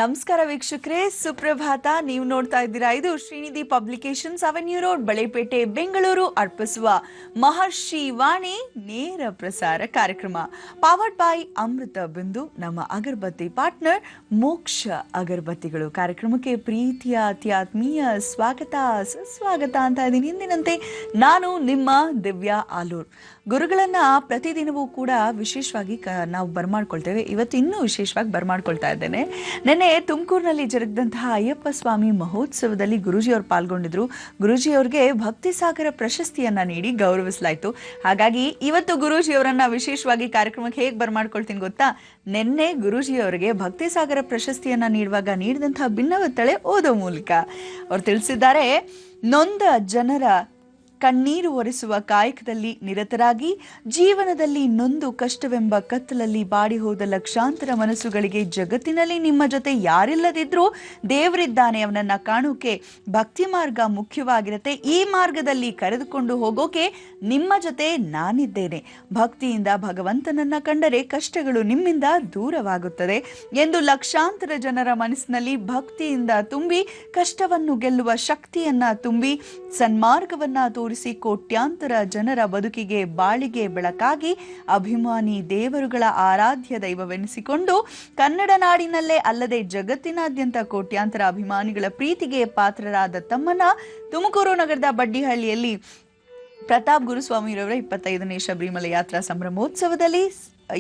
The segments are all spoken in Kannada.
ನಮಸ್ಕಾರ ವೀಕ್ಷಕರೇ, ಸುಪ್ರಭಾತ. ನೀವು ನೋಡ್ತಾ ಇದ್ದೀರಾ ಇದು Shrinidhi publications, avenue road, Balepete, Bengaluru ಅರ್ಪಿಸುವ ಮಹರ್ಷಿ ವಾಣಿ ನೇರ ಪ್ರಸಾರ ಕಾರ್ಯಕ್ರಮ. ಪವರ್ಡ್ ಬೈ ಅಮೃತ ಬಿಂದು, ನಮ್ಮ ಅಗರಬತ್ತಿ ಪಾರ್ಟ್ನರ್ ಮೋಕ್ಷ ಅಗರಬತ್ತಿಗಳು. ಕಾರ್ಯಕ್ರಮಕ್ಕೆ ಪ್ರೀತಿಯ ಅತ್ಯಾತ್ಮೀಯ ಸ್ವಾಗತ ಸುಸ್ವಾಗತ ಅಂತ ಇದ್ದೀನಿ. ಇಂದಿನಂತೆ ನಾನು ನಿಮ್ಮ ದಿವ್ಯಾ ಆಲೂರ್. ಗುರುಗಳನ್ನ ಪ್ರತಿದಿನವೂ ಕೂಡ ವಿಶೇಷವಾಗಿ ನಾವು ಬರ್ಮಾಡ್ಕೊಳ್ತೇವೆ. ಇವತ್ತು ಇನ್ನೂ ವಿಶೇಷವಾಗಿ ಬರ್ಮಾಡ್ಕೊಳ್ತಾ ಇದ್ದೇನೆ. ನೆನ್ನೆ ತುಮಕೂರಿನಲ್ಲಿ ಜರುಗಿದಂತಹ ಅಯ್ಯಪ್ಪ ಸ್ವಾಮಿ ಮಹೋತ್ಸವದಲ್ಲಿ ಗುರೂಜಿಯವರು ಪಾಲ್ಗೊಂಡಿದ್ರು. ಗುರೂಜಿಯವರಿಗೆ ಭಕ್ತಿ ಸಾಗರ ಪ್ರಶಸ್ತಿಯನ್ನ ನೀಡಿ ಗೌರವಿಸಲಾಯಿತು. ಹಾಗಾಗಿ ಇವತ್ತು ಗುರೂಜಿಯವರನ್ನ ವಿಶೇಷವಾಗಿ ಕಾರ್ಯಕ್ರಮಕ್ಕೆ ಹೇಗೆ ಬರ್ಮಾಡ್ಕೊಳ್ತೀನಿ ಗೊತ್ತಾ? ನಿನ್ನೆ ಗುರೂಜಿಯವರಿಗೆ ಭಕ್ತಿ ಸಾಗರ ಪ್ರಶಸ್ತಿಯನ್ನ ನೀಡುವಾಗ ನೀಡಿದಂತಹ ಭಿನ್ನವತ್ತಳೆ ಓದೋ ಮೂಲಕ ಅವರು ತಿಳಿಸಿದ್ದಾರೆ. ನೊಂದ ಜನರ ಕಣ್ಣೀರು ಒರೆಸುವ ಕಾಯಕದಲ್ಲಿ ನಿರತರಾಗಿ ಜೀವನದಲ್ಲಿ ನೊಂದು ಕಷ್ಟವೆಂಬ ಕತ್ತಲಲ್ಲಿ ಬಾಡಿ ಹೋದ ಲಕ್ಷಾಂತರ ಮನಸ್ಸುಗಳಿಗೆ ಜಗತ್ತಿನಲ್ಲಿ ನಿಮ್ಮ ಜೊತೆ ಯಾರಿಲ್ಲದಿದ್ರೂ ದೇವರಿದ್ದಾನೆ, ಅವನನ್ನ ಕಾಣೋಕೆ ಭಕ್ತಿ ಮಾರ್ಗ ಮುಖ್ಯವಾಗಿರುತ್ತೆ. ಈ ಮಾರ್ಗದಲ್ಲಿ ಕರೆದುಕೊಂಡು ಹೋಗೋಕೆ ನಿಮ್ಮ ಜೊತೆ ನಾನಿದ್ದೇನೆ. ಭಕ್ತಿಯಿಂದ ಭಗವಂತನನ್ನ ಕಂಡರೆ ಕಷ್ಟಗಳು ನಿಮ್ಮಿಂದ ದೂರವಾಗುತ್ತದೆ ಎಂದು ಲಕ್ಷಾಂತರ ಜನರ ಮನಸ್ಸಿನಲ್ಲಿ ಭಕ್ತಿಯಿಂದ ತುಂಬಿ ಕಷ್ಟವನ್ನು ಗೆಲ್ಲುವ ಶಕ್ತಿಯನ್ನ ತುಂಬಿ ಸನ್ಮಾರ್ಗವನ್ನ ತೋರಿಸಿ ಕೋಟ್ಯಾಂತರ ಜನರ ಬದುಕಿಗೆ ಬಾಳಿಗೆ ಬೆಳಕಾಗಿ ಅಭಿಮಾನಿ ದೇವರುಗಳ ಆರಾಧ್ಯ ದೈವವೆನಿಸಿಕೊಂಡು ಕನ್ನಡ ನಾಡಿನಲ್ಲೇ ಅಲ್ಲದೆ ಜಗತ್ತಿನಾದ್ಯಂತ ಕೋಟ್ಯಾಂತರ ಅಭಿಮಾನಿಗಳ ಪ್ರೀತಿಗೆ ಪಾತ್ರರಾದ ತಮ್ಮನ್ನ ತುಮಕೂರು ನಗರದ ಬಡ್ಡಿಹಳ್ಳಿಯಲ್ಲಿ ಪ್ರತಾಪ್ ಗುರುಸ್ವಾಮಿರವರ 25ನೇ ಶಬರಿಮಲೆ ಯಾತ್ರಾ ಸಂಭ್ರಮೋತ್ಸವದಲ್ಲಿ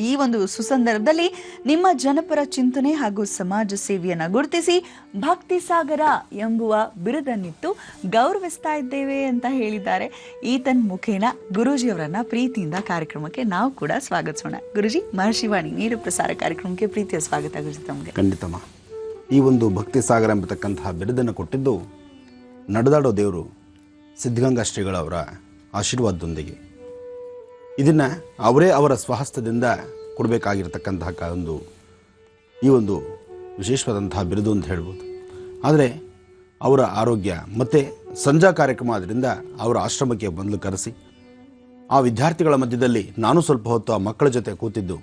ಈ ಒಂದು ಸುಸಂದರ್ಭದಲ್ಲಿ ನಿಮ್ಮ ಜನಪರ ಚಿಂತನೆ ಹಾಗೂ ಸಮಾಜ ಸೇವೆಯನ್ನ ಗುರುತಿಸಿ ಭಕ್ತಿ ಸಾಗರ ಎಂಬುವ ಬಿರುದನ್ನಿತ್ತು ಗೌರವಿಸ್ತಾ ಇದ್ದೇವೆ ಅಂತ ಹೇಳಿದ್ದಾರೆ. ಈತನ್ ಮುಖೇನ ಗುರೂಜಿಯವರನ್ನ ಪ್ರೀತಿಯಿಂದ ಕಾರ್ಯಕ್ರಮಕ್ಕೆ ನಾವು ಕೂಡ ಸ್ವಾಗತಿಸೋಣ. ಗುರುಜಿ, ಮಹರ್ಷಿ ವಾಣಿ ನೇರ ಪ್ರಸಾರ ಕಾರ್ಯಕ್ರಮಕ್ಕೆ ಪ್ರೀತಿಯ ಸ್ವಾಗತ. ಗುರುಜಿ ತಮಗೆ ಖಂಡಿತಮ್ಮ. ಈ ಒಂದು ಭಕ್ತಿ ಸಾಗರ ಎಂಬತಕ್ಕಂತಹ ಬಿರುದನ್ನು ಕೊಟ್ಟಿದ್ದು ನಡೆದಾಡೋ ದೇವರು ಸಿದ್ಧಗಂಗಾ ಶ್ರೀಗಳವರ ಆಶೀರ್ವಾದದೊಂದಿಗೆ. ಇದನ್ನು ಅವರೇ ಅವರ ಸ್ವಹಸ್ತದಿಂದ ಕೊಡಬೇಕಾಗಿರ್ತಕ್ಕಂತಹ ಈ ಒಂದು ವಿಶೇಷವಾದಂತಹ ಬಿರುದು ಅಂತ ಹೇಳ್ಬೋದು. ಆದರೆ ಅವರ ಆರೋಗ್ಯ ಮತ್ತು ಸಂಜಾ ಕಾರ್ಯಕ್ರಮ ಆದ್ದರಿಂದ ಅವರ ಆಶ್ರಮಕ್ಕೆ ಮೊದಲು ಕರೆಸಿ ಆ ವಿದ್ಯಾರ್ಥಿಗಳ ಮಧ್ಯದಲ್ಲಿ ನಾನು ಸ್ವಲ್ಪ ಹೊತ್ತು ಆ ಮಕ್ಕಳ ಜೊತೆ ಕೂತಿದ್ದು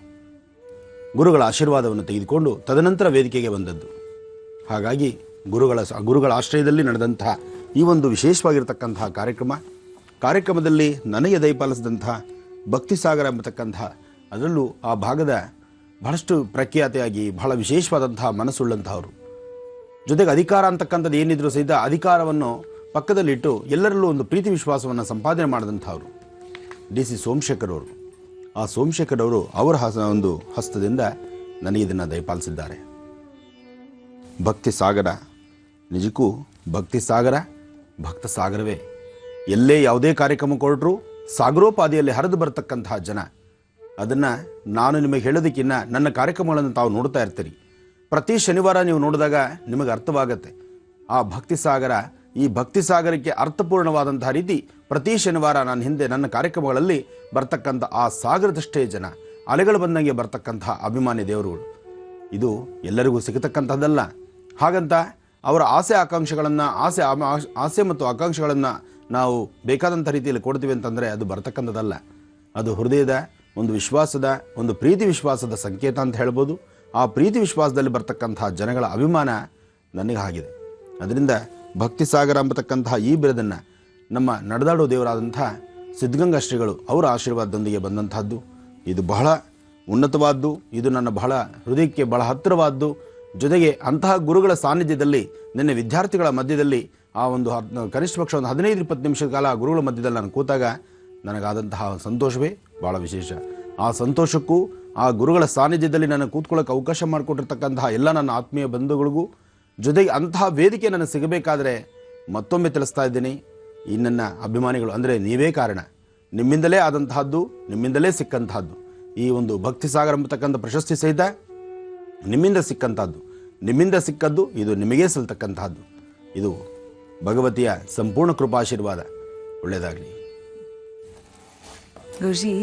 ಗುರುಗಳ ಆಶೀರ್ವಾದವನ್ನು ತೆಗೆದುಕೊಂಡು ತದನಂತರ ವೇದಿಕೆಗೆ ಬಂದದ್ದು. ಹಾಗಾಗಿ ಗುರುಗಳ ಆಶ್ರಯದಲ್ಲಿ ನಡೆದಂತಹ ಈ ಒಂದು ವಿಶೇಷವಾಗಿರ್ತಕ್ಕಂತಹ ಕಾರ್ಯಕ್ರಮದಲ್ಲಿ ನನಗೆ ದಯಪಾಲಿಸಿದಂತಹ ಭಕ್ತಿ ಸಾಗರ ಎಂಬತಕ್ಕಂತಹ, ಅದರಲ್ಲೂ ಆ ಭಾಗದ ಬಹಳಷ್ಟು ಪ್ರಖ್ಯಾತಿಯಾಗಿ ಬಹಳ ವಿಶೇಷವಾದಂತಹ ಮನಸ್ಸುಳ್ಳಂತಹವರು, ಜೊತೆಗೆ ಅಧಿಕಾರ ಅಂತಕ್ಕಂಥದ್ದು ಏನಿದ್ರು ಸಹಿತ ಅಧಿಕಾರವನ್ನು ಪಕ್ಕದಲ್ಲಿಟ್ಟು ಎಲ್ಲರಲ್ಲೂ ಒಂದು ಪ್ರೀತಿ ವಿಶ್ವಾಸವನ್ನು ಸಂಪಾದನೆ ಮಾಡಿದಂಥವರು DC ಸೋಮಶೇಖರ್ ಅವರು. ಆ ಸೋಮಶೇಖರ್ ಅವರು ಅವರ ಒಂದು ಹಸ್ತದಿಂದ ನನಗೆ ಇದನ್ನು ದಯಪಾಲಿಸಿದ್ದಾರೆ. ಭಕ್ತಿ ಸಾಗರ ನಿಜಕ್ಕೂ ಭಕ್ತಿ ಸಾಗರ ಭಕ್ತ ಸಾಗರವೇ. ಎಲ್ಲೇ ಯಾವುದೇ ಕಾರ್ಯಕ್ರಮ ಕೊಟ್ಟರೂ ಸಾಗರೋಪಾದಿಯಲ್ಲಿ ಹರಿದು ಬರತಕ್ಕಂತಹ ಜನ. ಅದನ್ನು ನಾನು ನಿಮಗೆ ಹೇಳೋದಕ್ಕಿನ್ನ ನನ್ನ ಕಾರ್ಯಕ್ರಮಗಳನ್ನು ತಾವು ನೋಡ್ತಾ ಇರ್ತೀರಿ. ಪ್ರತಿ ಶನಿವಾರ ನೀವು ನೋಡಿದಾಗ ನಿಮಗೆ ಅರ್ಥವಾಗತ್ತೆ ಆ ಭಕ್ತಿ ಸಾಗರ. ಈ ಭಕ್ತಿ ಸಾಗರಕ್ಕೆ ಅರ್ಥಪೂರ್ಣವಾದಂತಹ ರೀತಿ ಪ್ರತಿ ಶನಿವಾರ ನಾನು ಹಿಂದೆ ನನ್ನ ಕಾರ್ಯಕ್ರಮಗಳಲ್ಲಿ ಬರ್ತಕ್ಕಂಥ ಆ ಸಾಗರದಷ್ಟೇ ಜನ, ಅಲೆಗಳು ಬಂದಂಗೆ ಬರ್ತಕ್ಕಂತಹ ಅಭಿಮಾನಿ ದೇವರುಗಳು. ಇದು ಎಲ್ಲರಿಗೂ ಸಿಗತಕ್ಕಂಥದ್ದಲ್ಲ. ಹಾಗಂತ ಅವರ ಆಸೆ ಮತ್ತು ಆಕಾಂಕ್ಷೆಗಳನ್ನು ನಾವು ಬೇಕಾದಂಥ ರೀತಿಯಲ್ಲಿ ಕೊಡ್ತೀವಿ ಅಂತಂದರೆ ಅದು ಬರ್ತಕ್ಕಂಥದ್ದಲ್ಲ. ಅದು ಹೃದಯದ ಒಂದು ವಿಶ್ವಾಸದ, ಒಂದು ಪ್ರೀತಿ ವಿಶ್ವಾಸದ ಸಂಕೇತ ಅಂತ ಹೇಳ್ಬೋದು. ಆ ಪ್ರೀತಿ ವಿಶ್ವಾಸದಲ್ಲಿ ಬರ್ತಕ್ಕಂತಹ ಜನಗಳ ಅಭಿಮಾನ ನನಗೆ ಆಗಿದೆ. ಅದರಿಂದ ಭಕ್ತಿ ಸಾಗರ ಎಂಬತಕ್ಕಂತಹ ಈ ಬಿರುದನ್ನು ನಮ್ಮ ನಡೆದಾಡೋ ದೇವರಾದಂತಹ ಸಿದ್ಧಗಂಗಾ ಶ್ರೀಗಳು ಅವರ ಆಶೀರ್ವಾದದೊಂದಿಗೆ ಬಂದಂತಹದ್ದು. ಇದು ಬಹಳ ಉನ್ನತವಾದ್ದು, ಇದು ನನ್ನ ಬಹಳ ಹೃದಯಕ್ಕೆ ಬಹಳ ಹತ್ತಿರವಾದ್ದು. ಜೊತೆಗೆ ಅಂತಹ ಗುರುಗಳ ಸಾನ್ನಿಧ್ಯದಲ್ಲಿ ನಿನ್ನೆ ವಿದ್ಯಾರ್ಥಿಗಳ ಮಧ್ಯದಲ್ಲಿ ಆ ಒಂದು ಕನಿಷ್ಠ ಪಕ್ಷ ಒಂದು 15-20 ನಿಮಿಷದ ಕಾಲ ಗುರುಗಳ ಮಧ್ಯದಲ್ಲಿ ನಾನು ಕೂತಾಗ ನನಗಾದಂತಹ ಸಂತೋಷವೇ ಭಾಳ ವಿಶೇಷ. ಆ ಸಂತೋಷಕ್ಕೂ ಆ ಗುರುಗಳ ಸಾನ್ನಿಧ್ಯದಲ್ಲಿ ನಾನು ಕೂತ್ಕೊಳ್ಳೋಕೆ ಅವಕಾಶ ಮಾಡಿಕೊಟ್ಟಿರ್ತಕ್ಕಂತಹ ಎಲ್ಲ ನನ್ನ ಆತ್ಮೀಯ ಬಂಧುಗಳಿಗೂ, ಜೊತೆಗೆ ಅಂತಹ ವೇದಿಕೆ ನನಗೆ ಸಿಗಬೇಕಾದ್ರೆ ಮತ್ತೊಮ್ಮೆ ತಿಳಿಸ್ತಾ ಇದ್ದೀನಿ, ಈ ನನ್ನ ಅಭಿಮಾನಿಗಳು ಅಂದರೆ ನೀವೇ ಕಾರಣ. ನಿಮ್ಮಿಂದಲೇ ಆದಂತಹದ್ದು, ನಿಮ್ಮಿಂದಲೇ ಸಿಕ್ಕಂತಹದ್ದು. ಈ ಒಂದು ಭಕ್ತಿ ಸಾಗರ ಎಂಬತಕ್ಕಂಥ ಪ್ರಶಸ್ತಿ ಸಹಿತ ನಿಮ್ಮಿಂದ ಸಿಕ್ಕಂತಹದ್ದು, ನಿಮ್ಮಿಂದ ಸಿಕ್ಕದ್ದು ಇದು ನಿಮಗೇ ಸಲ್ತಕ್ಕಂತಹದ್ದು. ಇದು ಭಗವತಿಯ ಸಂಪೂರ್ಣ ಕೃಪಾಶೀರ್ವಾದ. ಒಳ್ಳೆಯದಾಗಲಿ. ಗುರುಜಿ,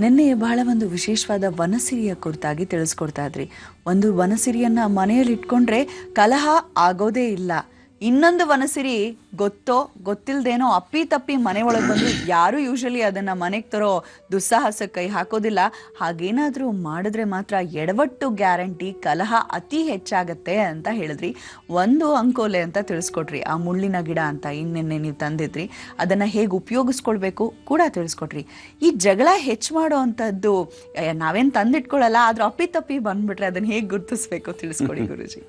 ನಿನ್ನೆ ಬಹಳ ಒಂದು ವಿಶೇಷವಾದ ವನಸಿರಿಯ ಕುರಿತಾಗಿ ತಿಳಿಸ್ಕೊಡ್ತಾ ಇದ್ರಿ. ಒಂದು ವನಸಿರಿಯನ್ನ ಮನೆಯಲ್ಲಿ ಇಟ್ಕೊಂಡ್ರೆ ಕಲಹ ಆಗೋದೇ ಇಲ್ಲ. ಇನ್ನೊಂದು ವನಸಿರಿ ಗೊತ್ತೋ ಗೊತ್ತಿಲ್ದೇನೋ ಅಪ್ಪಿ ತಪ್ಪಿ ಮನೆ ಒಳಗೆ ಬಂದು ಯಾರು ಯೂಶಲಿ ಅದನ್ನ ಮನೆಗೆ ತರೋ ದುಸ್ಸಾಹಸ ಕೈ ಹಾಕೋದಿಲ್ಲ. ಹಾಗೇನಾದ್ರೂ ಮಾಡಿದ್ರೆ ಮಾತ್ರ ಎಡವಟ್ಟು ಗ್ಯಾರಂಟಿ, ಕಲಹ ಅತಿ ಹೆಚ್ಚಾಗತ್ತೆ ಅಂತ ಹೇಳಿದ್ರಿ. ಒಂದು ಅಂಕೋಲೆ ಅಂತ ತಿಳಿಸ್ಕೊಟ್ರಿ, ಆ ಮುಳ್ಳಿನ ಗಿಡ ಅಂತ ಇನ್ನೆನ್ನೆ ನೀವು ತಂದಿದ್ರಿ, ಅದನ್ನ ಹೇಗೆ ಉಪಯೋಗಿಸ್ಕೊಳ್ಬೇಕು ಕೂಡ ತಿಳಿಸ್ಕೊಟ್ರಿ. ಈ ಜಗಳ ಹೆಚ್ಚು ಮಾಡೋ ಅಂಥದ್ದು ನಾವೇನ್ ತಂದಿಟ್ಕೊಳ್ಳಲ್ಲ, ಆದ್ರೂ ಅಪ್ಪಿ ತಪ್ಪಿ ಬಂದ್ಬಿಟ್ರೆ ಅದನ್ನ ಹೇಗೆ ಗುರುತಿಸ್ಬೇಕು ತಿಳಿಸ್ಕೊಡಿ ಗುರುಜಿ.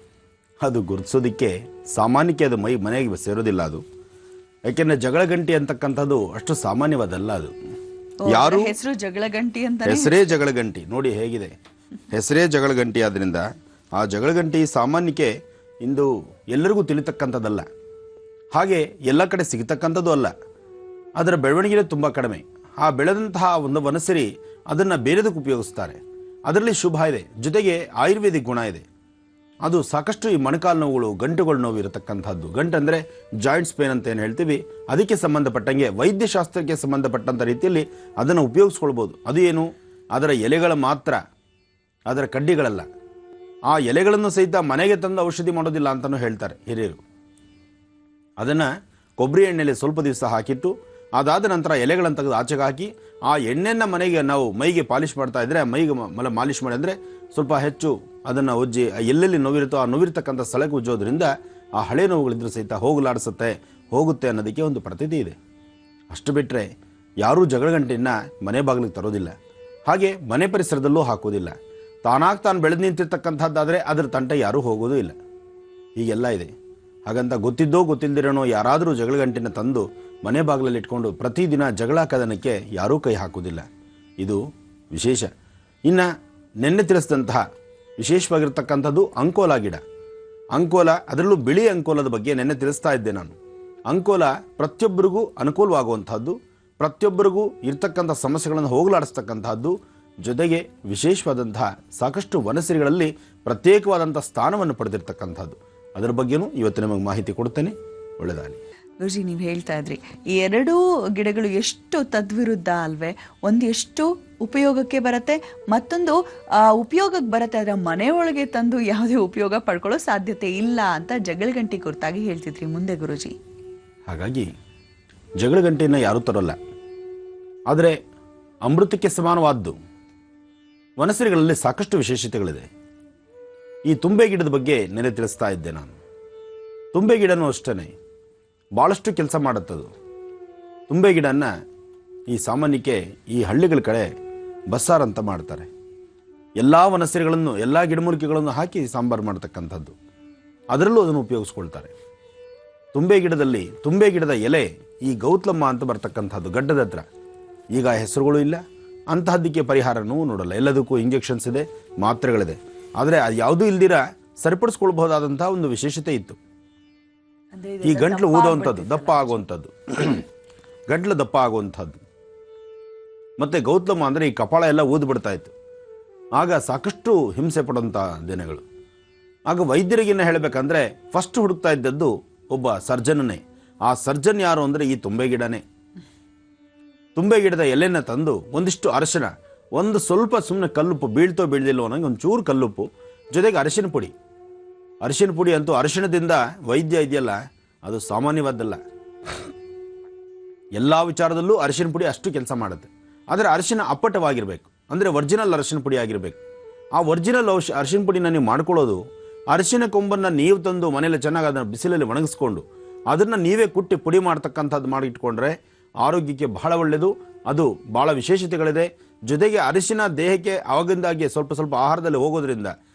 ಅದು ಗುರುತಿಸೋದಿಕ್ಕೆ ಸಾಮಾನ್ಯಕ್ಕೆ ಅದು ಮನೆಗೆ ಸೇರೋದಿಲ್ಲ. ಅದು ಯಾಕೆಂದ್ರೆ ಜಗಳ ಗಂಟಿ ಅಂತಕ್ಕಂಥದ್ದು ಅಷ್ಟು ಸಾಮಾನ್ಯವಾದಲ್ಲ. ಅದು ಯಾರು ಹೆಸರು ಜಗಳ ಗಂಟಿ ಅಂತ, ಹೆಸರೇ ಜಗಳ ಗಂಟಿ ನೋಡಿ ಹೇಗಿದೆ, ಹೆಸರೇ ಜಗಳ ಗಂಟಿ. ಆದ್ರಿಂದ ಆ ಜಗಳ ಗಂಟಿ ಸಾಮಾನ್ಯಕ್ಕೆ ಇಂದು ಎಲ್ಲರಿಗೂ ತಿಳಿತಕ್ಕಂಥದ್ದಲ್ಲ, ಹಾಗೆ ಎಲ್ಲ ಕಡೆ ಸಿಗತಕ್ಕಂಥದ್ದು ಅಲ್ಲ. ಅದರ ಬೆಳವಣಿಗೆ ತುಂಬ ಕಡಿಮೆ. ಆ ಬೆಳೆದಂತಹ ಒಂದು ವನಸಿರಿ ಅದನ್ನು ಬೇರೆದಕ್ಕೆ ಉಪಯೋಗಿಸ್ತಾರೆ. ಅದರಲ್ಲಿ ಶುಭ ಇದೆ, ಜೊತೆಗೆ ಆಯುರ್ವೇದಿಕ್ ಗುಣ ಇದೆ. ಅದು ಸಾಕಷ್ಟು ಈ ಮೊಣಕಾಲು ನೋವುಗಳು, ಗಂಟುಗಳ ನೋವು ಇರತಕ್ಕಂಥದ್ದು, ಗಂಟು ಅಂದರೆ ಜಾಯಿಂಟ್ಸ್ ಪೇನ್ ಅಂತ ಏನು ಹೇಳ್ತೀವಿ, ಅದಕ್ಕೆ ಸಂಬಂಧಪಟ್ಟಂಗೆ ವೈದ್ಯಶಾಸ್ತ್ರಕ್ಕೆ ಸಂಬಂಧಪಟ್ಟಂಥ ರೀತಿಯಲ್ಲಿ ಅದನ್ನು ಉಪಯೋಗಿಸ್ಕೊಳ್ಬೋದು. ಅದು ಏನು, ಅದರ ಎಲೆಗಳ ಮಾತ್ರ, ಅದರ ಕಡ್ಡಿಗಳಲ್ಲ. ಆ ಎಲೆಗಳನ್ನು ಸಹಿತ ಮನೆಗೆ ತಂದು ಔಷಧಿ ಮಾಡೋದಿಲ್ಲ ಅಂತಲೂ ಹೇಳ್ತಾರೆ ಹಿರಿಯರು. ಅದನ್ನು ಕೊಬ್ಬರಿ ಎಣ್ಣೆಯಲ್ಲಿ ಸ್ವಲ್ಪ ದಿವಸ ಹಾಕಿಟ್ಟು ಅದಾದ ನಂತರ ಎಲೆಗಳನ್ನು ತೆಗೆದು ಆಚೆಗೆ ಹಾಕಿ ಆ ಎಣ್ಣೆಯನ್ನು ನಾವು ಮೈಗೆ ಪಾಲಿಷ್ ಮಾಡ್ತಾ ಇದ್ದರೆ, ಮೈಗೆ ಮಾಲಿಷ್ ಮಾಡಿ ಅಂದರೆ ಸ್ವಲ್ಪ ಹೆಚ್ಚು ಅದನ್ನು ಉಜ್ಜಿ ಎಲ್ಲೆಲ್ಲಿ ನೋವಿರುತ್ತೋ ಆ ನೋವಿರ್ತಕ್ಕಂಥ ಸ್ಥಳಕ್ಕೆ ಉಜ್ಜೋದ್ರಿಂದ ಆ ಹಳೆ ನೋವುಗಳಿದ್ರೂ ಸಹಿತ ಹೋಗುತ್ತೆ ಅನ್ನೋದಕ್ಕೆ ಒಂದು ಪ್ರತೀತಿ ಇದೆ. ಅಷ್ಟು ಬಿಟ್ಟರೆ ಯಾರೂ ಜಗಳಗಂಟೆಯನ್ನು ಮನೆ ಬಾಗಿಲಿಗೆ ತರೋದಿಲ್ಲ, ಹಾಗೆ ಮನೆ ಪರಿಸರದಲ್ಲೂ ಹಾಕೋದಿಲ್ಲ. ತಾನು ಬೆಳೆದು ನಿಂತಿರ್ತಕ್ಕಂಥದ್ದಾದರೆ ಅದರ ತಂಟೆ ಯಾರೂ ಹೋಗೋದೂ ಇಲ್ಲ. ಹೀಗೆಲ್ಲ ಇದೆ. ಹಾಗಂತ ಗೊತ್ತಿದ್ದೋ ಗೊತ್ತಿಲ್ಲದಿರೋನೋ ಯಾರಾದರೂ ಜಗಳಗಂಟಿನ ತಂದು ಮನೆ ಬಾಗಿಲಲ್ಲಿ ಇಟ್ಕೊಂಡು ಪ್ರತಿದಿನ ಜಗಳ ಕದನಕ್ಕೆ ಯಾರೂ ಕೈ ಹಾಕೋದಿಲ್ಲ. ಇದು ವಿಶೇಷ. ಇನ್ನು ನೆನ್ನೆ ತಿಳಿಸಿದಂತಹ ವಿಶೇಷವಾಗಿರ್ತಕ್ಕಂಥದ್ದು ಅಂಕೋಲ ಗಿಡ. ಅಂಕೋಲ, ಅದರಲ್ಲೂ ಬಿಳಿ ಅಂಕೋಲದ ಬಗ್ಗೆ ನೆನ್ನೆ ತಿಳಿಸ್ತಾ ಇದ್ದೆ ನಾನು. ಅಂಕೋಲ ಪ್ರತಿಯೊಬ್ಬರಿಗೂ ಅನುಕೂಲವಾಗುವಂತಹದ್ದು, ಪ್ರತಿಯೊಬ್ಬರಿಗೂ ಇರ್ತಕ್ಕಂಥ ಸಮಸ್ಯೆಗಳನ್ನು ಹೋಗಲಾಡಿಸ್ತಕ್ಕಂತಹದ್ದು, ಜೊತೆಗೆ ವಿಶೇಷವಾದಂತಹ ಸಾಕಷ್ಟು ವನಸಿರಿಗಳಲ್ಲಿ ಪ್ರತ್ಯೇಕವಾದಂಥ ಸ್ಥಾನವನ್ನು ಪಡೆದಿರ್ತಕ್ಕಂಥದ್ದು. ಅದರ ಬಗ್ಗೆನೂ ಇವತ್ತು ನಿಮಗೆ ಮಾಹಿತಿ ಕೊಡ್ತೇನೆ. ಒಳ್ಳೆಯದಾಗಲಿ. ಗುರುಜಿ, ನೀವು ಹೇಳ್ತಾ ಇದ್ರಿ ಈ ಎರಡೂ ಗಿಡಗಳು ಎಷ್ಟು ತದ್ವಿರುದ್ಧ ಅಲ್ವೇ. ಒಂದು ಎಷ್ಟು ಉಪಯೋಗಕ್ಕೆ ಬರುತ್ತೆ, ಮತ್ತೊಂದು ಉಪಯೋಗಕ್ಕೆ ಬರುತ್ತೆ, ಅದರ ಮನೆಯೊಳಗೆ ತಂದು ಯಾವುದೇ ಉಪಯೋಗ ಪಡ್ಕೊಳ್ಳೋ ಸಾಧ್ಯತೆ ಇಲ್ಲ ಅಂತ ಜಗಳಗಂಟಿ ಕುರಿತಾಗಿ ಹೇಳ್ತಿದ್ರಿ. ಮುಂದೆ ಗುರುಜಿ. ಹಾಗಾಗಿ ಜಗಳಗಂಟಿಯನ್ನು ಯಾರೂ ತರೋಲ್ಲ, ಆದರೆ ಅಮೃತಕ್ಕೆ ಸಮಾನವಾದ್ದು ವನಸಿರಿಗಳಲ್ಲಿ ಸಾಕಷ್ಟು ವಿಶೇಷತೆಗಳಿದೆ. ಈ ತುಂಬೆ ಗಿಡದ ಬಗ್ಗೆ ನೆನೆ ತಿಳಿಸ್ತಾ ಇದ್ದೆ ನಾನು. ತುಂಬೆ ಗಿಡನೂ ಅಷ್ಟೇ ಭಾಳಷ್ಟು ಕೆಲಸ ಮಾಡುತ್ತದು. ತುಂಬೆ ಗಿಡನ ಈ ಸಾಮಾನ್ಯಕ್ಕೆ ಈ ಹಳ್ಳಿಗಳ ಕಡೆ ಬಸ್ಸಾರು ಅಂತ ಮಾಡ್ತಾರೆ. ಎಲ್ಲ ವನಸಿರಿಗಳನ್ನು, ಎಲ್ಲ ಗಿಡಮೂಲಿಕೆಗಳನ್ನು ಹಾಕಿ ಸಾಂಬಾರು ಮಾಡ್ತಕ್ಕಂಥದ್ದು, ಅದರಲ್ಲೂ ಅದನ್ನು ಉಪಯೋಗಿಸ್ಕೊಳ್ತಾರೆ. ತುಂಬೆ ಗಿಡದಲ್ಲಿ ತುಂಬೆ ಗಿಡದ ಎಲೆ ಈ ಗೌತ್ಲಮ್ಮ ಅಂತ ಬರ್ತಕ್ಕಂಥದ್ದು ಗಡ್ಡದ ಹತ್ರ. ಈಗ ಹೆಸರುಗಳು ಇಲ್ಲ, ಅಂತಹದ್ದಕ್ಕೆ ಪರಿಹಾರನೂ ನೋಡಲ್ಲ. ಎಲ್ಲದಕ್ಕೂ ಇಂಜೆಕ್ಷನ್ಸ್ ಇದೆ, ಮಾತ್ರೆಗಳಿದೆ. ಆದರೆ ಅದು ಯಾವುದೂ ಇಲ್ದಿರ ಸರಿಪಡಿಸ್ಕೊಳ್ಬಹುದಾದಂತಹ ಒಂದು ವಿಶೇಷತೆ ಇತ್ತು. ಈ ಗಂಟ್ಲು ಊದುವಂಥದ್ದು, ದಪ್ಪ ಆಗುವಂಥದ್ದು, ಗಂಟ್ಲು ದಪ್ಪ ಆಗುವಂಥದ್ದು. ಮತ್ತೆ ಗೌತಮ ಅಂದರೆ ಈ ಕಪಾಳ ಎಲ್ಲ ಊದು ಬಿಡ್ತಾ ಇತ್ತು. ಆಗ ಸಾಕಷ್ಟು ಹಿಂಸೆ ಪಡುವಂಥ ದಿನಗಳು. ಆಗ ವೈದ್ಯರಿಗೇನು ಹೇಳಬೇಕಂದ್ರೆ ಫಸ್ಟ್ ಹುಡುಕ್ತಾ ಇದ್ದದ್ದು ಒಬ್ಬ ಸರ್ಜನ್ನೇ. ಆ ಸರ್ಜನ್ ಯಾರು ಅಂದರೆ ಈ ತುಂಬೆ ಗಿಡನೇ. ತುಂಬೆ ಗಿಡದ ಎಲೆನ ತಂದು ಒಂದಿಷ್ಟು ಅರಶಿನ, ಒಂದು ಸ್ವಲ್ಪ ಸುಮ್ಮನೆ ಕಲ್ಲುಪ್ಪು, ಬೀಳ್ತೋ ಬೀಳ್ದಿಲ್ಲೋ ಅನ್ನೋಂಗೆ ಒಂಚೂರು ಕಲ್ಲುಪ್ಪು, ಜೊತೆಗೆ ಅರಿಶಿನ ಪುಡಿ. ಅರಿಶಿನ ಪುಡಿ ಅಂತೂ ಅರಿಶಿಣದಿಂದ ವೈದ್ಯ ಇದೆಯಲ್ಲ, ಅದು ಸಾಮಾನ್ಯವಾದ್ದಲ್ಲ. ಎಲ್ಲ ವಿಚಾರದಲ್ಲೂ ಅರಿಶಿನ ಪುಡಿ ಅಷ್ಟು ಕೆಲಸ ಮಾಡುತ್ತೆ. ಆದರೆ ಅರಿಶಿನ ಅಪ್ಪಟವಾಗಿರಬೇಕು, ಅಂದರೆ ಒರಿಜಿನಲ್ ಅರಿಶಿನ ಪುಡಿ ಆಗಿರಬೇಕು. ಆ ಒರಿಜಿನಲ್ ಅರಿಶಿನ ಪುಡಿನ ನೀವು ಮಾಡ್ಕೊಳ್ಳೋದು, ಅರಿಶಿನ ಕೊಂಬನ್ನು ನೀವು ತಂದು ಮನೇಲಿ ಚೆನ್ನಾಗಿ ಅದನ್ನು ಬಿಸಿಲಲ್ಲಿ ಒಣಗಿಸ್ಕೊಂಡು ಅದನ್ನು ನೀವೇ ಕುಟ್ಟಿ ಪುಡಿ ಮಾಡ್ತಕ್ಕಂಥದ್ದು ಮಾಡಿಟ್ಕೊಂಡ್ರೆ ಆರೋಗ್ಯಕ್ಕೆ ಬಹಳ ಒಳ್ಳೆಯದು. ಅದು ಭಾಳ ವಿಶೇಷತೆಗಳಿದೆ. ಜೊತೆಗೆ ಅರಿಶಿನ ದೇಹಕ್ಕೆ ಆವಾಗಿಂದಾಗಿ ಸ್ವಲ್ಪ ಸ್ವಲ್ಪ ಆಹಾರದಲ್ಲಿ ಹೋಗೋದ್ರಿಂದ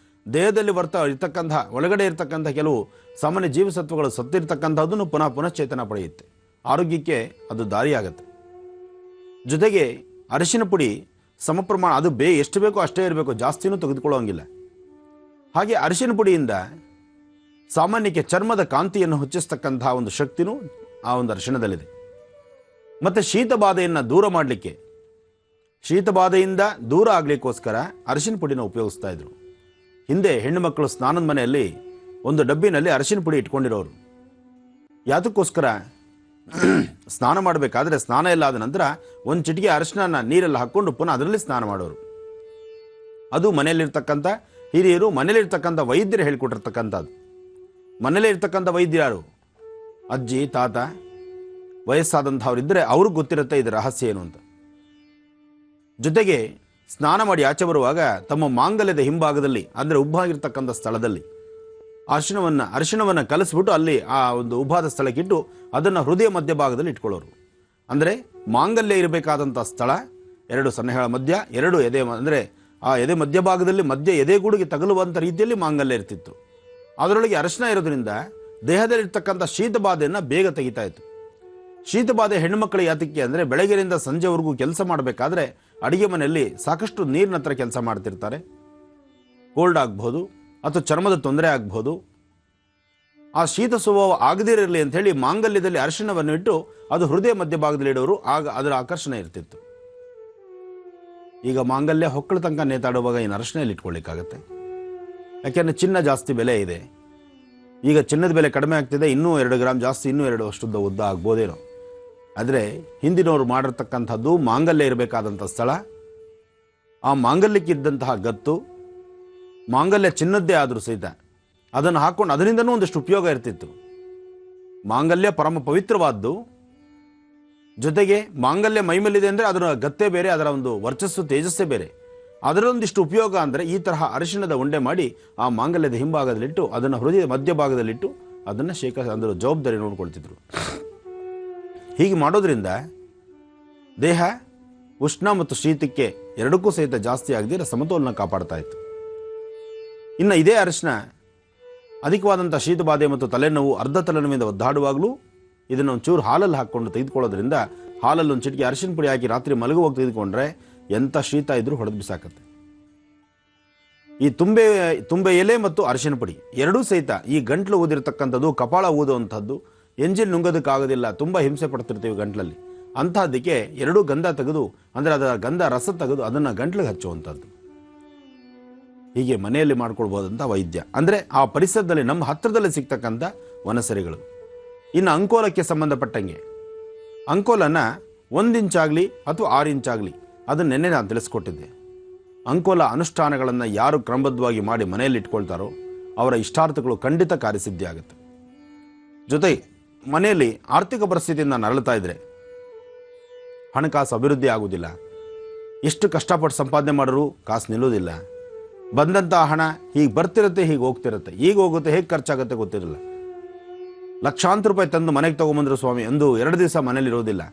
ದೇಹದಲ್ಲಿ ಇರ್ತಕ್ಕಂಥ ಒಳಗಡೆ ಇರ್ತಕ್ಕಂಥ ಕೆಲವು ಸಾಮಾನ್ಯ ಜೀವಸತ್ವಗಳು ಸತ್ತಿರ್ತಕ್ಕಂಥದ್ದನ್ನು ಪುನಃ ಚೇತನ ಪಡೆಯುತ್ತೆ. ಆರೋಗ್ಯಕ್ಕೆ ಅದು ದಾರಿಯಾಗತ್ತೆ. ಜೊತೆಗೆ ಅರಿಶಿನ ಪುಡಿ ಸಮಪ್ರಮಾಣ, ಅದು ಎಷ್ಟು ಬೇಕೋ ಅಷ್ಟೇ ಇರಬೇಕು, ಜಾಸ್ತಿನೂ ತೆಗೆದುಕೊಳ್ಳೋಂಗಿಲ್ಲ. ಹಾಗೆ ಅರಿಶಿನ ಪುಡಿಯಿಂದ ಸಾಮಾನ್ಯಕ್ಕೆ ಚರ್ಮದ ಕಾಂತಿಯನ್ನು ಹೆಚ್ಚಿಸ್ತಕ್ಕಂತಹ ಒಂದು ಶಕ್ತಿನೂ ಆ ಒಂದು ಅರಿಶಿಣದಲ್ಲಿದೆ. ಮತ್ತು ಶೀತಬಾಧೆಯನ್ನು ದೂರ ಮಾಡಲಿಕ್ಕೆ, ಶೀತಬಾಧೆಯಿಂದ ದೂರ ಆಗಲಿಕ್ಕೋಸ್ಕರ ಅರಿಶಿನ ಪುಡಿನ ಉಪಯೋಗಿಸ್ತಾ ಇದ್ರು. ಹಿಂದೆ ಹೆಣ್ಣು ಮಕ್ಕಳು ಸ್ನಾನದ ಮನೆಯಲ್ಲಿ ಒಂದು ಡಬ್ಬಿನಲ್ಲಿ ಅರಿಶಿನ ಪುಡಿ ಇಟ್ಕೊಂಡಿರೋರು. ಯಾತಕ್ಕೋಸ್ಕರ? ಸ್ನಾನ ಮಾಡಬೇಕಾದ್ರೆ ಸ್ನಾನ ಎಲ್ಲ ಆದ ನಂತರ ಒಂದು ಚಿಟಿಕೆ ಅರಿಶಿನ ನೀರೆಲ್ಲ ಹಾಕ್ಕೊಂಡು ಪುನಃ ಅದರಲ್ಲಿ ಸ್ನಾನ ಮಾಡೋರು. ಅದು ಮನೆಯಲ್ಲಿರ್ತಕ್ಕಂಥ ಹಿರಿಯರು, ಮನೇಲಿರ್ತಕ್ಕಂಥ ವೈದ್ಯರು ಹೇಳ್ಕೊಟ್ಟಿರ್ತಕ್ಕಂಥದ್ದು. ಮನೇಲೇ ಇರ್ತಕ್ಕಂಥ ವೈದ್ಯರು ಅಜ್ಜಿ ತಾತ ವಯಸ್ಸಾದಂಥವ್ರಿದ್ದರೆ ಅವ್ರಿಗೆ ಗೊತ್ತಿರುತ್ತೆ ಇದು ರಹಸ್ಯ ಏನು ಅಂತ. ಜೊತೆಗೆ ಸ್ನಾನ ಮಾಡಿ ಆಚೆ ಬರುವಾಗ ತಮ್ಮ ಮಾಂಗಲ್ಯದ ಹಿಂಭಾಗದಲ್ಲಿ ಅಂದರೆ ಉಬ್ಬಾಗಿರ್ತಕ್ಕಂಥ ಸ್ಥಳದಲ್ಲಿ ಅರಿಶಿಣವನ್ನು ಕಲಿಸ್ಬಿಟ್ಟು ಅಲ್ಲಿ ಆ ಒಂದು ಉಬ್ಬಾದ ಸ್ಥಳಕ್ಕಿಟ್ಟು ಅದನ್ನು ಹೃದಯ ಮಧ್ಯಭಾಗದಲ್ಲಿ ಇಟ್ಕೊಳ್ಳೋರು. ಅಂದರೆ ಮಾಂಗಲ್ಯ ಇರಬೇಕಾದಂಥ ಸ್ಥಳ ಎರಡು ಸನ್ನೆಗಳ ಮಧ್ಯ, ಎರಡು ಎದೆ, ಅಂದರೆ ಆ ಎದೆ ಮಧ್ಯಭಾಗದಲ್ಲಿ ಮಧ್ಯ ಎದೆಗೂಡಿಗೆ ತಗಲುವಂಥ ರೀತಿಯಲ್ಲಿ ಮಾಂಗಲ್ಯ ಇರ್ತಿತ್ತು. ಅದರೊಳಗೆ ಅರಿಶಿಣ ಇರೋದ್ರಿಂದ ದೇಹದಲ್ಲಿರ್ತಕ್ಕಂಥ ಶೀತಬಾಧೆಯನ್ನು ಬೇಗ ತೆಗಿತಾ ಇತ್ತು. ಶೀತಬಾಧೆ ಹೆಣ್ಣುಮಕ್ಕಳ ಯಾತಕ್ಕೆ ಅಂದರೆ ಬೆಳಗ್ಗೆಯಿಂದ ಸಂಜೆವರೆಗೂ ಕೆಲಸ ಮಾಡಬೇಕಾದ್ರೆ ಅಡಿಗೆ ಮನೆಯಲ್ಲಿ ಸಾಕಷ್ಟು ನೀರಿನ ಹತ್ರ ಕೆಲಸ ಮಾಡ್ತಿರ್ತಾರೆ. ಕೋಲ್ಡ್ ಆಗ್ಬೋದು ಅಥವಾ ಚರ್ಮದ ತೊಂದರೆ ಆಗ್ಬೋದು. ಆ ಶೀತ ಸ್ವಭಾವ ಆಗದಿರಲಿ ಅಂತ ಹೇಳಿ ಮಾಂಗಲ್ಯದಲ್ಲಿ ಅರಿಶಿಣವನ್ನು ಇಟ್ಟು ಅದು ಹೃದಯ ಮಧ್ಯಭಾಗದಲ್ಲಿ ಇಡೋರು. ಆಗ ಅದರ ಆಕರ್ಷಣೆ ಇರ್ತಿತ್ತು. ಈಗ ಮಾಂಗಲ್ಯ ಹೊಕ್ಕಳ ತನಕ ನೇತಾಡುವಾಗ ಇನ್ನು ಅರಿಶಿಣೆಯಲ್ಲಿ ಇಟ್ಕೊಳ್ಳಿಕ್ಕಾಗತ್ತೆ? ಯಾಕೆಂದರೆ ಚಿನ್ನ ಜಾಸ್ತಿ ಬೆಲೆ ಇದೆ. ಈಗ ಚಿನ್ನದ ಬೆಲೆ ಕಡಿಮೆ ಆಗ್ತಿದೆ, ಇನ್ನೂ 2 ಗ್ರಾಮ್ ಜಾಸ್ತಿ, ಇನ್ನೂ 2 ವರ್ಷದ ಉದ್ದ ಆಗ್ಬೋದೇನೋ. ಆದರೆ ಹಿಂದಿನವರು ಮಾಡಿರ್ತಕ್ಕಂಥದ್ದು ಮಾಂಗಲ್ಯ ಇರಬೇಕಾದಂಥ ಸ್ಥಳ, ಆ ಮಾಂಗಲ್ಯಕ್ಕಿದ್ದಂತಹ ಗತ್ತು, ಮಾಂಗಲ್ಯ ಚಿನ್ನದ್ದೇ ಆದರೂ ಸಹಿತ ಅದನ್ನು ಹಾಕ್ಕೊಂಡು ಅದರಿಂದನೂ ಒಂದಷ್ಟು ಉಪಯೋಗ ಇರ್ತಿತ್ತು. ಮಾಂಗಲ್ಯ ಪರಮ ಪವಿತ್ರವಾದ್ದು. ಜೊತೆಗೆ ಮಾಂಗಲ್ಯ ಮೈಮೇಲಿದೆ ಅಂದರೆ ಅದರ ಗತ್ತೆ ಬೇರೆ, ಅದರ ಒಂದು ವರ್ಚಸ್ಸು ತೇಜಸ್ಸೇ ಬೇರೆ. ಅದರೊಂದಿಷ್ಟು ಉಪಯೋಗ ಅಂದರೆ ಈ ತರಹ ಅರಿಶಿಣದ ಉಂಡೆ ಮಾಡಿ ಆ ಮಾಂಗಲ್ಯದ ಹಿಂಭಾಗದಲ್ಲಿಟ್ಟು ಅದನ್ನು ಹೃದಯದ ಮಧ್ಯಭಾಗದಲ್ಲಿಟ್ಟು ಅದನ್ನು ಅಂದರೆ ಜವಾಬ್ದಾರಿ ನೋಡ್ಕೊಳ್ತಿದ್ರು. ಹೀಗೆ ಮಾಡೋದ್ರಿಂದ ದೇಹ ಉಷ್ಣ ಮತ್ತು ಶೀತಕ್ಕೆ ಎರಡಕ್ಕೂ ಸಹಿತ ಜಾಸ್ತಿ ಆಗದಿರ ಸಮತೋಲನ ಕಾಪಾಡ್ತಾ ಇತ್ತು. ಇನ್ನು ಇದೇ ಅರಿಶಿಣ ಅಧಿಕವಾದಂಥ ಶೀತಬಾಧೆ ಮತ್ತು ತಲೆನೋವು, ಅರ್ಧ ತಲೆನೋವಿಂದ ಒದ್ದಾಡುವಾಗಲೂ ಇದನ್ನು ಒಂಚೂರು ಹಾಲಲ್ಲಿ ಹಾಕ್ಕೊಂಡು ತೆಗೆದುಕೊಳ್ಳೋದ್ರಿಂದ, ಹಾಲಲ್ಲಿ ಒಂದು ಚಿಟಿಕೆ ಅರಿಶಿನ ಪುಡಿ ಹಾಕಿ ರಾತ್ರಿ ಮಲಗುವಾಗ ತೆಗೆದುಕೊಂಡ್ರೆ ಎಂಥ ಶೀತ ಇದ್ರೂ ಹೊಡೆದು ಬಿಸಾಕತ್ತೆ. ಈ ತುಂಬೆ ಎಲೆ ಮತ್ತು ಅರಿಶಿನ ಪುಡಿ ಎರಡೂ ಸಹಿತ ಈ ಗಂಟ್ಲು ಊದಿರ್ತಕ್ಕಂಥದ್ದು, ಕಪಾಳ ಊದುವಂಥದ್ದು, ಎಂಜಿನ್ ನುಂಗೋದಕ್ಕಾಗೋದಿಲ್ಲ, ತುಂಬ ಹಿಂಸೆ ಪಡ್ತಿರ್ತೀವಿ ಗಂಟ್ಲಲ್ಲಿ, ಅಂಥದ್ದಕ್ಕೆ ಎರಡೂ ಗಂಧ ತೆಗೆದು, ಅಂದರೆ ಅದರ ಗಂಧ ರಸ ತೆಗೆದು ಅದನ್ನು ಗಂಟ್ಲಿಗೆ ಹಚ್ಚುವಂಥದ್ದು. ಹೀಗೆ ಮನೆಯಲ್ಲಿ ಮಾಡ್ಕೊಳ್ಬೋದಂಥ ವೈದ್ಯ. ಅಂದರೆ ಆ ಪರಿಸರದಲ್ಲಿ ನಮ್ಮ ಹತ್ತಿರದಲ್ಲಿ ಸಿಗ್ತಕ್ಕಂಥ ವನಸರಿಗಳು. ಇನ್ನು ಅಂಕೋಲಕ್ಕೆ ಸಂಬಂಧಪಟ್ಟಂಗೆ, ಅಂಕೋಲನ 1 ಇಂಚಾಗಲಿ ಅಥವಾ 6 ಇಂಚಾಗಲಿ ಅದನ್ನು ನೆನ್ನೆ ನಾನು ತಿಳಿಸ್ಕೊಟ್ಟಿದ್ದೆ. ಅಂಕೋಲ ಅನುಷ್ಠಾನಗಳನ್ನು ಯಾರು ಕ್ರಮಬದ್ಧವಾಗಿ ಮಾಡಿ ಮನೆಯಲ್ಲಿ ಇಟ್ಕೊಳ್ತಾರೋ ಅವರ ಇಷ್ಟಾರ್ಥಗಳು ಖಂಡಿತ ಕಾರ್ಯಸಿದ್ಧಿ ಆಗುತ್ತೆ. ಜೊತೆಗೆ ಮನೆಯಲ್ಲಿ ಆರ್ಥಿಕ ಪರಿಸ್ಥಿತಿಯಿಂದ ನರಳುತ್ತಾ ಇದ್ರೆ ಹಣಕಾಸು ಅಭಿವೃದ್ಧಿ ಆಗುವುದಿಲ್ಲ. ಎಷ್ಟು ಕಷ್ಟಪಟ್ಟು ಸಂಪಾದನೆ ಮಾಡೋರು ಕಾಸು ನಿಲ್ಲೋದಿಲ್ಲ. ಬಂದಂಥ ಹಣ ಹೀಗೆ ಬರ್ತಿರುತ್ತೆ, ಹೀಗೆ ಹೋಗ್ತಿರುತ್ತೆ, ಈಗ ಹೋಗುತ್ತೆ, ಹೇಗೆ ಖರ್ಚಾಗುತ್ತೆ ಗೊತ್ತಿರಲ್ಲ. ಲಕ್ಷಾಂತರ ರೂಪಾಯಿ ತಂದು ಮನೆಗೆ ತೊಗೊಂಬಂದ್ರು ಸ್ವಾಮಿ ಅಂದು 2 ದಿವಸ ಮನೇಲಿ ಇರೋದಿಲ್ಲ.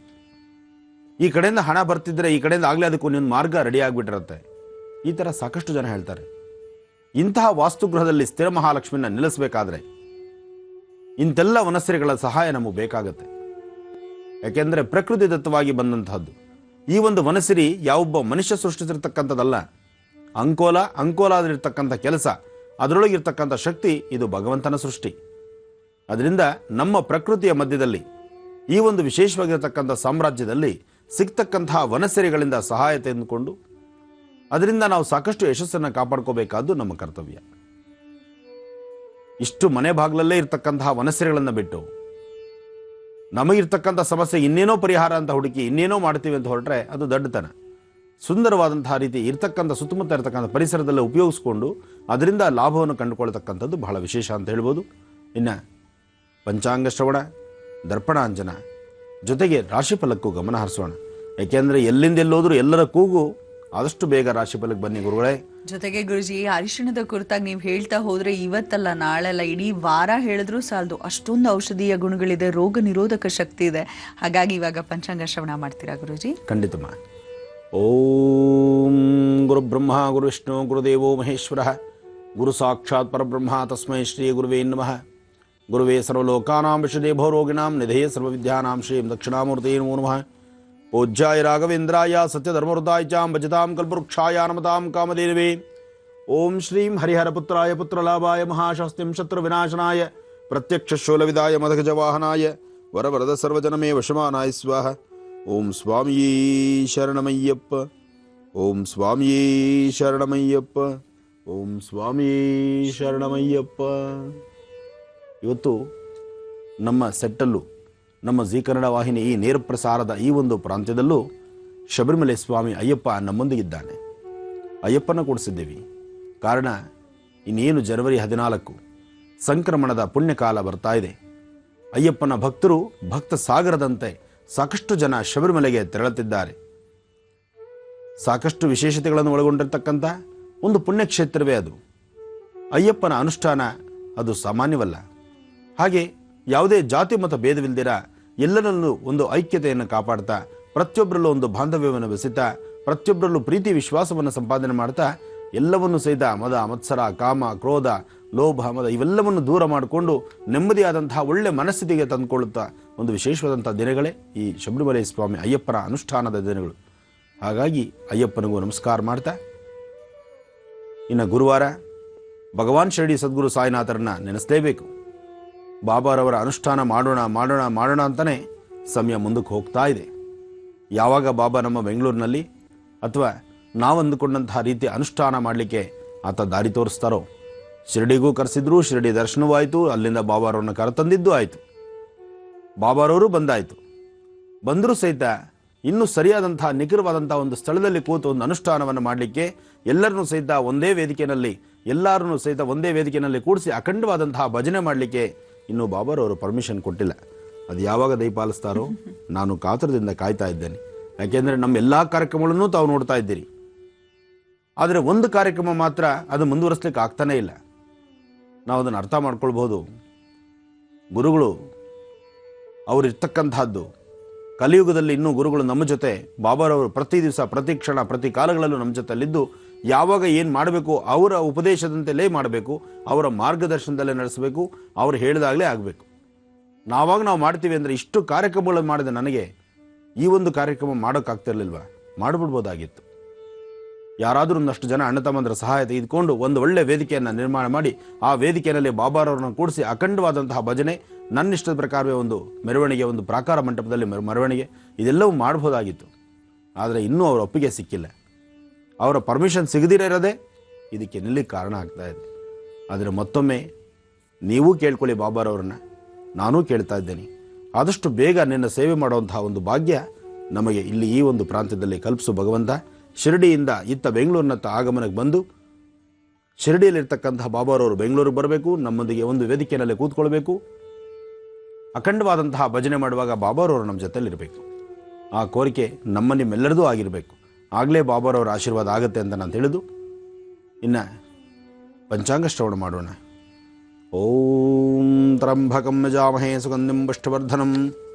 ಈ ಕಡೆಯಿಂದ ಹಣ ಬರ್ತಿದ್ರೆ ಈ ಕಡೆಯಿಂದ ಆಗಲೇ ಅದಕ್ಕೆ ಒಂದೊಂದು ಮಾರ್ಗ ರೆಡಿ ಆಗಿಬಿಟ್ಟಿರುತ್ತೆ. ಈ ಥರ ಸಾಕಷ್ಟು ಜನ ಹೇಳ್ತಾರೆ. ಇಂತಹ ವಾಸ್ತುಗೃಹದಲ್ಲಿ ಸ್ಥಿರ ಮಹಾಲಕ್ಷ್ಮಿನ ನಿಲ್ಲಿಸಬೇಕಾದ್ರೆ ಇಂತೆಲ್ಲ ವನಸ್ಸರಿಗಳ ಸಹಾಯ ನಮಗೆ ಬೇಕಾಗತ್ತೆ. ಯಾಕೆಂದರೆ ಪ್ರಕೃತಿ ದತ್ತವಾಗಿ ಬಂದಂತಹದ್ದು. ಈ ಒಂದು ವನಸಿರಿ ಯಾವೊಬ್ಬ ಮನುಷ್ಯ ಸೃಷ್ಟಿಸಿರ್ತಕ್ಕಂಥದ್ದಲ್ಲ. ಅಂಕೋಲಾದಿರ್ತಕ್ಕಂಥ ಕೆಲಸ, ಅದರೊಳಗಿರ್ತಕ್ಕಂಥ ಶಕ್ತಿ ಇದು ಭಗವಂತನ ಸೃಷ್ಟಿ. ಅದರಿಂದ ನಮ್ಮ ಪ್ರಕೃತಿಯ ಮಧ್ಯದಲ್ಲಿ ಈ ಒಂದು ವಿಶೇಷವಾಗಿರತಕ್ಕಂಥ ಸಾಮ್ರಾಜ್ಯದಲ್ಲಿ ಸಿಗ್ತಕ್ಕಂತಹ ವನಸೆರೆಗಳಿಂದ ಸಹಾಯ ತೆಗೆದುಕೊಂಡು ಅದರಿಂದ ನಾವು ಸಾಕಷ್ಟು ಯಶಸ್ಸನ್ನು ಕಾಪಾಡ್ಕೋಬೇಕಾದ್ದು ನಮ್ಮ ಕರ್ತವ್ಯ. ಇಷ್ಟು ಮನೆ ಬಾಗಿಲಲ್ಲೇ ಇರ್ತಕ್ಕಂತಹ ವನಸೆರೆಗಳನ್ನು ಬಿಟ್ಟು ನಮಗಿರ್ತಕ್ಕಂಥ ಸಮಸ್ಯೆ ಇನ್ನೇನೋ ಪರಿಹಾರ ಅಂತ ಹುಡುಕಿ ಇನ್ನೇನೋ ಮಾಡ್ತೀವಿ ಅಂತ ಹೊರಟ್ರೆ ಅದು ದಡ್ಡತನ. ಸುಂದರವಾದಂತಹ ರೀತಿ ಇರ್ತಕ್ಕಂಥ ಸುತ್ತಮುತ್ತ ಇರತಕ್ಕಂಥ ಪರಿಸರದಲ್ಲೇ ಉಪಯೋಗಿಸ್ಕೊಂಡು ಅದರಿಂದ ಲಾಭವನ್ನು ಕಂಡುಕೊಳ್ತಕ್ಕಂಥದ್ದು ಬಹಳ ವಿಶೇಷ ಅಂತ ಹೇಳ್ಬೋದು. ಇನ್ನು ಪಂಚಾಂಗ ಶ್ರವಣ, ದರ್ಪಣಾಂಜನ ಜೊತೆಗೆ ರಾಶಿಫಲಕ್ಕೂ ಗಮನ ಹರಿಸೋಣ. ಯಾಕೆಂದರೆ ಎಲ್ಲೆಂದೆಲ್ಲೋದ್ರೂ ಎಲ್ಲರ ಕೂಗು ಆದಷ್ಟು ಬೇಗ ರಾಶಿಫಲಕ್ಕೆ ಬನ್ನಿ ಗುರುಗಳೇ. ಜೊತೆಗೆ ಗುರುಜಿ, ಅರಿಶಿಣದ ಕುರಿತಾಗಿ ನೀವು ಹೇಳ್ತಾ ಹೋದ್ರೆ ಇವತ್ತಲ್ಲ ನಾಳೆಲ್ಲ ಇಡೀ ವಾರ ಹೇಳಿದ್ರೂ ಸಾಲದು, ಅಷ್ಟೊಂದು ಔಷಧೀಯ ಗುಣಗಳಿದೆ, ರೋಗ ನಿರೋಧಕ ಶಕ್ತಿ ಇದೆ. ಹಾಗಾಗಿ ಇವಾಗ ಪಂಚಾಂಗ ಶ್ರವಣ ಮಾಡ್ತೀರಾ ಗುರುಜಿ? ಖಂಡಿತಮ್ಮ. ಓಂ ಗುರು ಬ್ರಹ್ಮ ಗುರು ವಿಷ್ಣು ಗುರುದೇವೋ ಮಹೇಶ್ವರ ಗುರು ಸಾಕ್ಷಾತ್ ಪರಬ್ರಹ್ಮ ತಸ್ಮೈ ಶ್ರೀ ಗುರುವೇ ನಮಃ. ಗುರುವೇ ಸರ್ವಲೋಕಾನಾಂ ವಿಷದೇಭೋ ರೋಗಿಣಾಂ ನಿಧೇಯ ಸರ್ವವಿದ್ಯಾನಾಂ ಶ್ರೀಂ ದಕ್ಷಿಣಾಮೂರ್ತಿ ನಮೋ ನಮಃ. ಪೂಜ್ಯಾಯ ರಾಘವೇಂದ್ರಾಯ ಸತ್ಯಧರ್ಮವೃತಾಯ ಚಾಂ ಭಜತಾಂ ಕಲ್ಪವೃಕ್ಷಾಯ ನಮತಾಂ ಕಾಮಧೇನವೇ. ಓಂ ಶ್ರೀಂ ಹರಿಹರಪುತ್ರಾಯ ಪುತ್ರಲಾಭಾಯ ಮಹಾಶಾಸ್ತ್ರಿಂ ಶತ್ರುವಿನಾಶನಾಯ ಪ್ರತ್ಯಕ್ಷ ಶೂಲವಿದಾಯ ಮದಗಜವಾಹನಾಯ ವರವರದ ಸರ್ವಜನಮೇ ವಶಮಾನಾಯ ಸ್ವಾಹ. ಓಂ ಸ್ವಾಮಿಯೇ ಶರಣಮಯ್ಯಪ್ಪ. ಓಂ ಸ್ವಾಮಿಯೇ ಶರಣಮಯ್ಯಪ್ಪ. ಓಂ ಸ್ವಾಮಿಯೇ ಶರಣಮಯ್ಯಪ್ಪ. ಇವತ್ತು ನಮ್ಮ ಸೆಟ್ಟಲ್ಲೂ ನಮ್ಮ ಜೀ ಕನ್ನಡ ವಾಹಿನಿ ಈ ನೇರ ಪ್ರಸಾರದ ಈ ಒಂದು ಪ್ರಾಂತ್ಯದಲ್ಲೂ ಶಬರಿಮಲೆ ಸ್ವಾಮಿ ಅಯ್ಯಪ್ಪ ನಮ್ಮೊಂದಿಗಿದ್ದಾನೆ. ಅಯ್ಯಪ್ಪನ ಕೂಡಿಸಿದ್ದೇವೆ. ಕಾರಣ ಇನ್ನೇನು ಜನವರಿ 14 ಸಂಕ್ರಮಣದ ಪುಣ್ಯಕಾಲ ಬರ್ತಾ ಇದೆ. ಅಯ್ಯಪ್ಪನ ಭಕ್ತರು ಭಕ್ತ ಸಾಗರದಂತೆ ಸಾಕಷ್ಟು ಜನ ಶಬರಿಮಲೆಗೆ ತೆರಳುತ್ತಿದ್ದಾರೆ. ಸಾಕಷ್ಟು ವಿಶೇಷತೆಗಳನ್ನು ಒಳಗೊಂಡಿರ್ತಕ್ಕಂಥ ಒಂದು ಪುಣ್ಯಕ್ಷೇತ್ರವೇ ಅದು. ಅಯ್ಯಪ್ಪನ ಅನುಷ್ಠಾನ ಅದು ಸಾಮಾನ್ಯವಲ್ಲ. ಹಾಗೆ ಯಾವುದೇ ಜಾತಿ ಮತ ಭೇದವಿಲ್ದಿರ ಎಲ್ಲರಲ್ಲೂ ಒಂದು ಐಕ್ಯತೆಯನ್ನು ಕಾಪಾಡ್ತಾ, ಪ್ರತಿಯೊಬ್ಬರಲ್ಲೂ ಒಂದು ಬಾಂಧವ್ಯವನ್ನು ಬೆಸೆತಾ, ಪ್ರತಿಯೊಬ್ಬರಲ್ಲೂ ಪ್ರೀತಿ ವಿಶ್ವಾಸವನ್ನು ಸಂಪಾದನೆ ಮಾಡ್ತಾ, ಎಲ್ಲವನ್ನು ಸಹಿತ ಮದ ಮತ್ಸರ ಕಾಮ ಕ್ರೋಧ ಲೋಭ ಮದ ಇವೆಲ್ಲವನ್ನು ದೂರ ಮಾಡಿಕೊಂಡು ನೆಮ್ಮದಿಯಾದಂತಹ ಒಳ್ಳೆ ಮನಸ್ಥಿತಿಗೆ ತಂದುಕೊಳ್ಳುತ್ತಾ ಒಂದು ವಿಶೇಷವಾದಂಥ ದಿನಗಳೇ ಈ ಶಬರಿಮಲೆ ಸ್ವಾಮಿ ಅಯ್ಯಪ್ಪನ ಅನುಷ್ಠಾನದ ದಿನಗಳು. ಹಾಗಾಗಿ ಅಯ್ಯಪ್ಪನಿಗೂ ನಮಸ್ಕಾರ ಮಾಡ್ತಾ, ಇನ್ನು ಗುರುವಾರ ಭಗವಾನ್ ಶಿರಡಿ ಸದ್ಗುರು ಸಾಯಿನಾಥರನ್ನ ನೆನೆಸಲೇಬೇಕು. ಬಾಬಾರವರ ಅನುಷ್ಠಾನ ಮಾಡೋಣ ಮಾಡೋಣ ಮಾಡೋಣ ಅಂತಲೇ ಸಮಯ ಮುಂದಕ್ಕೆ ಹೋಗ್ತಾ ಇದೆ. ಯಾವಾಗ ಬಾಬಾ ನಮ್ಮ ಬೆಂಗಳೂರಿನಲ್ಲಿ ಅಥವಾ ನಾವು ಅಂದುಕೊಂಡಂತಹ ರೀತಿಯ ಅನುಷ್ಠಾನ ಮಾಡಲಿಕ್ಕೆ ಆತ ದಾರಿ ತೋರಿಸ್ತಾರೋ, ಶಿರಡಿಗೂ ಕರೆಸಿದ್ರು, ಶಿರಡಿ ದರ್ಶನವೂ ಆಯಿತು, ಅಲ್ಲಿಂದ ಬಾಬಾರವ್ರನ್ನ ಕರೆತಂದಿದ್ದು ಆಯಿತು, ಬಾಬಾರವರು ಬಂದಾಯಿತು. ಬಂದರೂ ಸಹಿತ ಇನ್ನೂ ಸರಿಯಾದಂತಹ ನಿಖರವಾದಂಥ ಒಂದು ಸ್ಥಳದಲ್ಲಿ ಕೂತು ಒಂದು ಅನುಷ್ಠಾನವನ್ನು ಮಾಡಲಿಕ್ಕೆ ಎಲ್ಲರನ್ನೂ ಸಹಿತ ಒಂದೇ ವೇದಿಕೆಯಲ್ಲಿ ಎಲ್ಲರನ್ನೂ ಸಹಿತ ಒಂದೇ ವೇದಿಕೆಯಲ್ಲಿ ಕೂಡಿಸಿ ಅಖಂಡವಾದಂತಹ ಭಜನೆ ಮಾಡಲಿಕ್ಕೆ ಇನ್ನೂ ಬಾಬಾರವರು ಪರ್ಮಿಷನ್ ಕೊಟ್ಟಿಲ್ಲ. ಅದು ಯಾವಾಗ ದಯಪಾಲಿಸ್ತಾರೋ ನಾನು ಕಾತರದಿಂದ ಕಾಯ್ತಾ ಇದ್ದೇನೆ. ಯಾಕೆಂದರೆ ನಮ್ಮ ಎಲ್ಲ ಕಾರ್ಯಕ್ರಮಗಳನ್ನು ತಾವು ನೋಡ್ತಾ ಇದ್ದೀರಿ. ಆದರೆ ಒಂದು ಕಾರ್ಯಕ್ರಮ ಮಾತ್ರ ಅದು ಮುಂದುವರಿಸ್ಲಿಕ್ಕೆ ಆಗ್ತಾನೇ ಇಲ್ಲ. ನಾವು ಅದನ್ನು ಅರ್ಥ ಮಾಡ್ಕೊಳ್ಬೋದು. ಗುರುಗಳು ಅವರಿರ್ತಕ್ಕಂಥದ್ದು ಕಲಿಯುಗದಲ್ಲಿ ಇನ್ನೂ ಗುರುಗಳು ನಮ್ಮ ಜೊತೆ, ಬಾಬಾರವರು ಪ್ರತಿ ದಿವಸ ಪ್ರತಿ ಕ್ಷಣ ಪ್ರತಿ ಕಾಲಗಳಲ್ಲೂ ನಮ್ಮ ಜೊತೆಯಲ್ಲಿದ್ದು ಯಾವಾಗ ಏನು ಮಾಡಬೇಕು ಅವರ ಉಪದೇಶದಂತೆಯೇ ಮಾಡಬೇಕು, ಅವರ ಮಾರ್ಗದರ್ಶನದಲ್ಲೇ ನಡೆಸಬೇಕು, ಅವರು ಹೇಳಿದಾಗಲೇ ಆಗಬೇಕು. ನಾವಾಗ ನಾವು ಮಾಡ್ತೀವಿ ಅಂದರೆ ಇಷ್ಟು ಕಾರ್ಯಕ್ರಮಗಳನ್ನು ಮಾಡಿದ ನನಗೆ ಈ ಒಂದು ಕಾರ್ಯಕ್ರಮ ಮಾಡೋಕ್ಕಾಗ್ತಿರ್ಲಿಲ್ವ? ಮಾಡಿಬಿಡ್ಬೋದಾಗಿತ್ತು. ಯಾರಾದರೂ ಒಂದಷ್ಟು ಜನ ಅಣ್ಣ ತಮ್ಮಂದರ ಸಹಾಯ ತೆಗೆದುಕೊಂಡು ಒಂದು ಒಳ್ಳೆ ವೇದಿಕೆಯನ್ನು ನಿರ್ಮಾಣ ಮಾಡಿ ಆ ವೇದಿಕೆಯಲ್ಲಿ ಬಾಬಾರವ್ರನ್ನ ಕೂಡಿಸಿ ಅಖಂಡವಾದಂತಹ ಭಜನೆ, ನನ್ನಿಷ್ಟದ ಪ್ರಕಾರವೇ ಒಂದು ಮೆರವಣಿಗೆ, ಒಂದು ಪ್ರಾಕಾರ ಮಂಟಪದಲ್ಲಿ ಮೆರವಣಿಗೆ, ಇದೆಲ್ಲವೂ ಮಾಡ್ಬೋದಾಗಿತ್ತು. ಆದರೆ ಇನ್ನೂ ಅವರ ಒಪ್ಪಿಗೆ ಸಿಕ್ಕಿಲ್ಲ. ಅವರ ಪರ್ಮಿಷನ್ ಸಿಗದಿರೋದೇ ಇದಕ್ಕೆ ನಿಲ್ಲಿಗೆ ಕಾರಣ ಆಗ್ತಾ ಇದೆ. ಆದರೆ ಮತ್ತೊಮ್ಮೆ ನೀವೂ ಕೇಳ್ಕೊಳ್ಳಿ ಬಾಬಾರವ್ರನ್ನ, ನಾನೂ ಕೇಳ್ತಾ ಇದ್ದೇನೆ. ಆದಷ್ಟು ಬೇಗ ನಿನ್ನ ಸೇವೆ ಮಾಡುವಂತಹ ಒಂದು ಭಾಗ್ಯ ನಮಗೆ ಇಲ್ಲಿ ಈ ಒಂದು ಪ್ರಾಂತ್ಯದಲ್ಲಿ ಕಲ್ಪಿಸು ಭಗವಂತ. ಶಿರಡಿಯಿಂದ ಇತ್ತ ಬೆಂಗಳೂರಿನತ್ತ ಆಗಮನಕ್ಕೆ ಬಂದು ಶಿರಡಿಯಲ್ಲಿರ್ತಕ್ಕಂತಹ ಬಾಬಾರವರು ಬೆಂಗಳೂರಿಗೆ ಬರಬೇಕು, ನಮ್ಮೊಂದಿಗೆ ಒಂದು ವೇದಿಕೆಯಲ್ಲಿ ಕೂತ್ಕೊಳ್ಬೇಕು, ಅಖಂಡವಾದಂತಹ ಭಜನೆ ಮಾಡುವಾಗ ಬಾಬಾರವರು ನಮ್ಮ ಜೊತೆಯಲ್ಲಿರಬೇಕು. ಆ ಕೋರಿಕೆ ನಿಮ್ಮೆಲ್ಲರದೂ ಆಗಿರಬೇಕು. ಆಗಲೇ ಬಾಬಾರವರ ಆಶೀರ್ವಾದ ಆಗುತ್ತೆ ಅಂತ ನಾನು ತಿಳಿದು ಇನ್ನು ಪಂಚಾಂಗ ಶ್ರವಣ ಮಾಡೋಣ. ಓಂ ತ್ರಂಬಕಂ ಯಜಾಮಹೇ ಸುಗಂಧಿಂ ಪುಷ್ಟಿವರ್ಧನಂ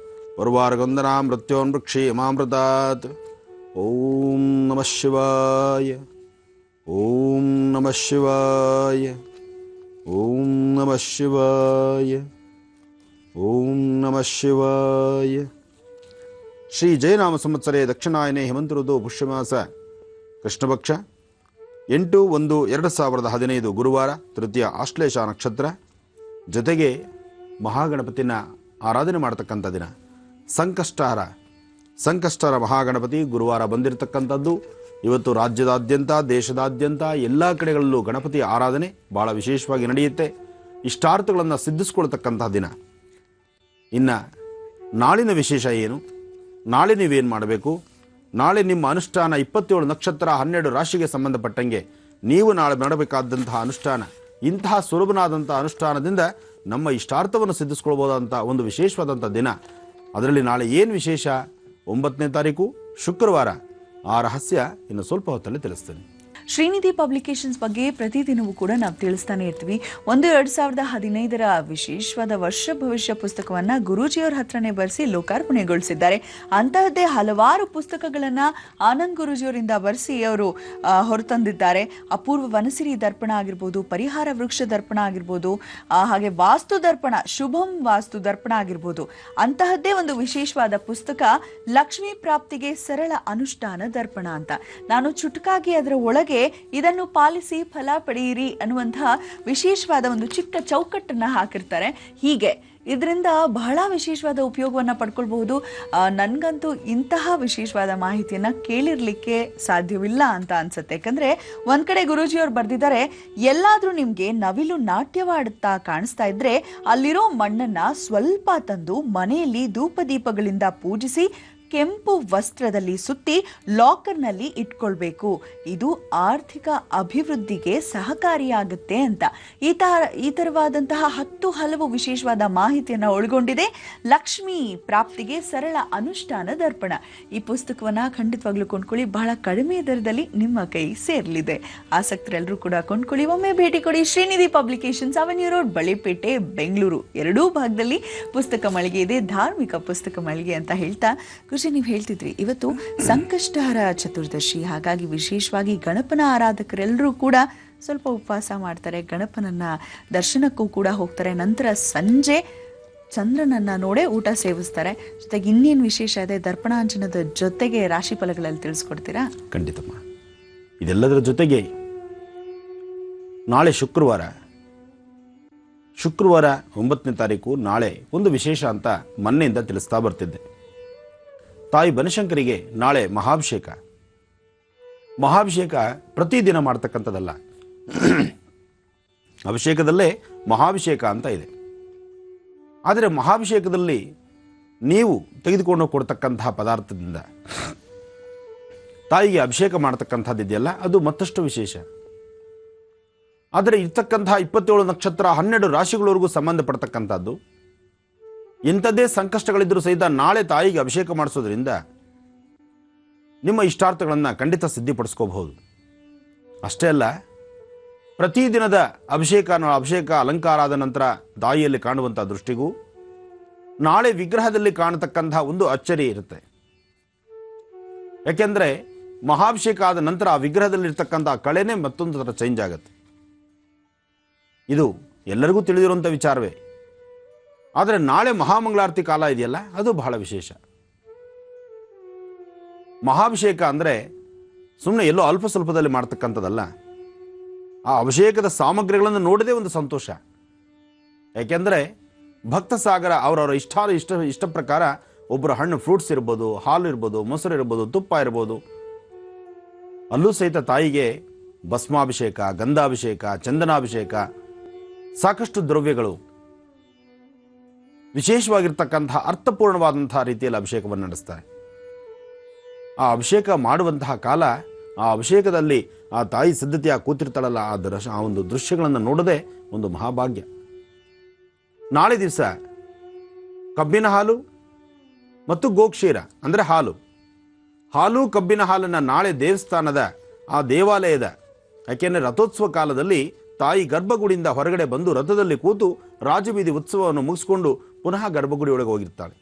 ಉರ್ವಾರುಕಂದನಾ ಮೃತ್ಯೋನ್ಮೃಕ್ಷೇಮಾಮೃತಾತ್. ಓಂ ನಮಃ ಶಿವಾಯ, ಓಂ ನಮಃ ಶಿವಾಯ, ಓಂ ನಮಃ ಶಿವಾಯ, ಓಂ ನಮಃ ಶಿವಾಯ. ಶ್ರೀ ಜಯನಾಮ ಸಂವತ್ಸರೇ ದಕ್ಷಿಣಾಯನೆ ಹೇಮಂತ ಋತು ಪುಷ್ಯಮಾಸ ಕೃಷ್ಣಪಕ್ಷ 8/1/2015 ಗುರುವಾರ, ತೃತೀಯ ಆಶ್ಲೇಷ ನಕ್ಷತ್ರ, ಜೊತೆಗೆ ಮಹಾಗಣಪತಿನ ಆರಾಧನೆ ಮಾಡತಕ್ಕಂಥ ದಿನ. ಸಂಕಷ್ಟಹರ ಮಹಾಗಣಪತಿ ಗುರುವಾರ ಬಂದಿರತಕ್ಕಂಥದ್ದು. ಇವತ್ತು ರಾಜ್ಯದಾದ್ಯಂತ ದೇಶದಾದ್ಯಂತ ಎಲ್ಲ ಕಡೆಗಳಲ್ಲೂ ಗಣಪತಿ ಆರಾಧನೆ ಭಾಳ ವಿಶೇಷವಾಗಿ ನಡೆಯುತ್ತೆ. ಇಷ್ಟಾರ್ಥಗಳನ್ನು ಸಿದ್ಧಿಸ್ಕೊಳ್ತಕ್ಕಂಥ ದಿನ. ಇನ್ನು ನಾಳಿನ ವಿಶೇಷ ಏನು, ನಾಳೆ ನೀವೇನು ಮಾಡಬೇಕು, ನಾಳೆ ನಿಮ್ಮ ಅನುಷ್ಠಾನ 27 ನಕ್ಷತ್ರ 12 ರಾಶಿಗೆ ಸಂಬಂಧಪಟ್ಟಂಗೆ ನೀವು ನಾಳೆ ಮಾಡಬೇಕಾದಂತಹ ಅನುಷ್ಠಾನ, ಇಂತಹ ಸುಲಭನಾದಂಥ ಅನುಷ್ಠಾನದಿಂದ ನಮ್ಮ ಇಷ್ಟಾರ್ಥವನ್ನು ಸಿದ್ಧಿಸ್ಕೊಳ್ಬೋದಂಥ ಒಂದು ವಿಶೇಷವಾದಂಥ ದಿನ. ಅದರಲ್ಲಿ ನಾಳೆ ಏನು ವಿಶೇಷ, 9ನೇ ತಾರೀಕು ಶುಕ್ರವಾರ. ಆ ರಹಸ್ಯ ಇನ್ನು ಸ್ವಲ್ಪ ಹೊತ್ತಲ್ಲಿ ತಿಳಿಸ್ತೇನೆ. ಶ್ರೀನಿಧಿ ಪಬ್ಲಿಕೇಶನ್ಸ್ ಬಗ್ಗೆ ಪ್ರತಿದಿನವೂ ಕೂಡ ನಾವು ತಿಳಿಸ್ತಾನೆ ಇರ್ತೀವಿ. 2015 ವಿಶೇಷವಾದ ವರ್ಷ ಭವಿಷ್ಯ ಪುಸ್ತಕವನ್ನ ಗುರೂಜಿಯವರ ಹತ್ರನೇ ಬರೆಸಿ ಲೋಕಾರ್ಪಣೆಗೊಳಿಸಿದ್ದಾರೆ. ಅಂತಹದ್ದೇ ಹಲವಾರು ಪುಸ್ತಕಗಳನ್ನ ಆನಂದ್ ಗುರೂಜಿಯವರಿಂದ ಬರೆಸಿ ಅವರು ಹೊರತಂದಿದ್ದಾರೆ. ಅಪೂರ್ವ ವನಸಿರಿ ದರ್ಪಣ ಆಗಿರ್ಬೋದು, ಪರಿಹಾರ ವೃಕ್ಷ ದರ್ಪಣ ಆಗಿರ್ಬೋದು, ಹಾಗೆ ವಾಸ್ತು ದರ್ಪಣ, ಶುಭಂ ವಾಸ್ತು ದರ್ಪಣ ಆಗಿರ್ಬೋದು. ಅಂತಹದ್ದೇ ಒಂದು ವಿಶೇಷವಾದ ಪುಸ್ತಕ ಲಕ್ಷ್ಮೀ ಪ್ರಾಪ್ತಿಗೆ ಸರಳ ಅನುಷ್ಠಾನ ದರ್ಪಣ ಅಂತ. ನಾನು ಚುಟುಕಾಗಿ ಅದರ ಒಳಗೆ ಇದನ್ನು ಪಾಲಿಸಿ ಫಲ ಪಡೆಯಿರಿ ಅನ್ನುವಂತಹ ವಿಶೇಷವಾದ ಒಂದು ಚಿಕ್ಕ ಚೌಕಟ್ಟನ್ನ ಹಾಕಿರ್ತಾರೆ. ಹೀಗೆ ಇದರಿಂದ ಬಹಳ ವಿಶೇಷವಾದ ಉಪಯೋಗವನ್ನ ಪಡ್ಕೊಳ್ಬಹುದು. ನನ್ಗಂತೂ ಇಂತಹ ವಿಶೇಷವಾದ ಮಾಹಿತಿಯನ್ನ ಕೇಳಿರ್ಲಿಕ್ಕೆ ಸಾಧ್ಯವಿಲ್ಲ ಅಂತ ಅನ್ಸುತ್ತೆ. ಯಾಕಂದ್ರೆ ಒಂದ್ ಕಡೆ ಗುರೂಜಿಯವ್ರು ಬರ್ದಿದ್ದಾರೆ, ಎಲ್ಲಾದ್ರೂ ನಿಮ್ಗೆ ನವಿಲು ನಾಟ್ಯವಾಡುತ್ತಾ ಕಾಣಿಸ್ತಾ ಇದ್ರೆ ಅಲ್ಲಿರೋ ಮಣ್ಣನ್ನ ಸ್ವಲ್ಪ ತಂದು ಮನೆಯಲ್ಲಿ ಧೂಪ ದೀಪಗಳಿಂದ ಪೂಜಿಸಿ ಕೆಂಪು ವಸ್ತ್ರದಲ್ಲಿ ಸುತ್ತಿ ಲಾಕರ್ನಲ್ಲಿ ಇಟ್ಕೊಳ್ಬೇಕು. ಇದು ಆರ್ಥಿಕ ಅಭಿವೃದ್ಧಿಗೆ ಸಹಕಾರಿಯಾಗುತ್ತೆ ಅಂತ ಈ ತರವಾದಂತಹ 10 ಹಲವು ವಿಶೇಷವಾದ ಮಾಹಿತಿಯನ್ನು ಒಳಗೊಂಡಿದೆ ಲಕ್ಷ್ಮೀ ಪ್ರಾಪ್ತಿಗೆ ಸರಳ ಅನುಷ್ಠಾನ ದರ್ಪಣ. ಈ ಪುಸ್ತಕವನ್ನ ಖಂಡಿತವಾಗ್ಲೂ ಕೊಂಡ್ಕೊಳ್ಳಿ, ಬಹಳ ಕಡಿಮೆ ದರದಲ್ಲಿ ನಿಮ್ಮ ಕೈ ಸೇರಲಿದೆ. ಆಸಕ್ತರೆಲ್ಲರೂ ಕೂಡ ಕೊಂಡ್ಕೊಳ್ಳಿ. ಒಮ್ಮೆ ಭೇಟಿ ಕೊಡಿ Shrinidhi publications, avenue road, Balepete, Bengaluru. ಎರಡೂ ಭಾಗದಲ್ಲಿ ಪುಸ್ತಕ ಮಳಿಗೆ ಇದೆ, ಧಾರ್ಮಿಕ ಪುಸ್ತಕ ಮಳಿಗೆ ಅಂತ ಹೇಳ್ತಾ. ಖುಷಿ, ನೀವು ಹೇಳ್ತಿದ್ರಿ ಇವತ್ತು ಸಂಕಷ್ಟಹರ ಚತುರ್ದಶಿ, ಹಾಗಾಗಿ ವಿಶೇಷವಾಗಿ ಗಣಪನ ಆರಾಧಕರೆಲ್ಲರೂ ಕೂಡ ಸ್ವಲ್ಪ ಉಪವಾಸ ಮಾಡ್ತಾರೆ, ಗಣಪನನ್ನ ದರ್ಶನಕ್ಕೂ ಕೂಡ ಹೋಗ್ತಾರೆ. ನಂತರ ಸಂಜೆ ಚಂದ್ರನನ್ನ ನೋಡೇ ಊಟ ಸೇವಿಸ್ತಾರೆ. ಜೊತೆಗೆ ಇನ್ನೇನು ವಿಶೇಷ ಇದೆ ದರ್ಪಣಾಂಜನದ ಜೊತೆಗೆ ರಾಶಿ ಫಲಗಳಲ್ಲಿ ತಿಳಿಸ್ಕೊಡ್ತೀರಾ? ಖಂಡಿತಮ್ಮ. ಇದೆಲ್ಲದರ ಜೊತೆಗೆ ನಾಳೆ ಶುಕ್ರವಾರ 9ನೇ ತಾರೀಕು ನಾಳೆ ಒಂದು ವಿಶೇಷ ಅಂತ ಮೊನ್ನೆಯಿಂದ ತಿಳಿಸ್ತಾ ಬರ್ತಿದ್ದೆ. ತಾಯಿ ಬನಶಂಕರಿಗೆ ನಾಳೆ ಮಹಾಭಿಷೇಕ ಪ್ರತಿದಿನ ಮಾಡ್ತಕ್ಕಂಥದ್ದಲ್ಲ. ಅಭಿಷೇಕದಲ್ಲೇ ಮಹಾಭಿಷೇಕ ಅಂತ ಇದೆ. ಆದರೆ ಮಹಾಭಿಷೇಕದಲ್ಲಿ ನೀವು ತೆಗೆದುಕೊಂಡು ಕೊಡ್ತಕ್ಕಂತಹ ಪದಾರ್ಥದಿಂದ ತಾಯಿಗೆ ಅಭಿಷೇಕ ಮಾಡ್ತಕ್ಕಂಥದ್ದಿದೆಯಲ್ಲ, ಅದು ಮತ್ತಷ್ಟು ವಿಶೇಷ. ಆದರೆ ಇರ್ತಕ್ಕಂತಹ 27 ನಕ್ಷತ್ರ 12 ರಾಶಿಗಳವರೆಗೂ ಸಂಬಂಧಪಡ್ತಕ್ಕಂಥದ್ದು. ಎಂಥದ್ದೇ ಸಂಕಷ್ಟಗಳಿದ್ರೂ ಸಹಿತ ನಾಳೆ ತಾಯಿಗೆ ಅಭಿಷೇಕ ಮಾಡಿಸೋದ್ರಿಂದ ನಿಮ್ಮ ಇಷ್ಟಾರ್ಥಗಳನ್ನು ಖಂಡಿತ ಸಿದ್ಧಿಪಡಿಸ್ಕೋಬಹುದು. ಅಷ್ಟೇ ಅಲ್ಲ, ಪ್ರತಿದಿನದ ಅಭಿಷೇಕ ಅಲಂಕಾರ ಆದ ನಂತರ ತಾಯಿಯಲ್ಲಿ ಕಾಣುವಂಥ ದೃಷ್ಟಿಗೂ ನಾಳೆ ವಿಗ್ರಹದಲ್ಲಿ ಕಾಣತಕ್ಕಂತಹ ಒಂದು ಅಚ್ಚರಿ ಇರುತ್ತೆ. ಯಾಕೆಂದರೆ ಮಹಾಭಿಷೇಕ ಆದ ನಂತರ ಆ ವಿಗ್ರಹದಲ್ಲಿರ್ತಕ್ಕಂಥ ಕಳೆನೇ ಮತ್ತೊಂದು ಥರ ಚೇಂಜ್ ಆಗುತ್ತೆ. ಇದು ಎಲ್ಲರಿಗೂ ತಿಳಿದಿರುವಂಥ ವಿಚಾರವೇ. ಆದರೆ ನಾಳೆ ಮಹಾಮಂಗಳಾರತಿ ಕಾಲ ಇದೆಯಲ್ಲ, ಅದು ಬಹಳ ವಿಶೇಷ. ಮಹಾಭಿಷೇಕ ಅಂದರೆ ಸುಮ್ಮನೆ ಎಲ್ಲೋ ಅಲ್ಪ ಸ್ವಲ್ಪದಲ್ಲಿ ಮಾಡ್ತಕ್ಕಂಥದ್ದಲ್ಲ. ಆ ಅಭಿಷೇಕದ ಸಾಮಗ್ರಿಗಳನ್ನು ನೋಡದೇ ಒಂದು ಸಂತೋಷ. ಯಾಕೆಂದರೆ ಭಕ್ತ ಸಾಗರ ಅವರವರ ಇಷ್ಟ ಪ್ರಕಾರ ಒಬ್ಬರು ಹಣ್ಣು ಫ್ರೂಟ್ಸ್ ಇರ್ಬೋದು, ಹಾಲು ಇರ್ಬೋದು, ಮೊಸರು ಇರ್ಬೋದು, ತುಪ್ಪ ಇರ್ಬೋದು. ಅಲ್ಲೂ ಸಹಿತ ತಾಯಿಗೆ ಭಸ್ಮಾಭಿಷೇಕ, ಗಂಧಾಭಿಷೇಕ, ಚಂದನಾಭಿಷೇಕ, ಸಾಕಷ್ಟು ದ್ರವ್ಯಗಳು, ವಿಶೇಷವಾಗಿರ್ತಕ್ಕಂತಹ ಅರ್ಥಪೂರ್ಣವಾದಂತಹ ರೀತಿಯಲ್ಲಿ ಅಭಿಷೇಕವನ್ನು ನಡೆಸ್ತಾರೆ. ಆ ಅಭಿಷೇಕ ಮಾಡುವಂತಹ ಕಾಲ, ಆ ಅಭಿಷೇಕದಲ್ಲಿ ಆ ತಾಯಿ ಸಿದ್ಧತೆಯ ಕೂತಿರ್ತಾಳಲ್ಲ, ಆ ಒಂದು ದೃಶ್ಯಗಳನ್ನು ನೋಡದೆ ಒಂದು ಮಹಾಭಾಗ್ಯ. ನಾಳೆ ದಿವಸ ಕಬ್ಬಿನ ಹಾಲು ಮತ್ತು ಗೋಕ್ಷೀರ ಅಂದರೆ ಹಾಲು ಕಬ್ಬಿನ ಹಾಲನ್ನು ನಾಳೆ ದೇವಸ್ಥಾನದ ಆ ದೇವಾಲಯದ, ಯಾಕೆಂದರೆ ರಥೋತ್ಸವ ಕಾಲದಲ್ಲಿ ತಾಯಿ ಗರ್ಭಗುಡಿಯಿಂದ ಹೊರಗಡೆ ಬಂದು ರಥದಲ್ಲಿ ಕೂತು ರಾಜಬೀದಿ ಉತ್ಸವವನ್ನು ಮುಗಿಸ್ಕೊಂಡು ಪುನಃ ಗರ್ಭಗುಡಿ ಒಳಗೆ ಹೋಗಿರ್ತಾಳೆ.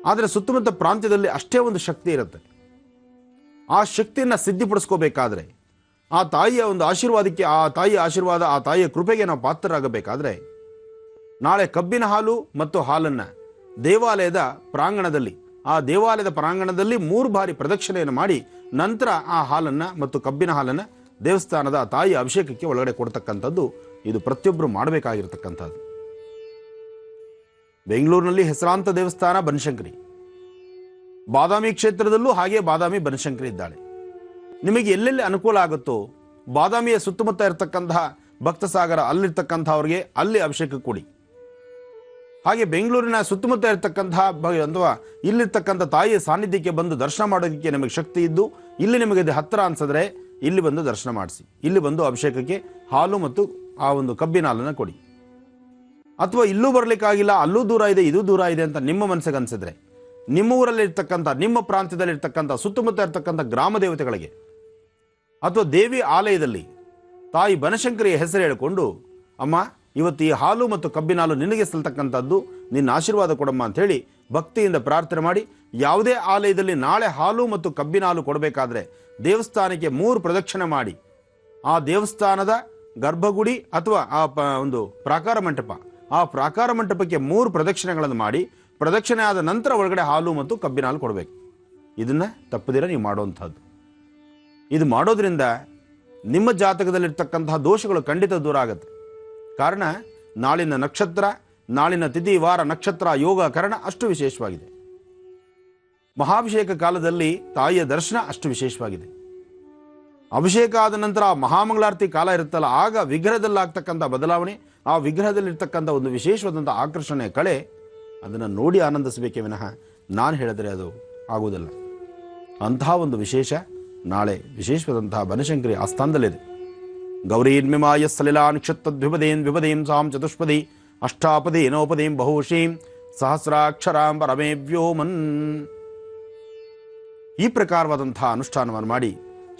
ಆದರೆ ಸುತ್ತಮುತ್ತ ಪ್ರಾಂತ್ಯದಲ್ಲಿ ಅಷ್ಟೇ ಒಂದು ಶಕ್ತಿ ಇರುತ್ತೆ. ಆ ಶಕ್ತಿಯನ್ನು ಸಿದ್ಧಿಪಡಿಸ್ಕೋಬೇಕಾದ್ರೆ, ಆ ತಾಯಿಯ ಒಂದು ಆಶೀರ್ವಾದಕ್ಕೆ, ಆ ತಾಯಿಯ ಆಶೀರ್ವಾದ, ಆ ತಾಯಿಯ ಕೃಪೆಗೆ ನಾವು ಪಾತ್ರರಾಗಬೇಕಾದ್ರೆ ನಾಳೆ ಕಬ್ಬಿನ ಹಾಲು ಮತ್ತು ಹಾಲನ್ನು ದೇವಾಲಯದ ಪ್ರಾಂಗಣದಲ್ಲಿ 3 ಬಾರಿ ಪ್ರದಕ್ಷಿಣೆಯನ್ನು ಮಾಡಿ ನಂತರ ಆ ಹಾಲನ್ನು ಮತ್ತು ಕಬ್ಬಿನ ಹಾಲನ್ನು ದೇವಸ್ಥಾನದ ತಾಯಿ ಅಭಿಷೇಕಕ್ಕೆ ಒಳಗಡೆ ಕೊಡ್ತಕ್ಕಂಥದ್ದು ಇದು ಪ್ರತಿಯೊಬ್ಬರು ಮಾಡಬೇಕಾಗಿರ್ತಕ್ಕಂಥದ್ದು. ಬೆಂಗಳೂರಿನಲ್ಲಿ ಹೆಸರಾಂತ ದೇವಸ್ಥಾನ ಬನಶಂಕರಿ, ಬಾದಾಮಿ ಕ್ಷೇತ್ರದಲ್ಲೂ ಹಾಗೆ ಬಾದಾಮಿ ಬನಶಂಕರಿ ಇದ್ದಾಳೆ. ನಿಮಗೆ ಎಲ್ಲೆಲ್ಲಿ ಅನುಕೂಲ ಆಗುತ್ತೋ ಬಾದಾಮಿಯ ಸುತ್ತಮುತ್ತ ಇರತಕ್ಕಂತಹ ಭಕ್ತ ಸಾಗರ ಅಲ್ಲಿರ್ತಕ್ಕಂಥವ್ರಿಗೆ ಅಲ್ಲಿ ಅಭಿಷೇಕ ಕೊಡಿ. ಹಾಗೆ ಬೆಂಗಳೂರಿನ ಸುತ್ತಮುತ್ತ ಇರತಕ್ಕಂತಹ ಅಥವಾ ಇಲ್ಲಿರ್ತಕ್ಕಂಥ ತಾಯಿಯ ಸಾನ್ನಿಧ್ಯಕ್ಕೆ ಬಂದು ದರ್ಶನ ಮಾಡೋದಕ್ಕೆ ನಿಮಗೆ ಶಕ್ತಿ ಇದ್ದು ಇಲ್ಲಿ ನಿಮಗೆ ಹತ್ತಿರ ಅನ್ಸಿದ್ರೆ ಇಲ್ಲಿ ಬಂದು ದರ್ಶನ ಮಾಡಿಸಿ, ಇಲ್ಲಿ ಬಂದು ಅಭಿಷೇಕಕ್ಕೆ ಹಾಲು ಮತ್ತು ಆ ಒಂದು ಕಬ್ಬಿನ ಹಾಲನ್ನು ಕೊಡಿ. ಅಥವಾ ಇಲ್ಲೂ ಬರಲಿಕ್ಕಾಗಿಲ್ಲ, ಅಲ್ಲೂ ದೂರ ಇದೆ, ಇದೂ ದೂರ ಇದೆ ಅಂತ ನಿಮ್ಮ ಮನಸ್ಸಿಗೆ ಅನಿಸಿದ್ರೆ ನಿಮ್ಮ ಊರಲ್ಲಿ ಇರ್ತಕ್ಕಂಥ, ನಿಮ್ಮ ಪ್ರಾಂತ್ಯದಲ್ಲಿ ಇರ್ತಕ್ಕಂಥ ಸುತ್ತಮುತ್ತ ಇರ್ತಕ್ಕಂಥ ಗ್ರಾಮ ದೇವತೆಗಳಿಗೆ ಅಥವಾ ದೇವಿ ಆಲಯದಲ್ಲಿ ತಾಯಿ ಬನಶಂಕರಿಯ ಹೆಸರು ಹೇಳಿಕೊಂಡು, ಅಮ್ಮ ಇವತ್ತು ಈ ಹಾಲು ಮತ್ತು ಕಬ್ಬಿನ ಹಾಲು ನಿನಗೆ ಸಲ್ತಕ್ಕಂಥದ್ದು, ನಿನ್ನ ಆಶೀರ್ವಾದ ಕೊಡಮ್ಮ ಅಂಥೇಳಿ ಭಕ್ತಿಯಿಂದ ಪ್ರಾರ್ಥನೆ ಮಾಡಿ, ಯಾವುದೇ ಆಲಯದಲ್ಲಿ ನಾಳೆ ಹಾಲು ಮತ್ತು ಕಬ್ಬಿನ ಹಾಲು ಕೊಡಬೇಕಾದ್ರೆ ದೇವಸ್ಥಾನಕ್ಕೆ 3 ಪ್ರದಕ್ಷಿಣೆ ಮಾಡಿ, ಆ ದೇವಸ್ಥಾನದ ಗರ್ಭಗುಡಿ ಅಥವಾ ಆ ಒಂದು ಪ್ರಾಕಾರ ಮಂಟಪ, ಆ ಪ್ರಾಕಾರ ಮಂಟಪಕ್ಕೆ 3 ಪ್ರದಕ್ಷಿಣೆಗಳನ್ನು ಮಾಡಿ, ಪ್ರದಕ್ಷಿಣೆ ಆದ ನಂತರ ಒಳಗಡೆ ಹಾಲು ಮತ್ತು ಕಬ್ಬಿನ ಹಾಲು ಕೊಡಬೇಕು. ಇದನ್ನು ತಪ್ಪದಿರ ನೀವು ಮಾಡುವಂಥದ್ದು. ಇದು ಮಾಡೋದ್ರಿಂದ ನಿಮ್ಮ ಜಾತಕದಲ್ಲಿರ್ತಕ್ಕಂತಹ ದೋಷಗಳು ಖಂಡಿತ ದೂರ ಆಗುತ್ತೆ. ಕಾರಣ ನಾಳಿನ ನಕ್ಷತ್ರ, ನಾಳಿನ ತಿಥಿ, ವಾರ, ನಕ್ಷತ್ರ, ಯೋಗ, ಕರಣ ಅಷ್ಟು ವಿಶೇಷವಾಗಿದೆ. ಮಹಾಭಿಷೇಕ ಕಾಲದಲ್ಲಿ ತಾಯಿಯ ದರ್ಶನ ಅಷ್ಟು ವಿಶೇಷವಾಗಿದೆ. ಅಭಿಷೇಕ ಆದ ನಂತರ ಮಹಾಮಂಗಳಾರತಿ ಕಾಲ ಇರುತ್ತಲ್ಲ, ಆಗ ವಿಗ್ರಹದಲ್ಲಾಗ್ತಕ್ಕಂಥ ಬದಲಾವಣೆ, ಆ ವಿಗ್ರಹದಲ್ಲಿರ್ತಕ್ಕಂಥ ಒಂದು ವಿಶೇಷವಾದಂಥ ಆಕರ್ಷಣೆ, ಕಳೆ, ಅದನ್ನು ನೋಡಿ ಆನಂದಿಸಬೇಕೇ ವಿನಃ ನಾನು ಹೇಳಿದ್ರೆ ಅದು ಆಗುವುದಿಲ್ಲ. ಅಂತಹ ಒಂದು ವಿಶೇಷ ನಾಳೆ ವಿಶೇಷವಾದಂತಹ ಬನಶಂಕರಿ ಆಸ್ಥಾನದಲ್ಲಿದೆ. ಗೌರೀರ್ಮಿಮಾಯ ಸಲಿಲಾನ್ ಕ್ಷತ್ತದ್ವಿಪದೇನ್ ವಿಪದೇಂ ಸಾಂ ಚತುಷ್ಪದಿ ಅಷ್ಟಾಪದೇನೋಪದೇಂ ಬಹುಶೀಂ ಸಹಸ್ರಾಕ್ಷರಾಂ ಪರಮೇ ವ್ಯೋಮನ್. ಈ ಪ್ರಕಾರವಾದಂತಹ ಅನುಷ್ಠಾನವನ್ನು ಮಾಡಿ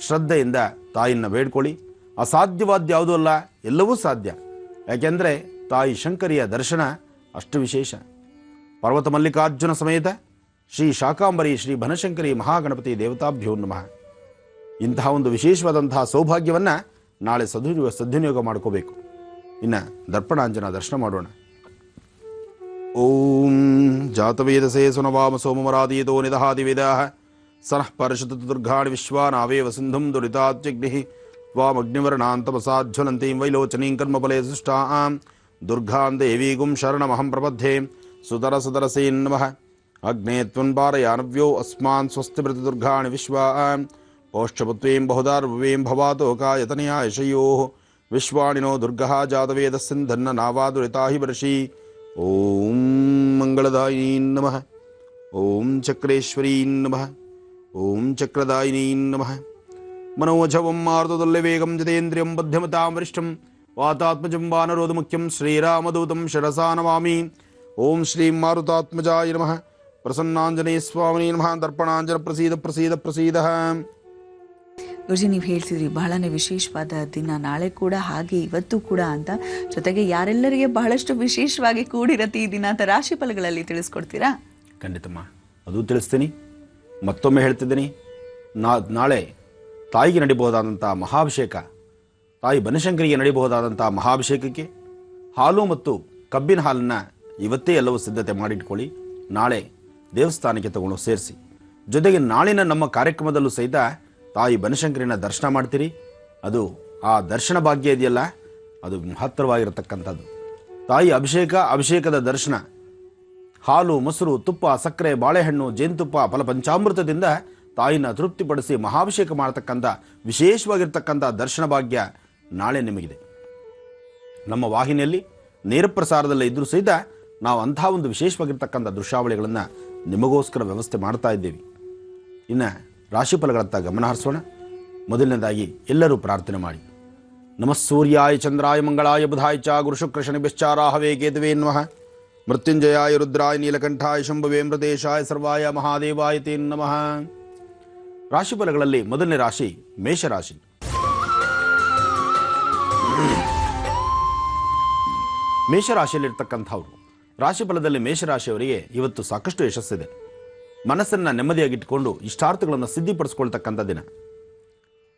ಶ್ರದ್ಧೆಯಿಂದ ತಾಯಿಯನ್ನು ಬೇಡ್ಕೊಳ್ಳಿ. ಅಸಾಧ್ಯವಾದ ಯಾವುದೂ ಅಲ್ಲ, ಎಲ್ಲವೂ ಸಾಧ್ಯ. ಯಾಕೆಂದರೆ ತಾಯಿ ಶಂಕರಿಯ ದರ್ಶನ ಅಷ್ಟು ವಿಶೇಷ. ಪರ್ವತ ಮಲ್ಲಿಕಾರ್ಜುನ ಸಮೇತ ಶ್ರೀ ಶಾಕಾಂಬರಿ ಶ್ರೀ ಬನಶಂಕರಿ ಮಹಾಗಣಪತಿ ದೇವತಾಭ್ಯೋ ನಮಃ. ಇಂತಹ ಒಂದು ವಿಶೇಷವಾದಂತಹ ಸೌಭಾಗ್ಯವನ್ನು ನಾಳೆ ಸದ್ವಿನಿಯೋಗ ಮಾಡ್ಕೋಬೇಕು. ಇನ್ನು ದರ್ಪಣಾಂಜನ ದರ್ಶನ ಮಾಡೋಣ. ಓಂ ಜಾತವೇದಸೇ ಸುನವಾಮ ಸೋಮರಾದೀತೋ ನಿದಹಾದಿವೇದಾಃ ಸನಃ ಪರಶತು ದುರ್ಗಾಣಿ ವಿಶ್ವಾನಾವೇವ ಸಿಂಧುಂ ದುರಿತಾತ್ಯಗ್ನಿಃ ತ್ವಾಮಗ್ನಿವರ್ಣಾಂತಮಸಾಜ್ವಲಂತೀಂ ವೈಲೋಚನೀಂ ಕರ್ಮಫಲೇ ಸುಷ್ಟಾಂ ದುರ್ಗಾಂ ದೇವೀಗುಂ ಶರಣಮಹಂ ಪ್ರಪದ್ಯೆ. ಸುತರಸುತರಸೇನ್ ನಮಃ. ಅಗ್ನೇ ತ್ವನ್ಪಾರಯಾನವ್ಯೋ ಅಸ್ಮಾನ್ ಸ್ವಸ್ತಿಮೃತ ದುರ್ಗಾಣಿ ವಿಶ್ವಾಂ ಪೌಷ್ಠಪುತ್ವೇಂ ಬಹುದಾರ್ಭವೇಂ ಭವಾತೋಕಾಯತನಯಾ ಯಶಯೋಃ ವಿಶ್ವಾಣಿನೋ ದುರ್ಗಃ ಜಾತವೇದಸ್ಸಿಂಧನ್ನ ನಾವಾದುರಿತಾಹಿ ಬರ್ಷಿ. ಓಂ ಮಂಗಳದಾಯಿನೀ ನಮಃ. ಓಂ ಚಕ್ರೇಶ್ವರೀ ನಮಃ. ಓಂ ಚಕ್ರದಾಯಿನೀ ನಮಃ. ಮನೋಜವಂ ಮಾರುತದಲ್ಲೆ ವೇಗಂ ಜತೇಂದ್ರಿಯಂ ಬದ್ಧಮತಾಂ ವರಿಷ್ಠಂ ವಾತಾತ್ಮಜಂ ವಾನರೋಧ ಮುಖ್ಯಂ ಶ್ರೀರಾಮದೂತಂ ಶಿರಸಾ ನಮಾಮಿ. ಓಂ ಶ್ರೀ ಮಾರುತಾತ್ಮಜಾಯ ನಮಃ. ಪ್ರಸನ್ನಾಂಜನೇಯ ಸ್ವಾಮಿನೇ ನಮಃ. ದರ್ಪಣಾಂಜನ ಪ್ರಸೀದ ಪ್ರಸೀದ ಪ್ರಸೀದ. ಗುರುಜಿ, ನೀವು ಹೇಳ್ತಿದ್ರಿ ಬಹಳನೇ ವಿಶೇಷವಾದ ದಿನ ನಾಳೆ ಕೂಡ, ಹಾಗೆ ಇವತ್ತು ಕೂಡ ಅಂತ. ಜೊತೆಗೆ ಯಾರೆಲ್ಲರಿಗೆ ಬಹಳಷ್ಟು ವಿಶೇಷವಾಗಿ ಕೂಡಿರತ್ತೆ ಈ ದಿನ ಅಂತ ರಾಶಿ ಫಲಗಳಲ್ಲಿ ತಿಳಿಸ್ಕೊಡ್ತೀರಾ? ಖಂಡಿತಮ್ಮ, ಅದು ತಿಳಿಸ್ತೀನಿ. ಮತ್ತೊಮ್ಮೆ ಹೇಳ್ತಿದ್ದೀನಿ, ನಾಳೆ ತಾಯಿಗೆ ನಡಿಬಹುದಾದಂಥ ಮಹಾಭಿಷೇಕ, ತಾಯಿ ಬನಶಂಕರಿಗೆ ನಡಿಬಹುದಾದಂಥ ಮಹಾಭಿಷೇಕಕ್ಕೆ ಹಾಲು ಮತ್ತು ಕಬ್ಬಿನ ಹಾಲನ್ನು ಇವತ್ತೇ ಎಲ್ಲವೂ ಸಿದ್ಧತೆ ಮಾಡಿಟ್ಕೊಳ್ಳಿ. ನಾಳೆ ದೇವಸ್ಥಾನಕ್ಕೆ ತಗೊಂಡು ಸೇರಿಸಿ. ಜೊತೆಗೆ ನಾಳಿನ ನಮ್ಮ ಕಾರ್ಯಕ್ರಮದಲ್ಲೂ ಸಹಿತ ತಾಯಿ ಬನಶಂಕರಿನ ದರ್ಶನ ಮಾಡ್ತೀರಿ. ಅದು ಆ ದರ್ಶನ ಭಾಗ್ಯ ಇದೆಯಲ್ಲ, ಅದು ಮಹತ್ತರವಾಗಿರತಕ್ಕಂಥದ್ದು. ತಾಯಿ ಅಭಿಷೇಕದ ದರ್ಶನ, ಹಾಲು, ಮೊಸರು, ತುಪ್ಪ, ಸಕ್ಕರೆ, ಬಾಳೆಹಣ್ಣು, ಜೇನುತುಪ್ಪ, ಫಲ ಪಂಚಾಮೃತದಿಂದ ತಾಯಿನ ತೃಪ್ತಿಪಡಿಸಿ ಮಹಾಭಿಷೇಕ ಮಾಡತಕ್ಕಂಥ ವಿಶೇಷವಾಗಿರ್ತಕ್ಕಂಥ ದರ್ಶನ ಭಾಗ್ಯ ನಾಳೆ ನಿಮಗಿದೆ. ನಮ್ಮ ವಾಹಿನಿಯಲ್ಲಿ ನೇರ ಪ್ರಸಾರದಲ್ಲೇ ಇದ್ದರೂ ಸಹಿತ ನಾವು ಅಂತಹ ಒಂದು ವಿಶೇಷವಾಗಿರ್ತಕ್ಕಂಥ ದೃಶ್ಯಾವಳಿಗಳನ್ನು ನಿಮಗೋಸ್ಕರ ವ್ಯವಸ್ಥೆ ಮಾಡ್ತಾ ಇದ್ದೇವೆ. ಇನ್ನು ರಾಶಿಫಲಗಳತ್ತ ಗಮನ ಹರಿಸೋಣ. ಮೊದಲನೇದಾಗಿ ಎಲ್ಲರೂ ಪ್ರಾರ್ಥನೆ ಮಾಡಿ. ನಮಃ ಸೂರ್ಯಾಯ ಚಂದ್ರಾಯ ಮಂಗಳಾಯ ಬುಧಾಯ ಚ ಗುರು ಶುಕ್ರ ಶನಿಶ್ಚಾರಾಹವೇ ಕೇತುವೇ ನಮಃ. ಮೃತ್ಯುಂಜಯಾಯ ರುದ್ರಾಯ ನೀಲಕಂಠಾಯ ಶಂಭುವೇ ಮೃತೇಶಾಯ ಸರ್ವಾಯ ಮಹಾದೇವಾಯ ತೇ ನಮಃ. ರಾಶಿಫಲಗಳಲ್ಲಿ ಮೊದಲನೇ ರಾಶಿ ಮೇಷರಾಶಿ. ಮೇಷರಾಶಿಯಲ್ಲಿರ್ತಕ್ಕಂಥವ್ರು, ರಾಶಿಫಲದಲ್ಲಿ ಮೇಷರಾಶಿಯವರಿಗೆ ಇವತ್ತು ಸಾಕಷ್ಟು ಯಶಸ್ಸಿದೆ. ಮನಸ್ಸನ್ನು ನೆಮ್ಮದಿಯಾಗಿಟ್ಟುಕೊಂಡು ಇಷ್ಟಾರ್ಥಗಳನ್ನು ಸಿದ್ಧಿಪಡಿಸ್ಕೊಳ್ತಕ್ಕಂಥ ದಿನ.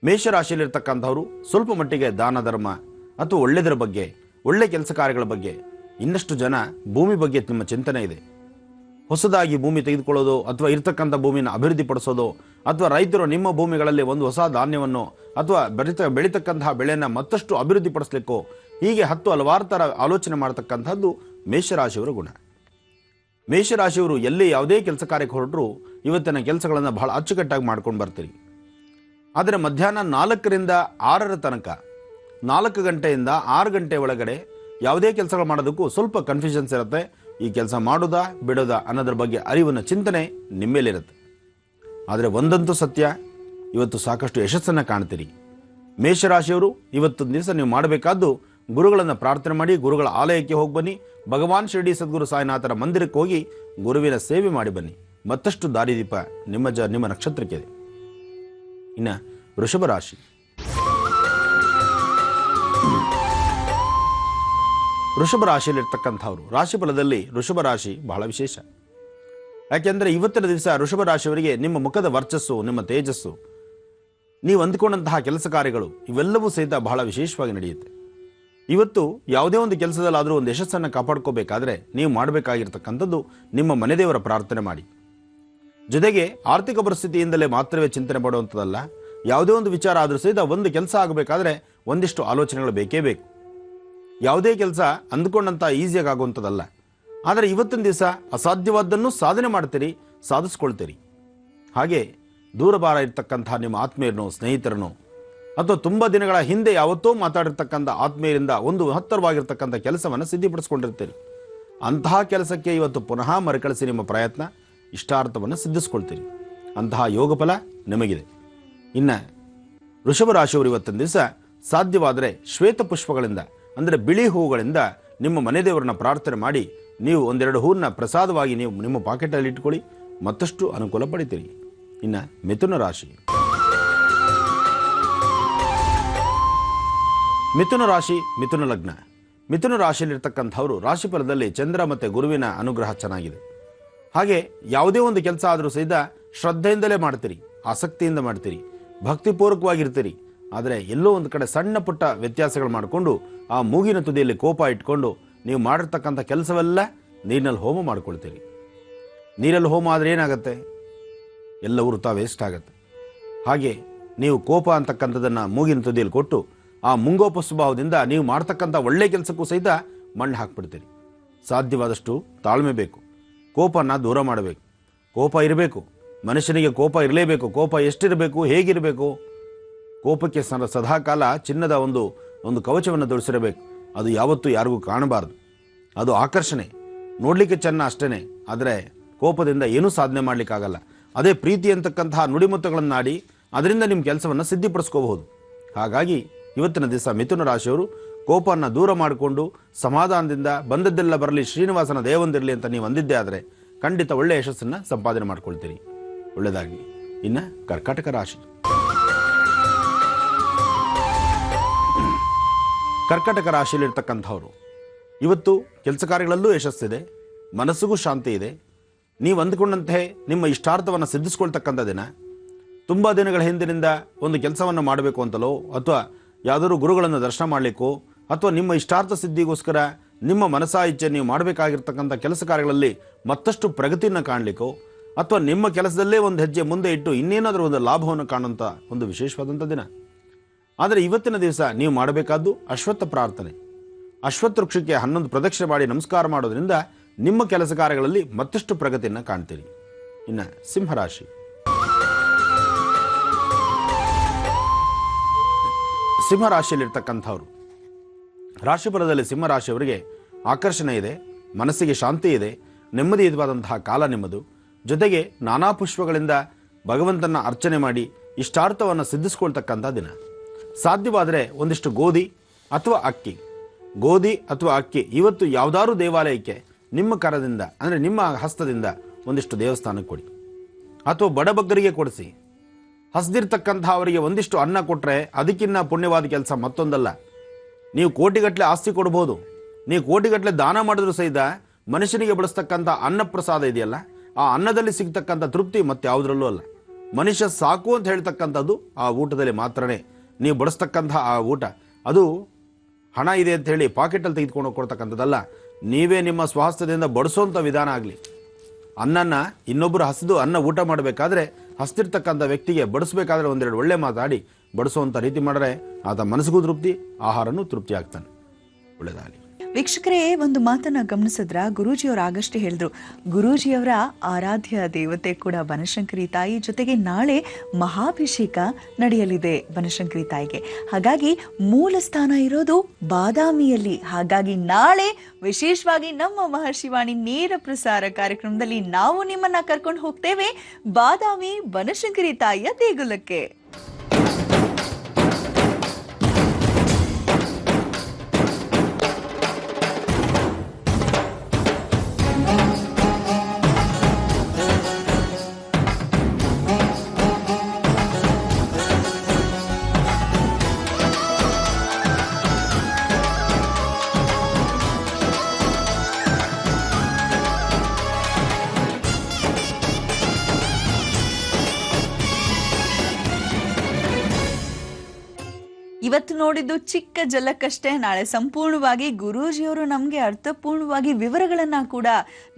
ಮೇಷರಾಶಿಯಲ್ಲಿರ್ತಕ್ಕಂಥವ್ರು ಸ್ವಲ್ಪ ಮಟ್ಟಿಗೆ ದಾನ ಧರ್ಮ ಅಥವಾ ಒಳ್ಳೆಯದರ ಬಗ್ಗೆ, ಒಳ್ಳೆ ಕೆಲಸ ಕಾರ್ಯಗಳ ಬಗ್ಗೆ, ಇನ್ನಷ್ಟು ಜನ ಭೂಮಿ ಬಗ್ಗೆ ನಿಮ್ಮ ಚಿಂತನೆ ಇದೆ. ಹೊಸದಾಗಿ ಭೂಮಿ ತೆಗೆದುಕೊಳ್ಳೋದು ಅಥವಾ ಇರ್ತಕ್ಕಂಥ ಭೂಮಿನ ಅಭಿವೃದ್ಧಿಪಡಿಸೋದು, ಅಥವಾ ರೈತರು ನಿಮ್ಮ ಭೂಮಿಗಳಲ್ಲಿ ಒಂದು ಹೊಸ ಧಾನ್ಯವನ್ನು ಅಥವಾ ಬೆಳೀತಕ್ಕಂತಹ ಬೆಳೆಯನ್ನು ಮತ್ತಷ್ಟು ಅಭಿವೃದ್ಧಿಪಡಿಸಲಿಕ್ಕೋ, ಹೀಗೆ ಹಲವಾರು ಥರ ಆಲೋಚನೆ ಮಾಡತಕ್ಕಂಥದ್ದು ಮೇಷರಾಶಿಯವರ ಗುಣ. ಮೇಷರಾಶಿಯವರು ಎಲ್ಲಿ ಯಾವುದೇ ಕೆಲಸ ಕಾರ್ಯಕ್ಕೆ ಹೊರಟರು ಇವತ್ತಿನ ಕೆಲಸಗಳನ್ನು ಬಹಳ ಅಚ್ಚುಕಟ್ಟಾಗಿ ಮಾಡ್ಕೊಂಡು ಬರ್ತೀರಿ. ಆದರೆ ಮಧ್ಯಾಹ್ನ 4ರಿಂದ 6 ತನಕ, 4 ಗಂಟೆಯಿಂದ 6 ಗಂಟೆ ಒಳಗಡೆ ಯಾವುದೇ ಕೆಲಸಗಳು ಮಾಡೋದಕ್ಕೂ ಸ್ವಲ್ಪ ಕನ್ಫ್ಯೂಷನ್ಸ್ ಇರುತ್ತೆ. ಈ ಕೆಲಸ ಮಾಡೋದಾ ಬಿಡೋದಾ ಅನ್ನೋದ್ರ ಬಗ್ಗೆ ಅರಿವಿನ ಚಿಂತನೆ ನಿಮ್ಮೇಲಿರುತ್ತೆ. ಆದರೆ ಒಂದಂತೂ ಸತ್ಯ, ಇವತ್ತು ಸಾಕಷ್ಟು ಯಶಸ್ಸನ್ನು ಕಾಣ್ತೀರಿ. ಮೇಷರಾಶಿಯವರು ಇವತ್ತು ದಿವಸ ನೀವು ಮಾಡಬೇಕಾದ್ದು ಗುರುಗಳನ್ನು ಪ್ರಾರ್ಥನೆ ಮಾಡಿ, ಗುರುಗಳ ಆಲಯಕ್ಕೆ ಹೋಗಿ ಬನ್ನಿ. ಭಗವಾನ್ ಶಿರಡಿ ಸದ್ಗುರು ಸಾಯಿನಾಥರ ಮಂದಿರಕ್ಕೆ ಹೋಗಿ ಗುರುವಿನ ಸೇವೆ ಮಾಡಿ ಬನ್ನಿ. ಮತ್ತಷ್ಟು ದಾರಿದೀಪ ನಿಮ್ಮ ನಕ್ಷತ್ರಕ್ಕಿದೆ. ಇನ್ನು ವೃಷಭ ರಾಶಿ. ವೃಷಭ ರಾಶಿಯಲ್ಲಿರ್ತಕ್ಕಂಥವ್ರು, ರಾಶಿಫಲದಲ್ಲಿ ವೃಷಭ ರಾಶಿ ಬಹಳ ವಿಶೇಷ. ಯಾಕೆಂದರೆ ಇವತ್ತಿನ ದಿವಸ ವೃಷಭ ರಾಶಿಯವರಿಗೆ ನಿಮ್ಮ ಮುಖದ ವರ್ಚಸ್ಸು, ನಿಮ್ಮ ತೇಜಸ್ಸು, ನೀವು ಅಂದ್ಕೊಂಡಂತಹ ಕೆಲಸ ಕಾರ್ಯಗಳು ಇವೆಲ್ಲವೂ ಸಹಿತ ಬಹಳ ವಿಶೇಷವಾಗಿ ನಡೆಯುತ್ತೆ. ಇವತ್ತು ಯಾವುದೇ ಒಂದು ಕೆಲಸದಲ್ಲಾದರೂ ಒಂದು ಯಶಸ್ಸನ್ನು ಕಾಪಾಡ್ಕೋಬೇಕಾದ್ರೆ ನೀವು ಮಾಡಬೇಕಾಗಿರ್ತಕ್ಕಂಥದ್ದು ನಿಮ್ಮ ಮನೆದೇವರ ಪ್ರಾರ್ಥನೆ ಮಾಡಿ. ಜೊತೆಗೆ ಆರ್ಥಿಕ ಪರಿಸ್ಥಿತಿಯಿಂದಲೇ ಮಾತ್ರವೇ ಚಿಂತನೆ ಮಾಡುವಂಥದ್ದಲ್ಲ. ಯಾವುದೇ ಒಂದು ವಿಚಾರ ಆದರೂ ಸಹಿತ ಒಂದು ಕೆಲಸ ಆಗಬೇಕಾದ್ರೆ ಒಂದಿಷ್ಟು ಆಲೋಚನೆಗಳು ಬೇಕೇ ಬೇಕು. ಯಾವುದೇ ಕೆಲಸ ಅಂದ್ಕೊಂಡಂಥ ಈಸಿಯಾಗಿ ಆಗುವಂಥದ್ದಲ್ಲ. ಆದರೆ ಇವತ್ತಿನ ದಿವಸ ಅಸಾಧ್ಯವಾದ್ದನ್ನು ಸಾಧನೆ ಮಾಡ್ತೀರಿ, ಸಾಧಿಸ್ಕೊಳ್ತೀರಿ. ಹಾಗೆ ದೂರಭಾರ ಇರ್ತಕ್ಕಂಥ ನಿಮ್ಮ ಆತ್ಮೀಯರನ್ನು, ಸ್ನೇಹಿತರನ್ನು, ಅಥವಾ ತುಂಬ ದಿನಗಳ ಹಿಂದೆ ಯಾವತ್ತೋ ಮಾತಾಡಿರ್ತಕ್ಕಂಥ ಆತ್ಮೀಯರಿಂದ ಒಂದು ಮಹತ್ತರವಾಗಿರ್ತಕ್ಕಂಥ ಕೆಲಸವನ್ನು ಸಿದ್ಧಿಪಡಿಸ್ಕೊಂಡಿರ್ತೀರಿ. ಅಂತಹ ಕೆಲಸಕ್ಕೆ ಇವತ್ತು ಪುನಃ ಮರುಕಳಿಸಿ ನಿಮ್ಮ ಪ್ರಯತ್ನ. ಇಷ್ಟಾರ್ಥವನ್ನು ಸಿದ್ಧಿಸ್ಕೊಳ್ತೀರಿ. ಅಂತಹ ಯೋಗ ಫಲ ನಿಮಗಿದೆ. ಇನ್ನು ವೃಷಭ ರಾಶಿಯವರು ಇವತ್ತಿನ ದಿವಸ ಸಾಧ್ಯವಾದರೆ ಶ್ವೇತ ಪುಷ್ಪಗಳಿಂದ ಅಂದರೆ ಬಿಳಿ ಹೂವುಗಳಿಂದ ನಿಮ್ಮ ಮನೆ ದೇವರನ್ನ ಪ್ರಾರ್ಥನೆ ಮಾಡಿ ನೀವು ಒಂದೆರಡು ಹೂವನ್ನ ಪ್ರಸಾದವಾಗಿ ನೀವು ನಿಮ್ಮ ಪಾಕೆಟಲ್ಲಿ ಇಟ್ಕೊಳ್ಳಿ, ಮತ್ತಷ್ಟು ಅನುಕೂಲ ಪಡಿತೀರಿ. ಇನ್ನು ಮಿಥುನ ರಾಶಿ. ಮಿಥುನ ರಾಶಿ, ಮಿಥುನ ಲಗ್ನ. ಮಿಥುನ ರಾಶಿಯಲ್ಲಿರ್ತಕ್ಕಂಥವರು ರಾಶಿ ಫಲದಲ್ಲಿ ಚಂದ್ರ ಮತ್ತು ಗುರುವಿನ ಅನುಗ್ರಹ ಚೆನ್ನಾಗಿದೆ. ಹಾಗೆ ಯಾವುದೇ ಒಂದು ಕೆಲಸ ಆದರೂ ಸಹಿತ ಶ್ರದ್ಧೆಯಿಂದಲೇ ಮಾಡ್ತೀರಿ, ಆಸಕ್ತಿಯಿಂದ ಮಾಡ್ತೀರಿ, ಭಕ್ತಿಪೂರ್ವಕವಾಗಿರ್ತೀರಿ. ಆದರೆ ಎಲ್ಲೋ ಒಂದು ಕಡೆ ಸಣ್ಣ ಪುಟ್ಟ ವ್ಯತ್ಯಾಸಗಳು ಮಾಡಿಕೊಂಡು ಆ ಮೂಗಿನ ತುದಿಯಲ್ಲಿ ಕೋಪ ಇಟ್ಕೊಂಡು ನೀವು ಮಾಡಿರ್ತಕ್ಕಂಥ ಕೆಲಸವೆಲ್ಲ ನೀರಿನಲ್ಲಿ ಹೋಮ ಮಾಡ್ಕೊಳ್ತೀರಿ. ನೀರಲ್ಲಿ ಹೋಮ ಆದರೆ ಏನಾಗುತ್ತೆ? ಎಲ್ಲ ವೃಥ ವೇಸ್ಟ್ ಆಗುತ್ತೆ. ಹಾಗೆ ನೀವು ಕೋಪ ಅಂತಕ್ಕಂಥದ್ದನ್ನು ಮೂಗಿನ ತುದಿಯಲ್ಲಿ ಕೊಟ್ಟು ಆ ಮುಂಗೋಪ ಸ್ವಭಾವದಿಂದ ನೀವು ಮಾಡ್ತಕ್ಕಂಥ ಒಳ್ಳೆ ಕೆಲಸಕ್ಕೂ ಸಹಿತ ಮಣ್ಣು ಹಾಕ್ಬಿಡ್ತೀರಿ. ಸಾಧ್ಯವಾದಷ್ಟು ತಾಳ್ಮೆ ಬೇಕು, ಕೋಪನ ದೂರ ಮಾಡಬೇಕು. ಕೋಪ ಇರಬೇಕು, ಮನುಷ್ಯನಿಗೆ ಕೋಪ ಇರಲೇಬೇಕು. ಕೋಪ ಎಷ್ಟಿರಬೇಕು, ಹೇಗಿರಬೇಕು? ಕೋಪಕ್ಕೆ ಸದಾಕಾಲ ಚಿನ್ನದ ಒಂದು ಕವಚವನ್ನು ಧರಿಸಿರಬೇಕು. ಅದು ಯಾವತ್ತೂ ಯಾರಿಗೂ ಕಾಣಬಾರ್ದು. ಅದು ಆಕರ್ಷಣೆ, ನೋಡಲಿಕ್ಕೆ ಚೆನ್ನ ಅಷ್ಟೇ. ಆದರೆ ಕೋಪದಿಂದ ಏನೂ ಸಾಧನೆ ಮಾಡಲಿಕ್ಕಾಗಲ್ಲ. ಅದೇ ಪ್ರೀತಿ ಅಂತಕ್ಕಂತಹ ನುಡಿಮುತ್ತುಗಳನ್ನಾಡಿ ಅದರಿಂದ ನಿಮ್ಮ ಕೆಲಸವನ್ನು ಸಿದ್ಧಿಪಡಿಸ್ಕೋಬಹುದು. ಹಾಗಾಗಿ ಇವತ್ತಿನ ದಿವಸ ಮಿಥುನ ರಾಶಿಯವರು ಕೋಪವನ್ನು ದೂರ ಮಾಡಿಕೊಂಡು ಸಮಾಧಾನದಿಂದ ಬಂದದ್ದೆಲ್ಲ ಬರಲಿ, ಶ್ರೀನಿವಾಸನ ದೇವಂದಿರಲಿ ಅಂತ ನೀವು ಅಂದಿದ್ದೇ ಆದರೆ ಖಂಡಿತ ಒಳ್ಳೆಯ ಯಶಸ್ಸನ್ನು ಸಂಪಾದನೆ ಮಾಡ್ಕೊಳ್ತೀರಿ. ಒಳ್ಳೆಯದಾಗಿ. ಇನ್ನು ಕರ್ಕಾಟಕ ರಾಶಿ. ಕರ್ಕಾಟಕ ರಾಶಿಯಲ್ಲಿರ್ತಕ್ಕಂಥವ್ರು ಇವತ್ತು ಕೆಲಸ ಕಾರ್ಯಗಳಲ್ಲೂ ಯಶಸ್ಸಿದೆ, ಮನಸ್ಸಿಗೂ ಶಾಂತಿ ಇದೆ. ನೀವು ಅಂದುಕೊಂಡಂತೆ ನಿಮ್ಮ ಇಷ್ಟಾರ್ಥವನ್ನು ಸಿದ್ಧಿಸ್ಕೊಳ್ತಕ್ಕಂಥ ದಿನ. ತುಂಬ ದಿನಗಳ ಹಿಂದಿನಿಂದ ಒಂದು ಕೆಲಸವನ್ನು ಮಾಡಬೇಕು ಅಂತಲೋ ಅಥವಾ ಯಾವುದಾದ್ರೂ ಗುರುಗಳನ್ನು ದರ್ಶನ ಮಾಡಲಿಕ್ಕೋ ಅಥವಾ ನಿಮ್ಮ ಇಷ್ಟಾರ್ಥ ಸಿದ್ಧಿಗೋಸ್ಕರ ನಿಮ್ಮ ಮನಸಾ ಇಚ್ಛೆ ನೀವು ಮಾಡಬೇಕಾಗಿರ್ತಕ್ಕಂಥ ಕೆಲಸ ಕಾರ್ಯಗಳಲ್ಲಿ ಮತ್ತಷ್ಟು ಪ್ರಗತಿಯನ್ನು ಕಾಣಲಿಕ್ಕೋ ಅಥವಾ ನಿಮ್ಮ ಕೆಲಸದಲ್ಲೇ ಒಂದು ಹೆಜ್ಜೆ ಮುಂದೆ ಇಟ್ಟು ಇನ್ನೇನಾದರೂ ಒಂದು ಲಾಭವನ್ನು ಕಾಣುವಂಥ ಒಂದು ವಿಶೇಷವಾದಂಥ ದಿನ. ಆದರೆ ಇವತ್ತಿನ ದಿವಸ ನೀವು ಮಾಡಬೇಕಾದ್ದು ಅಶ್ವತ್ಥ ಪ್ರಾರ್ಥನೆ. ಅಶ್ವತ್ಥ ವೃಕ್ಷಕ್ಕೆ 11 ಪ್ರದಕ್ಷಿಣೆ ಮಾಡಿ ನಮಸ್ಕಾರ ಮಾಡೋದ್ರಿಂದ ನಿಮ್ಮ ಕೆಲಸ ಕಾರ್ಯಗಳಲ್ಲಿ ಮತ್ತಷ್ಟು ಪ್ರಗತಿಯನ್ನು ಕಾಣ್ತೀರಿ. ಇನ್ನು ಸಿಂಹರಾಶಿ. ಸಿಂಹರಾಶಿಯಲ್ಲಿರ್ತಕ್ಕಂಥವ್ರು ರಾಶಿಫಲದಲ್ಲಿ ಸಿಂಹರಾಶಿಯವರಿಗೆ ಆಕರ್ಷಣೆ ಇದೆ, ಮನಸ್ಸಿಗೆ ಶಾಂತಿ ಇದೆ, ನೆಮ್ಮದಿಯುತವಾದಂತಹ ಕಾಲ ನಿಮ್ಮದು. ಜೊತೆಗೆ ನಾನಾ ಪುಷ್ಪಗಳಿಂದ ಭಗವಂತನ ಅರ್ಚನೆ ಮಾಡಿ ಇಷ್ಟಾರ್ಥವನ್ನು ಸಿದ್ಧಿಸ್ಕೊಳ್ತಕ್ಕಂಥ ದಿನ. ಸಾಧ್ಯವಾದರೆ ಒಂದಿಷ್ಟು ಗೋಧಿ ಅಥವಾ ಅಕ್ಕಿ ಇವತ್ತು ಯಾವುದಾದ್ರೂ ದೇವಾಲಯಕ್ಕೆ ನಿಮ್ಮ ಕರದಿಂದ ಅಂದರೆ ನಿಮ್ಮ ಹಸ್ತದಿಂದ ಒಂದಿಷ್ಟು ದೇವಸ್ಥಾನಕ್ಕೆ ಕೊಡಿ, ಅಥವಾ ಬಡಬಗ್ಗರಿಗೆ ಕೊಡಿಸಿ. ಹಸ್ದಿರ್ತಕ್ಕಂಥ ಅವರಿಗೆ ಒಂದಿಷ್ಟು ಅನ್ನ ಕೊಟ್ಟರೆ ಅದಕ್ಕಿನ್ನ ಪುಣ್ಯವಾದ ಕೆಲಸ ಮತ್ತೊಂದಲ್ಲ. ನೀವು ಕೋಟಿಗಟ್ಟಲೆ ಆಸ್ತಿ ಕೊಡ್ಬೋದು, ನೀವು ಕೋಟಿಗಟ್ಟಲೆ ದಾನ ಮಾಡಿದ್ರು ಸಹಿತ ಮನುಷ್ಯನಿಗೆ ಬಡಿಸ್ತಕ್ಕಂಥ ಅನ್ನಪ್ರಸಾದ ಇದೆಯಲ್ಲ, ಆ ಅನ್ನದಲ್ಲಿ ಸಿಗ್ತಕ್ಕಂಥ ತೃಪ್ತಿ ಮತ್ತೆ ಯಾವುದರಲ್ಲೂ ಅಲ್ಲ. ಮನುಷ್ಯ ಸಾಕು ಅಂತ ಹೇಳ್ತಕ್ಕಂಥದ್ದು ಆ ಊಟದಲ್ಲಿ ಮಾತ್ರನೇ. ನೀವು ಬಡಿಸ್ತಕ್ಕಂಥ ಆ ಊಟ ಅದು ಹಣ ಇದೆ ಅಂತ ಹೇಳಿ ಪಾಕೆಟಲ್ಲಿ ತೆಗೆದುಕೊಂಡು ಕೊಡ್ತಕ್ಕಂಥದ್ದಲ್ಲ. ನೀವೇ ನಿಮ್ಮ ಸ್ವಹಸ್ತದಿಂದ ಬಡಿಸೋಂಥ ವಿಧಾನ ಆಗಲಿ. ಅನ್ನನ ಇನ್ನೊಬ್ಬರು ಹಸಿದು ಅನ್ನ ಊಟ ಮಾಡಬೇಕಾದ್ರೆ ಹಸ್ತಿರ್ತಕ್ಕಂಥ ವ್ಯಕ್ತಿಗೆ ಬಡಿಸ್ಬೇಕಾದ್ರೆ ಒಂದೆರಡು ಒಳ್ಳೆ ಮಾತಾಡಿ ಬಡಿಸುವಂಥ ರೀತಿ ಮಾಡಿದ್ರೆ ಆತ ಮನಸ್ಸಿಗೂ ತೃಪ್ತಿ, ಆಹಾರನೂ ತೃಪ್ತಿ ಆಗ್ತಾನೆ. ಒಳ್ಳೆಯದಾಗಲಿ. ವೀಕ್ಷಕರೇ, ಒಂದು ಮಾತನ್ನ ಗಮನಿಸಿದ್ರ, ಗುರೂಜಿಯವರು ಆಗಷ್ಟೇ ಹೇಳಿದ್ರು, ಗುರೂಜಿಯವರ ಆರಾಧ್ಯ ದೇವತೆ ಕೂಡ ಬನಶಂಕರಿ ತಾಯಿ, ಜೊತೆಗೆ ನಾಳೆ ಮಹಾಭಿಷೇಕ ನಡೆಯಲಿದೆ ಬನಶಂಕರಿ ತಾಯಿಗೆ. ಹಾಗಾಗಿ ಮೂಲ ಸ್ಥಾನ ಇರೋದು ಬಾದಾಮಿಯಲ್ಲಿ. ಹಾಗಾಗಿ ನಾಳೆ ವಿಶೇಷವಾಗಿ ನಮ್ಮ ಮಹರ್ಷಿವಾಣಿ ನೇರ ಪ್ರಸಾರ ಕಾರ್ಯಕ್ರಮದಲ್ಲಿ ನಾವು ನಿಮ್ಮನ್ನ ಕರ್ಕೊಂಡು ಹೋಗ್ತೇವೆ ಬಾದಾಮಿ ಬನಶಂಕರಿ ತಾಯಿಯ ದೇಗುಲಕ್ಕೆ. ಇವತ್ತು ನೋಡಿದ್ದು ಚಿಕ್ಕ ಜಲಕ್ಕಷ್ಟೇ. ನಾಳೆ ಸಂಪೂರ್ಣವಾಗಿ ಗುರೂಜಿಯವರು ನಮಗೆ ಅರ್ಥಪೂರ್ಣವಾಗಿ ವಿವರಗಳನ್ನ ಕೂಡ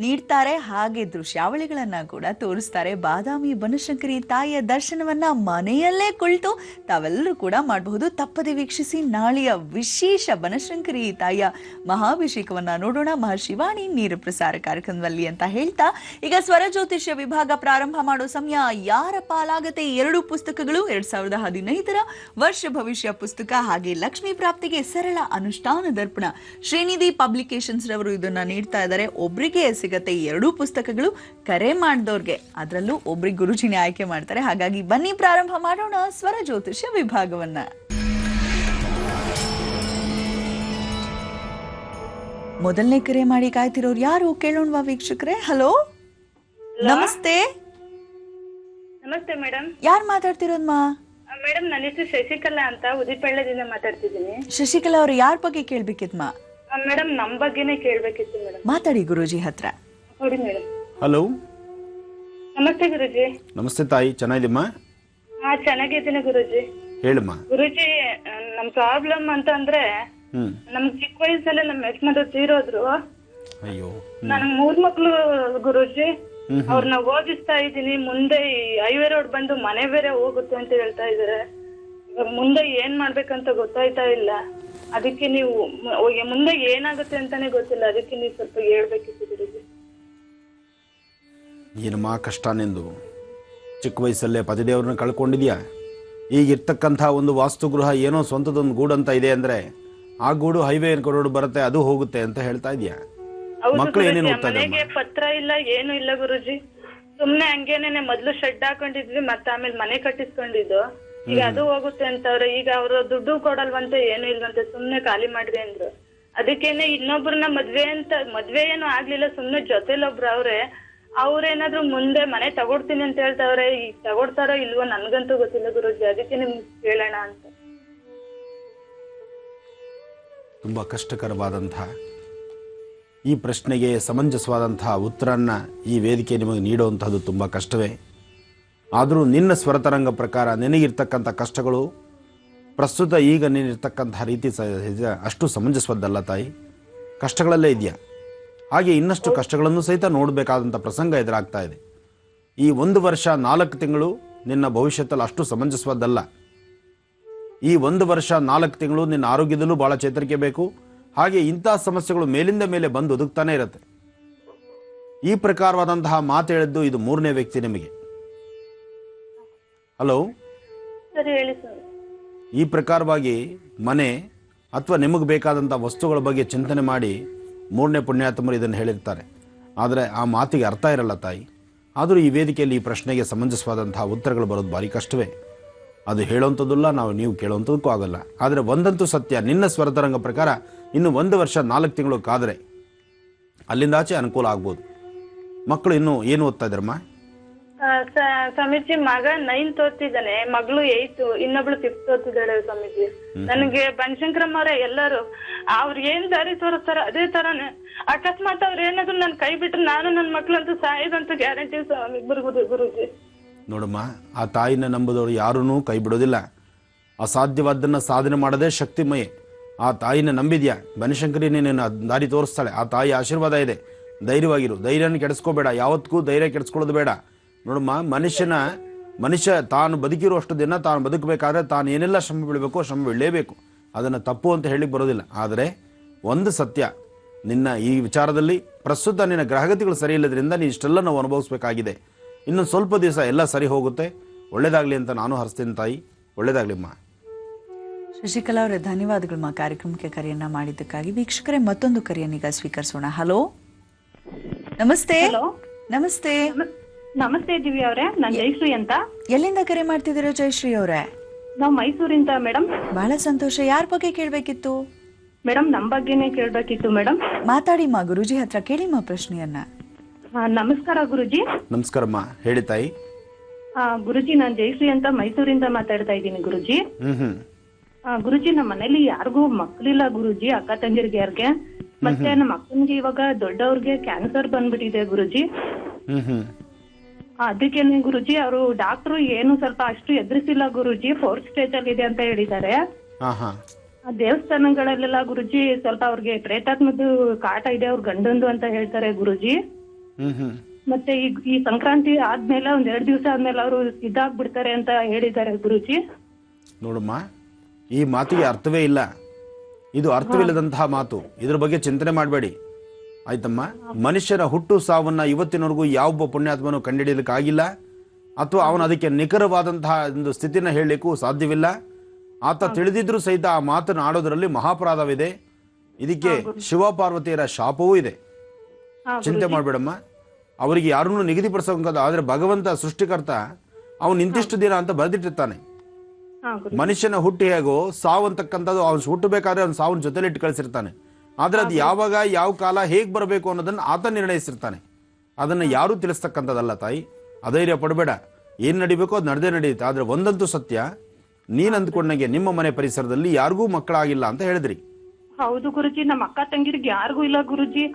ನೀಡ್ತಾರೆ, ಹಾಗೆ ದೃಶ್ಯಾವಳಿಗಳನ್ನ ಕೂಡ ತೋರಿಸ್ತಾರೆ. ಬಾದಾಮಿ ಬನಶಂಕರಿ ತಾಯಿಯ ದರ್ಶನವನ್ನ ಮನೆಯಲ್ಲೇ ಕುಳಿತು ತಾವೆಲ್ಲರೂ ಕೂಡ ಮಾಡಬಹುದು. ತಪ್ಪದೆ ವೀಕ್ಷಿಸಿ ನಾಳೆಯ ವಿಶೇಷ ಬನಶಂಕರಿ ತಾಯಿಯ ಮಹಾಭಿಷೇಕವನ್ನ ನೋಡೋಣ ಮಹರ್ಷಿವಾಣಿ ನೇರ ಪ್ರಸಾರ ಕಾರ್ಯಕ್ರಮದಲ್ಲಿ ಅಂತ ಹೇಳ್ತಾ, ಈಗ ಸ್ವರ ಜ್ಯೋತಿಷ್ಯ ವಿಭಾಗ ಪ್ರಾರಂಭ ಮಾಡೋ ಸಮಯ. ಯಾರ ಪಾಲಾಗತ್ತೆ 2 ಪುಸ್ತಕಗಳು 2015 ವರ್ಷ ಭವಿಷ್ಯ ಪುಸ್ತಕ ಪುಸ್ತಕ ಹಾಗೆ ಲಕ್ಷ್ಮೀ ಪ್ರಾಪ್ತಿಗೆ ಸರಳ ಅನುಷ್ಠಾನ ದರ್ಪಣ. ಶ್ರೀನಿಧಿ ಪಬ್ಲಿಕೇಶನ್ಸ್ ರವರು ಇದನ್ನ ನೀಡ್ತಾ ಇದ್ದಾರೆ. ಒಬ್ರಿಗೆ ಸಿಗತ್ತೆ 2 ಪುಸ್ತಕಗಳು, ಕರೆ ಮಾಡಿದವ್ರಿಗೆ ಅದರಲ್ಲೂ ಒಬ್ರಿಗೆ ಗುರುಜಿನೇ ಆಯ್ಕೆ ಮಾಡ್ತಾರೆ. ಹಾಗಾಗಿ ಬನ್ನಿ ಪ್ರಾರಂಭ ಮಾಡೋಣ ಸ್ವರ ಜ್ಯೋತಿಷ್ಯ ವಿಭಾಗವನ್ನ. ಮೊದಲನೇ ಕರೆ ಮಾಡಿ ಕಾಯ್ತಿರೋರು ಯಾರು ಕೇಳೋಣವಾ ವೀಕ್ಷಕರೇ? ಹಲೋ, ನಮಸ್ತೆ. ನಮಸ್ತೆ ಮೇಡಮ್. ಯಾರು ಮಾತಾಡ್ತಿರೋದಮ್ಮ? ಮೇಡಮ್, ನನ್ನ ಹೆಸರು ಶಶಿಕಲಾ ಅಂತ ಉದಿಪಳ್ಳದಿಂದ ಮಾತಾಡ್ತಿದ್ದೀನಿ. ಶಶಿಕಲಾ ಅವರು ಯಾರ ಬಗ್ಗೆ ಕೇಳ್ಬೇಕಿತ್ಮ? ಮೇಡಮ್, ನಮ್ ಬಗ್ಗೆನೇ ಕೇಳ್ಬೇಕಿತ್ತು ಮೇಡಮ್. ಮಾತಾಡಿ ಗುರೂಜಿ ಹತ್ರ. ನೋಡಿ ಮೇಡಮ್. ಹಲೋ, ನಮಸ್ತೆ ಗುರುಜಿ. ನಮಸ್ತೆ ತಾಯಿ, ಚೆನ್ನಾಗಿದ್ದೀಮ್ಮ? ಹಾ, ಚೆನ್ನಾಗಿದ್ದೀನಿ ಗುರುಜಿ. ಹೇಳಮ್ಮ. ಗುರುಜಿ, ನಮ್ ಪ್ರಾಬ್ಲಮ್ ಅಂತ ಅಂದ್ರೆ ನಮ್ ಚಿಕ್ಕ ವಯಸ್ಸಲ್ಲೇ ನಮ್ಮ ಯಜಮಾನರು ತೀರೋದ್ರು. ಅಯ್ಯೋ. ನನಗ್ 3 ಮಕ್ಳು ಗುರುಜಿ. ಅವ್ರನ್ನ ಓದಿಸ್ತಾ ಇದ್ದೀನಿ. ಮುಂದೆ ಹೈವೇ ರೋಡ್ ಬಂದು ಮನೆ ಬೇರೆ ಹೋಗುತ್ತೆ ಅಂತ ಹೇಳ್ತಾ ಇದಾರೆ. ಇವಾಗ ಮುಂದೆ ಏನ್ ಮಾಡ್ಬೇಕಂತ ಗೊತ್ತಾಯ್ತಾ ಇಲ್ಲ. ಅದಕ್ಕೆ ನೀವು ಮುಂದೆ ಏನಾಗುತ್ತೆ ಅಂತಾನೆ ಗೊತ್ತಿಲ್ಲ. ಅದಕ್ಕೆ ನೀವು ಸ್ವಲ್ಪ ಹೇಳ್ಬೇಕಿತ್ತು ಗುರುಜಿ. ಏನಮ್ಮ ಕಷ್ಟ ನಿಂದು? ಚಿಕ್ಕ ವಯಸ್ಸಲ್ಲೇ ಪತಿದೇವ್ರನ್ನ ಕಳ್ಕೊಂಡಿದ್ಯಾ. ಈಗ ಇರ್ತಕ್ಕಂಥ ಒಂದು ವಾಸ್ತುಗೃಹ ಏನೋ ಸ್ವಂತದೊಂದು ಗೂಡು ಅಂತ ಇದೆ ಅಂದ್ರೆ ಆ ಗೂಡು ಹೈವೇ ರೋಡ್ ಬರುತ್ತೆ, ಅದು ಹೋಗುತ್ತೆ ಅಂತ ಹೇಳ್ತಾ ಇದೆಯಾ? ಮಕ್ಕಳು ಏನೇನು ಓದ್ತಾ ಇದ್ದಾರೆ? ಮನೆಗೆ ಪತ್ರ ಇಲ್ಲ, ಏನು ಇಲ್ಲ ಗುರುಜಿ. ಸುಮ್ನೆ ಹಂಗೇನೆ ಮೊದ್ಲು ಶೆಡ್ ಹಾಕೊಂಡಿದ್ವಿ, ಮತ್ತೆ ಆಮೇಲೆ ಮನೆ ಕಟ್ಟಿಸ್ಕೊಂಡಿದ್ದು. ಈಗ ಅದು ಹೋಗುತ್ತೆ ಅಂತವ್ರೆ. ಈಗ ಅವರು ದುಡ್ಡು ಕೊಡಲ್ವಂತೆ, ಏನು ಇಲ್ವಂತೆ, ಸುಮ್ನೆ ಖಾಲಿ ಮಾಡ್ರಿ ಅಂದ್ರು. ಅದಕ್ಕೇನೆ ಇನ್ನೊಬ್ರನ್ನ ಮದ್ವೆ ಏನು ಆಗ್ಲಿಲ್ಲ, ಸುಮ್ನೆ ಜೊತೆಲೊಬ್ರು ಅವ್ರೇನಾದ್ರು ಮುಂದೆ ಮನೆ ತಗೊಡ್ತೀನಿ ಅಂತ ಹೇಳ್ತಾವ್ರೆ. ಈಗ ತಗೊಡ್ತಾರೋ ಇಲ್ವೋ ನನ್ಗಂತೂ ಗೊತ್ತಿಲ್ಲ ಗುರುಜಿ. ಅದಕ್ಕೆ ನಿಮ್ಗೆ ಕೇಳೋಣ ಅಂತ. ತುಂಬ ಕಷ್ಟಕರವಾದಂತಹ ಈ ಪ್ರಶ್ನೆಗೆ ಸಮಂಜಸವಾದಂತಹ ಉತ್ತರನ್ನ ಈ ವೇದಿಕೆ ನಿಮಗೆ ನೀಡುವಂತಹದ್ದು ತುಂಬ ಕಷ್ಟವೇ. ಆದರೂ ನಿನ್ನ ಸ್ವರತರಂಗ ಪ್ರಕಾರ ನಿನಗಿರ್ತಕ್ಕಂಥ ಕಷ್ಟಗಳು ಪ್ರಸ್ತುತ ಈಗ ನೀನಿರ್ತಕ್ಕಂಥ ರೀತಿ ಅಷ್ಟು ಸಮಂಜಸವಾದ್ದಲ್ಲ ತಾಯಿ. ಕಷ್ಟಗಳಲ್ಲೇ ಇದೆಯಾ. ಹಾಗೆ ಇನ್ನಷ್ಟು ಕಷ್ಟಗಳನ್ನು ಸಹಿತ ನೋಡಬೇಕಾದಂಥ ಪ್ರಸಂಗ ಎದುರಾಗ್ತಾ ಇದೆ. ಈ 1 ವರ್ಷ 4 ತಿಂಗಳು ನಿನ್ನ ಭವಿಷ್ಯದಲ್ಲಿ ಅಷ್ಟು ಸಮಂಜಸವಾದ್ದಲ್ಲ. ಈ 1 ವರ್ಷ 4 ತಿಂಗಳು ನಿನ್ನ ಆರೋಗ್ಯದಲ್ಲೂ ಬಹಳ ಚೇತರಿಕೆ ಬೇಕು. ಹಾಗೆ ಇಂತಹ ಸಮಸ್ಯೆಗಳು ಮೇಲಿಂದ ಮೇಲೆ ಬಂದು ಒದಗ್ತಾನೆ ಇರುತ್ತೆ. ಈ ಪ್ರಕಾರವಾದಂತಹ ಮಾತು ಹೇಳಿದ್ದು ಇದು 3ನೇ ವ್ಯಕ್ತಿ ನಿಮಗೆ. ಹಲೋ, ಸರಿ ಹೇಳಿ ಸರ್. ಈ ಪ್ರಕಾರವಾಗಿ ಮನೆ ಅಥವಾ ನಿಮಗೆ ಬೇಕಾದಂಥ ವಸ್ತುಗಳ ಬಗ್ಗೆ ಚಿಂತನೆ ಮಾಡಿ 3ನೇ ಪುಣ್ಯಾತ್ಮರು ಇದನ್ನು ಹೇಳಿರ್ತಾರೆ. ಆದರೆ ಆ ಮಾತಿಗೆ ಅರ್ಥ ಇರಲ್ಲ ತಾಯಿ. ಆದರೂ ಈ ವೇದಿಕೆಯಲ್ಲಿ ಈ ಪ್ರಶ್ನೆಗೆ ಸಮಂಜಸವಾದಂತಹ ಉತ್ತರಗಳು ಬರೋದು ಭಾರಿ ಕಷ್ಟವೇ. ಅದು ಹೇಳುವಂಥದ್ದಲ್ಲ, ನೀವು ಕೇಳುವಂಥದ್ದಕ್ಕೂ ಆಗಲ್ಲ. ಆದರೆ ಒಂದಂತೂ ಸತ್ಯ, ನಿನ್ನ ಸ್ವರತರಂಗ ಪ್ರಕಾರ ಇನ್ನು 1 ವರ್ಷ 4 ತಿಂಗಳು ಕಾದರೆ ಅಲ್ಲಿಂದಾಚೆ ಅನುಕೂಲ ಆಗ್ಬೋದು. ಮಕ್ಕಳು ಇನ್ನು ಏನು ಓದ್ತಾ ಇದ್ದಾರಮ್ಮ? ಸ್ವಾಮೀಜಿ, ಮಗ 9th ಓದ್ತಿದ್ದಾನೆ, ಮಗಳು 8th, ಇನ್ನೊಬ್ಳು 5th ಓದ್ತಿದ್ದಾಳೆ ಸ್ವಾಮೀಜಿ. ನನಗೆ ಬನಶಂಕರಮ್ಮ ಅವರೇ ಎಲ್ಲರೂ ಅವ್ರು ಏನ್ ದಾರಿ ತೋರಿಸ್ತಾರ ಅದೇ ತರಾನೇ. ಅಕಸ್ಮಾತ್ ಅವ್ರು ಏನಾದ್ರು ನನ್ ಕೈ ಬಿಟ್ರೆ ನಾನು ನನ್ನ ಮಕ್ಳಂತೂ ಸಾಯೋದಂತೂ ಗ್ಯಾರಂಟಿ ಸ್ವಾಮಿ ಗುರುಜಿ. ನೋಡಮ್ಮ, ಆ ತಾಯಿನ ನಂಬುದವರು ಯಾರೂ ಕೈ ಬಿಡೋದಿಲ್ಲ. ಅಸಾಧ್ಯವಾದ್ದನ್ನು ಸಾಧನೆ ಮಾಡೋದೇ ಶಕ್ತಿಮಯೇ. ಆ ತಾಯಿನ ನಂಬಿದ್ಯಾ, ಬನಶಂಕರಿ ನೀನು ದಾರಿ ತೋರಿಸ್ತಾಳೆ. ಆ ತಾಯಿ ಆಶೀರ್ವಾದ ಇದೆ. ಧೈರ್ಯವಾಗಿರು, ಧೈರ್ಯನ ಕೆಡಿಸ್ಕೋಬೇಡ. ಯಾವತ್ತಿಗೂ ಧೈರ್ಯ ಕೆಡಿಸ್ಕೊಳ್ಳೋದು ಬೇಡ. ನೋಡಮ್ಮ, ಮನುಷ್ಯ ತಾನು ಬದುಕಿರುವಷ್ಟು ದಿನ ತಾನು ಬದುಕಬೇಕಾದ್ರೆ ತಾನು ಏನೆಲ್ಲ ಶ್ರಮ ಬೀಳಬೇಕು ಶ್ರಮ ಬೀಳಲೇಬೇಕು. ಅದನ್ನು ತಪ್ಪು ಅಂತ ಹೇಳಿಕ್ಕೆ ಬರೋದಿಲ್ಲ. ಆದರೆ ಒಂದು ಸತ್ಯ, ನಿನ್ನ ಈ ವಿಚಾರದಲ್ಲಿ ಪ್ರಸ್ತುತ ನಿನ್ನ ಗ್ರಹಗತಿಗಳು ಸರಿ ಇಲ್ಲದ್ರಿಂದ ನೀನು ಇಷ್ಟೆಲ್ಲ ನಾವು ಅನುಭವಿಸ್ಬೇಕಾಗಿದೆ. ಇನ್ನು ಸ್ವಲ್ಪ ದಿವಸ ಎಲ್ಲ ಸರಿ ಹೋಗುತ್ತೆ. ಒಳ್ಳೇದಾಗಲಿ ಅಂತ ನಾನು ಹರಿಸ್ತೀನಿ ತಾಯಿ. ಒಳ್ಳೇದಾಗ್ಲಿಮ್ಮ. ಶಶಿಕಲಾ ಅವರೇ, ಧನ್ಯವಾದಗಳು ಕಾರ್ಯಕ್ರಮಕ್ಕೆ ಕರೆಯನ್ನ ಮಾಡಿದ್ದಕ್ಕಾಗಿ. ವೀಕ್ಷಕರೇ, ಮತ್ತೊಂದು ಕರೆಯನ್ನೀಗ ಸ್ವೀಕರಿಸೋಣ. ಹಲೋ, ನಮಸ್ತೆ. ನಮಸ್ತೆ. ನಮಸ್ತೆ ದಿವ್ಯಾ ಅವರೇ, ನಾನು ಜಯಶ್ರೀ ಅಂತ. ಎಲ್ಲಿಂದ ಕರೆ ಮಾಡ್ತಿದ್ದೀರಾ ಜಯಶ್ರೀ ಅವರೇ? ನಾವು ಮೈಸೂರಿಂದ ಮೇಡಮ್. ಬಹಳ ಸಂತೋಷ. ಯಾರ ಬಗ್ಗೆ ಕೇಳ್ಬೇಕಿತ್ತು ಮೇಡಮ್? ನಮ್ ಬಗ್ಗೆನೇ ಕೇಳ್ಬೇಕಿತ್ತು ಮೇಡಮ್. ಮಾತಾಡಿಮ್ಮ, ಗುರುಜಿ ಹತ್ರ ಕೇಳಿಮ್ಮ ಪ್ರಶ್ನೆಯನ್ನ. ನಮಸ್ಕಾರ ಗುರುಜಿ. ನಮಸ್ಕಾರಮ್ಮ, ಹೇಳಿ ತಾಯಿ. ಗುರುಜಿ, ನಾನ್ ಜಯಶ್ರೀ ಅಂತ ಮೈಸೂರಿಂದ ಮಾತಾಡ್ತಾ ಇದ್ದೀನಿ ಗುರುಜಿ. ಗುರುಜಿ, ನಮ್ಮ ಮನೇಲಿ ಯಾರಿಗೂ ಮಕ್ಳಿಲ್ಲ ಗುರುಜಿ, ಅಕ್ಕ ತಂಗಿರ್ಗೆ ಯಾರ್ಗೆ. ಮತ್ತೆ ನಮ್ಮ ಅಕ್ಕನ್ಗೆ ಇವಾಗ ದೊಡ್ಡವ್ರಿಗೆ ಕ್ಯಾನ್ಸರ್ ಬಂದ್ಬಿಟ್ಟಿದೆ ಗುರುಜಿ. ಅದಕ್ಕೇನೆ ಗುರುಜಿ, ಅವರು ಡಾಕ್ಟ್ರು ಏನು ಸ್ವಲ್ಪ ಅಷ್ಟು ಎದುರಿಸಿಲ್ಲ ಗುರುಜಿ. 4th stage ಅಲ್ಲಿ ಇದೆ ಅಂತ ಹೇಳಿದ್ದಾರೆ. ದೇವಸ್ಥಾನಗಳಲ್ಲೆಲ್ಲ ಗುರುಜಿ ಸ್ವಲ್ಪ ಅವ್ರಿಗೆ ಪ್ರೇತಾತ್ಮದ್ದು ಕಾಟ ಇದೆ ಅವ್ರ ಗಂಡಂದು ಅಂತ ಹೇಳ್ತಾರೆ ಗುರುಜಿ. ಮತ್ತೆ ಈ ಸಂಕ್ರಾಂತಿ ಆದ್ಮೇಲೆ 1-2 ದಿವಸ ಆದ್ಮೇಲೆ ಅವರು ಇದಾಗ್ಬಿಡ್ತಾರೆ ಅಂತ ಹೇಳಿದ್ದಾರೆ ಗುರುಜಿ. ನೋಡಮ್ಮ, ಈ ಮಾತಿಗೆ ಅರ್ಥವೇ ಇಲ್ಲ. ಇದು ಅರ್ಥವಿಲ್ಲದಂತಹ ಮಾತು. ಇದ್ರ ಬಗ್ಗೆ ಚಿಂತನೆ ಮಾಡಬೇಡಿ, ಆಯ್ತಮ್ಮ. ಮನುಷ್ಯನ ಹುಟ್ಟು ಸಾವನ್ನ ಇವತ್ತಿನವರೆಗೂ ಯಾವೊಬ್ಬ ಪುಣ್ಯಾತ್ಮನು ಕಂಡುಹಿಡಿಯಲಿಕ್ಕಾಗಿಲ್ಲ, ಅಥವಾ ಅವನು ಅದಕ್ಕೆ ನಿಖರವಾದಂತಹ ಒಂದು ಸ್ಥಿತಿನ ಹೇಳಲಿಕ್ಕೂ ಸಾಧ್ಯವಿಲ್ಲ. ಆತ ತಿಳಿದಿದ್ರೂ ಸಹಿತ ಆ ಮಾತನ್ನು ಆಡೋದ್ರಲ್ಲಿ ಮಹಾಪರಾಧವಿದೆ. ಇದಕ್ಕೆ ಶಿವ ಪಾರ್ವತಿಯರ ಶಾಪವೂ ಇದೆ. ಚಿಂತೆ ಮಾಡಬೇಡಮ್ಮ. ಅವರಿಗೆ ಯಾರನ್ನೂ ನಿಗದಿಪಡಿಸೋದು, ಆದ್ರೆ ಭಗವಂತ ಸೃಷ್ಟಿಕರ್ತ ಅವನು ಇಂತಿಷ್ಟು ದಿನ ಅಂತ ಬರೆದಿಟ್ಟಿರ್ತಾನೆ. ಮನುಷ್ಯನ ಹುಟ್ಟಿ ಹೇಗೋ ಸಾವು ಅಂತಕ್ಕಂಥದ್ದು ಅವ್ನು ಹುಟ್ಟಬೇಕಾದ್ರೆ ಅವ್ನು ಸಾವನ್ನ ಜೊತೆಲಿ ಇಟ್ಟು ಕಳಿಸಿರ್ತಾನೆ. ಆದ್ರೆ ಅದು ಯಾವಾಗ ಯಾವ ಕಾಲ ಹೇಗ್ ಬರಬೇಕು ಅನ್ನೋದನ್ನ ಆತ ನಿರ್ಣಯಿಸಿರ್ತಾನೆ. ಅದನ್ನ ಯಾರೂ ತಿಳಿಸ್ತಕ್ಕಂಥದ್ದಲ್ಲ ತಾಯಿ. ಅಧೈರ್ಯ ಪಡಬೇಡ. ಏನ್ ನಡಿಬೇಕೋ ಅದು ನಡೆದೇ ನಡೆಯುತ್ತೆ. ಆದ್ರೆ ಒಂದಂತೂ ಸತ್ಯ, ನೀನ್ ಅಂದ್ಕೊಂಡಂಗೆ ನಿಮ್ಮ ಮನೆ ಪರಿಸರದಲ್ಲಿ ಯಾರಿಗೂ ಮಕ್ಕಳಾಗಿಲ್ಲ ಅಂತ ಹೇಳಿದ್ರಿ. ಹೌದು ಗುರುಜಿ, ನಮ್ಮ ಅಕ್ಕ ತಂಗಿರಿಗೆ ಯಾರಿಗೂ ಇಲ್ಲ ಗುರುಜಿ.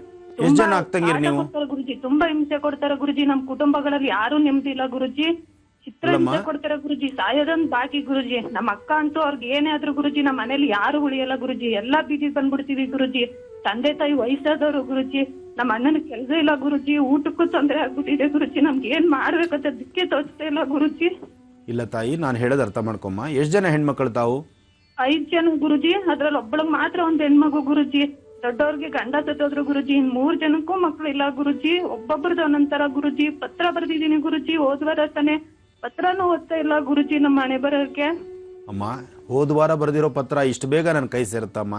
ಎಷ್ಟು ಜನ ಅಕ್ಕ ತಂಗಿರಿ ನೀವು? ಗುರುಜಿ ತುಂಬಾ ಹಿಂಸೆ ಕೊಡ್ತಾರೆ ಗುರುಜಿ. ನಮ್ ಕುಟುಂಬಗಳಲ್ಲಿ ಯಾರು ನೆಮ್ಮದಿ ಇಲ್ಲ ಗುರುಜಿ. ಚಿತ್ರ ಹಿಂಸೆ ಕೊಡ್ತಾರೆ ಗುರುಜಿ. ಸಾಯೋದೊಂದ್ ಬಾಕಿ ಗುರುಜಿ. ನಮ್ಮ ಅಕ್ಕ ಅಂತೂ ಅವ್ರಿಗೆ ಏನೇ ಆದ್ರೂ ಗುರುಜಿ ನಮ್ಮ ಮನೇಲಿ ಯಾರು ಉಳಿಯಲ್ಲ ಗುರುಜಿ. ಎಲ್ಲಾ ಬೀದಿಗೆ ಬಂದ್ಬಿಡ್ತೀವಿ ಗುರುಜಿ. ತಂದೆ ತಾಯಿ ವಯಸ್ಸಾದವ್ರು ಗುರುಜಿ. ನಮ್ಮ ಅಣ್ಣನ ಕೆಲಸ ಇಲ್ಲ ಗುರುಜಿ. ಊಟಕ್ಕೂ ತೊಂದರೆ ಆಗ್ಬಿಟ್ಟಿದೆ ಗುರುಜಿ. ನಮ್ಗೆ ಏನ್ ಮಾಡ್ಬೇಕಂತ ದಿಕ್ಕೆ ತೋಚ್ತಾ ಇಲ್ಲ ಗುರುಜಿ. ಇಲ್ಲ ತಾಯಿ, ನಾನು ಹೇಳೋದು ಅರ್ಥ ಮಾಡ್ಕೊಮ್ಮ. ಎಷ್ಟು ಜನ ಹೆಣ್ಮಕ್ಳು ತಾವು? 5 ಜನ ಗುರುಜಿ. ಅದ್ರಲ್ಲಿ ಒಬ್ಬಳಿಗೆ ಮಾತ್ರ ಒಂದ್ ಹೆಣ್ಮಗು ಗುರುಜಿ. ದೊಡ್ಡವ್ರಿಗೆ ಗಂಡ ಸತ್ತೋದ್ರು ಗುರುಜಿ. 3 ಜನಕ್ಕೂ ಮಕ್ಳು ಇಲ್ಲ ಗುರುಜಿ. ಒಬ್ಬೊಬ್ರದ್ದು ಒಂದೊಂದರ ಗುರುಜಿ. ಪತ್ರ ಬರ್ದಿದೀನಿ ಗುರುಜಿ. ಹೋದ್ವಾರ ತಾನೆ ಪತ್ರನೂ ಓದ್ತಾ ಇಲ್ಲ ಗುರುಜಿ ನಮ್ಮ ಮನೆ ಬರೋಕೆ. ಅಮ್ಮ, ಹೋದ್ವಾರ ಬರ್ದಿರೋ ಪತ್ರ ಇಷ್ಟು ಬೇಗ ನನ್ನ ಕೈ ಸೇರುತ್ತಮ್ಮ?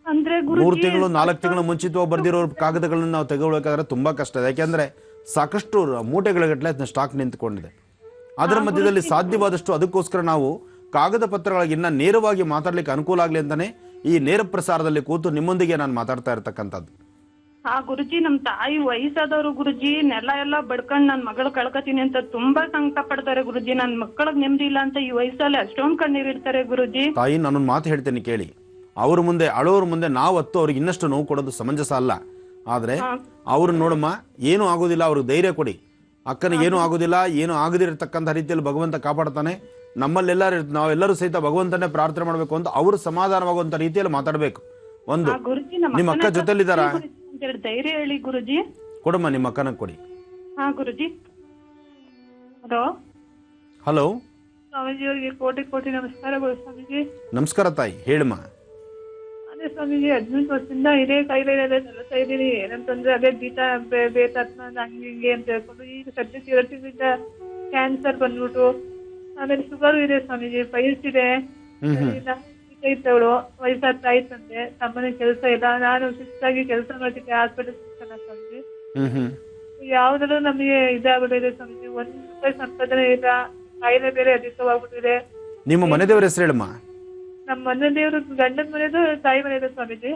ಅಂದ್ರೆ 3 ತಿಂಗಳು 4 ತಿಂಗಳು ಮುಂಚಿತವಾಗಿ ಬರ್ದಿರೋ ಕಾಗದಗಳನ್ನ ನಾವು ತೆಗೊಳ್ಬೇಕಾದ್ರೆ ತುಂಬಾ ಕಷ್ಟ ಇದೆ. ಯಾಕೆಂದ್ರೆ ಸಾಕಷ್ಟು ಮೂಟೆಗಳಗಟ್ಟಲೆ ಸ್ಟಾಕ್ ನಿಂತ್ಕೊಂಡಿದೆ. ಅದರ ಮಧ್ಯದಲ್ಲಿ ಸಾಧ್ಯವಾದಷ್ಟು ಅದಕ್ಕೋಸ್ಕರ ನಾವು ಕಾಗದ ಪತ್ರಗಳಿಗಿನ್ನ ನೇರವಾಗಿ ಮಾತಾಡ್ಲಿಕ್ಕೆ ಅನುಕೂಲ ಆಗ್ಲಿ ಅಂತಾನೆ ಈ ನೇರ ಪ್ರಸಾರದಲ್ಲಿ ಕೂತು ನಿಮ್ಮೊಂದಿಗೆ ನಾನು ಮಾತಾಡ್ತಾ ಇರ್ತಕ್ಕಂಥದ್ದು. ಗುರುಜಿ, ನಮ್ ತಾಯಿ ವಯಸ್ಸಾದವ್ರು ಗುರುಜಿ. ನೆಲ ಎಲ್ಲ ಬಡ್ಕೊಂಡ್ ನನ್ ಮಗಳು ಕಳ್ಕೊತೀನಿ ಅಂತ ತುಂಬಾ ಸಂಕಟ ಪಡ್ತಾರೆ ಗುರುಜಿ. ನನ್ ಮಕ್ಕಳಿಗೆ ನೆಮ್ಮದಿ ಇಲ್ಲ ಅಂತ ಈ ವಯಸ್ಸಲ್ಲಿ ಅಷ್ಟೊಂದ್ ಕಣ್ಣೀರಿಡ್ತಾರೆ ಗುರುಜಿ. ತಾಯಿ, ನಾನೊಂದು ಮಾತು ಹೇಳ್ತೇನೆ ಕೇಳಿ. ಅವ್ರ ಮುಂದೆ ಅಳೋರ ಮುಂದೆ ನಾವು ಹತ್ತು ಅವ್ರಿಗೆ ಇನ್ನಷ್ಟು ನೋವು ಕೊಡೋದು ಸಮಂಜಸ ಅಲ್ಲ. ಆದ್ರೆ ಅವ್ರನ್ನ ನೋಡಮ್ಮ, ಏನೂ ಆಗೋದಿಲ್ಲ, ಅವ್ರಿಗೆ ಧೈರ್ಯ ಕೊಡಿ. ಅಕ್ಕನಿಗೆ ಏನೂ ಆಗೋದಿಲ್ಲ, ಏನೂ ಆಗದಿರತಕ್ಕಂಥ ರೀತಿಯಲ್ಲಿ ಭಗವಂತ ಕಾಪಾಡ್ತಾನೆ. ನಮ್ಮಲ್ಲೆಲ್ಲರೂ ನಾವೆಲ್ಲರೂ ಸಹಿತ ಭಗವಂತನೇ ಪ್ರಾರ್ಥನೆ ಮಾಡಬೇಕು ಅಂತ ಅವರು ಸಮಾಧಾನವಾಗುವಂತ ರೀತಿಯಲ್ಲಿ ಮಾತಾಡಬೇಕು. ಒಂದು, ನಿಮ್ಮ ಅಕ್ಕ ಜೊತೆಲಿದ್ದಾರ? ಧೈರ್ಯ ಹೇಳಿ ಗುರುಜಿ. ಕೊಡಮ್ಮ, ನಿಮ್ಮ ಅಕ್ಕನ ಕೊಡಿ. ಹಾ ಗುರುಜಿ. Hello hello. ಸ್ವಾಮೀಜಿ ಅವರಿಗೆ ಕೋಟಿ ಕೋಟಿ ನಮಸ್ಕಾರಗಳು ಸ್ವಾಮೀಜಿ. ನಮಸ್ಕಾರ ತಾಯಿ, ಹೇಳಮ್ಮ. ಅದೇ ಸ್ವಾಮೀಜಿ, 18 ವರ್ಷದಿಂದ ಇದೇ ಕಾಯಿಲೆ ನಡ್ತಾ ಇದ್ದೀನಿ. ಏನಂತಂದ್ರೆ ಅದೇ ಬೇತಾತ್ಮ ಹಂಗೆ ಅಂತ ಹೇಳ್ಕೊಂಡು ಈಗ ಸದ್ಯಕ್ಕೆ 2 ತಿಂಗಳಿಂದ ಕ್ಯಾನ್ಸರ್ ಬಂದ್ಬಿಟ್ಟು, ಆಮೇಲೆ ಶುಗರ್ ಇದೆ ಸ್ವಾಮೀಜಿ, ಪೈಲ್ಸ್ ಇದೆ. ಇದ್ದವಳು ವಯಸ್ಸಾದ ತಾಯಿ ತಂದೆ, ತಮ್ಮನೆ ಕೆಲಸ ಇಲ್ಲ. ನಾನು ಶಿಸ್ತಾಗಿ ಕೆಲಸ ಮಾಡ್ತಿದ್ದೆ ಹಾಸ್ಪಿಟಲ್ ಸ್ವಾಮೀಜಿ. ಯಾವ್ದಾದ್ರು ನಮಗೆ ಇದಾಗ್ಬಿಟ್ಟಿದೆ ಸ್ವಾಮೀಜಿ. 1 ರೂಪಾಯಿ ಸಂಪಾದನೆ ಇಲ್ಲ. ಕಾಯಿಲೆ ಬೇರೆ ಅಧಿಕವಾಗ್ಬಿಟ್ಟಿದೆ. ನಿಮ್ಮ ಮನೆ ದೇವರ ಹೆಸರು ಹೇಳಮ್ಮ. ನಮ್ಮ ಮನೆ ದೇವರು ಗಂಡನ ಮನೆದು ತಾಯಿ ಮನೆದು ಸ್ವಾಮೀಜಿ.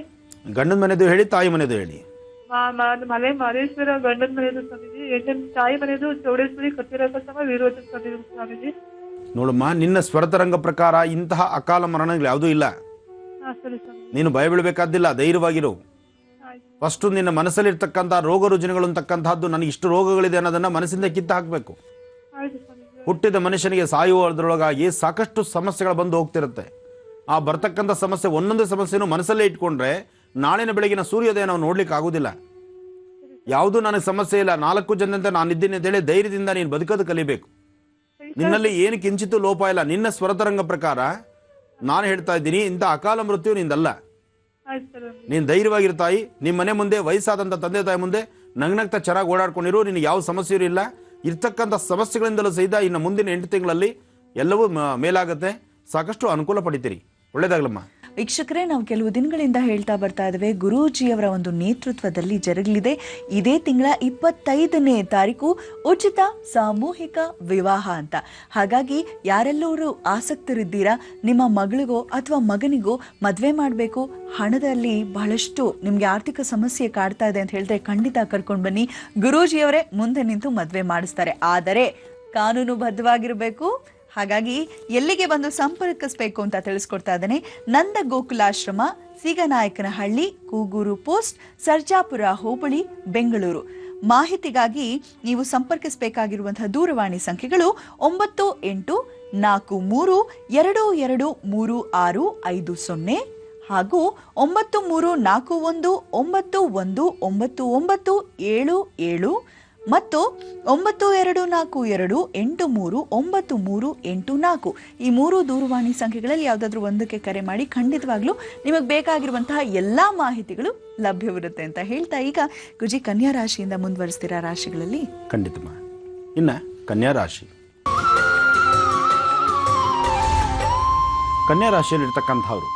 ಗಂಡನ ಮನೆದು ಹೇಳಿ, ತಾಯಿ ಮನೆದು ಹೇಳಿ. ಮಲೆ ಮಾದೇಶ್ವರ ಗಂಡನ ಮನೆದು ಸ್ವಾಮೀಜಿ. ಹೆಣ್ಣಿನ ತಾಯಿ ಮನೆದು ಚೌಡೇಶ್ವರಿ ಕತ್ತಿರಕಸಮ ವೀರವಚನ ಸ್ವಾಮೀಜಿ. ನೋಡಮ್ಮ, ನಿನ್ನ ಸ್ವರತರಂಗ ಪ್ರಕಾರ ಇಂತಹ ಅಕಾಲ ಮರಣಗಳು ಯಾವುದೂ ಇಲ್ಲ. ನೀನು ಭಯ ಬೀಳಬೇಕಾದಿಲ್ಲ, ಧೈರ್ಯವಾಗಿರು. ಫಸ್ಟ್ ನಿನ್ನ ಮನಸ್ಸಲ್ಲಿ ಇರ್ತಕ್ಕಂಥ ರೋಗ ರುಜಿನಗಳು ಅಂತಕ್ಕಂಥದ್ದು, ನನಗೆ ಇಷ್ಟು ರೋಗಗಳಿದೆ ಅನ್ನೋದನ್ನ ಮನಸ್ಸಿಂದ ಕಿತ್ತು ಹಾಕಬೇಕು. ಹುಟ್ಟಿದ ಮನುಷ್ಯನಿಗೆ ಸಾಯುವುದರೊಳಗಾಗಿ ಸಾಕಷ್ಟು ಸಮಸ್ಯೆಗಳು ಬಂದು ಹೋಗ್ತಿರುತ್ತೆ. ಆ ಬರ್ತಕ್ಕಂಥ ಸಮಸ್ಯೆ, ಒಂದೊಂದು ಸಮಸ್ಯೆನೂ ಮನಸ್ಸಲ್ಲೇ ಇಟ್ಕೊಂಡ್ರೆ ನಾಳಿನ ಬೆಳಗಿನ ಸೂರ್ಯೋದಯ ನಾವು ನೋಡ್ಲಿಕ್ಕೆ ಆಗುದಿಲ್ಲ. ಯಾವುದು ನನಗೆ ಸಮಸ್ಯೆ ಇಲ್ಲ, 4 ಜನಂತೆ ನಾನು ಇದ್ದೀನಿ ಅಂತ ಹೇಳಿ ಧೈರ್ಯದಿಂದ ನೀನು ಬದುಕೋದು ಕಲಿಬೇಕು. ನಿನ್ನಲ್ಲಿ ಏನು ಕಿಂಚಿತ್ತು ಲೋಪ ಇಲ್ಲ. ನಿನ್ನ ಸ್ವರತರಂಗ ಪ್ರಕಾರ ನಾನು ಹೇಳ್ತಾ ಇದ್ದೀನಿ, ಇಂಥ ಅಕಾಲ ಮೃತ್ಯು ನಿಂದಲ್ಲ. ನೀನ್ ಧೈರ್ಯವಾಗಿರ್ತಾಯಿ. ನಿಮ್ಮ ಮನೆ ಮುಂದೆ ವಯಸ್ಸಾದಂಥ ತಂದೆ ತಾಯಿ ಮುಂದೆ ನಗ್ನಗ್ತಾ ಚೆನ್ನಾಗಿ ಓಡಾಡ್ಕೊಂಡಿರು. ನಿನಗೆ ಯಾವ ಸಮಸ್ಯೆಯೂ ಇಲ್ಲ. ಇರ್ತಕ್ಕಂಥ ಸಮಸ್ಯೆಗಳಿಂದಲೂ ಸಹಿತ ಇನ್ನು ಮುಂದಿನ 8 ತಿಂಗಳಲ್ಲಿ ಎಲ್ಲವೂ ಮೇಲಾಗುತ್ತೆ. ಸಾಕಷ್ಟು ಅನುಕೂಲ ಪಡಿತೀರಿ. ಒಳ್ಳೇದಾಗ್ಲಮ್ಮ. ವೀಕ್ಷಕರೇ, ನಾವು ಕೆಲವು ದಿನಗಳಿಂದ ಹೇಳ್ತಾ ಬರ್ತಾ ಇದ್ದೇವೆ, ಗುರೂಜಿಯವರ ಒಂದು ನೇತೃತ್ವದಲ್ಲಿ ಜರುಗಲಿದೆ ಇದೇ ತಿಂಗಳ 25ನೇ ತಾರೀಕು ಉಚಿತ ಸಾಮೂಹಿಕ ವಿವಾಹ ಅಂತ. ಹಾಗಾಗಿ ಯಾರೆಲ್ಲರೂ ಆಸಕ್ತರಿದ್ದೀರಾ, ನಿಮ್ಮ ಮಗಳಿಗೋ ಅಥವಾ ಮಗನಿಗೋ ಮದುವೆ ಮಾಡಬೇಕು, ಹಣದಲ್ಲಿ ಬಹಳಷ್ಟು ನಿಮಗೆ ಆರ್ಥಿಕ ಸಮಸ್ಯೆ ಕಾಡ್ತಾ ಇದೆ ಅಂತ ಹೇಳಿದ್ರೆ ಖಂಡಿತ ಕರ್ಕೊಂಡು ಬನ್ನಿ. ಗುರೂಜಿಯವರೇ ಮುಂದೆ ನಿಂತು ಮದುವೆ ಮಾಡಿಸ್ತಾರೆ. ಆದರೆ ಕಾನೂನುಬದ್ಧವಾಗಿರಬೇಕು. ಹಾಗಾಗಿ ಎಲ್ಲಿಗೆ ಬಂದು ಸಂಪರ್ಕಿಸಬೇಕು ಅಂತ ತಿಳಿಸ್ಕೊಡ್ತಾ ಇದ್ದೇನೆ. ನಂದ ಗೋಕುಲಾಶ್ರಮ, ಸಿಗನಾಯಕನಹಳ್ಳಿ, ಕೂಗೂರು ಪೋಸ್ಟ್, ಸರ್ಜಾಪುರ ಹೋಬಳಿ, ಬೆಂಗಳೂರು. ಮಾಹಿತಿಗಾಗಿ ನೀವು ಸಂಪರ್ಕಿಸಬೇಕಾಗಿರುವಂತಹ ದೂರವಾಣಿ ಸಂಖ್ಯೆಗಳು 9843223650 ಹಾಗೂ 9341919977 ಮತ್ತು 9242839384. ಈ 3 ದೂರವಾಣಿ ಸಂಖ್ಯೆಗಳಲ್ಲಿ ಯಾವುದಾದ್ರೂ ಒಂದಕ್ಕೆ ಕರೆ ಮಾಡಿ. ಖಂಡಿತವಾಗ್ಲೂ ನಿಮಗೆ ಬೇಕಾಗಿರುವಂತಹ ಎಲ್ಲಾ ಮಾಹಿತಿಗಳು ಲಭ್ಯವಿರುತ್ತೆ ಅಂತ ಹೇಳ್ತಾ, ಈಗ ಗುಜಿ ಕನ್ಯಾ ರಾಶಿಯಿಂದ ಮುಂದುವರಿಸ್ತೀರಾ ರಾಶಿಗಳಲ್ಲಿ? ಖಂಡಿತಮ್ಮ. ಇನ್ನ ಕನ್ಯಾ ರಾಶಿ. ಕನ್ಯಾ ರಾಶಿಯಲ್ಲಿರ್ತಕ್ಕಂಥವ್ರು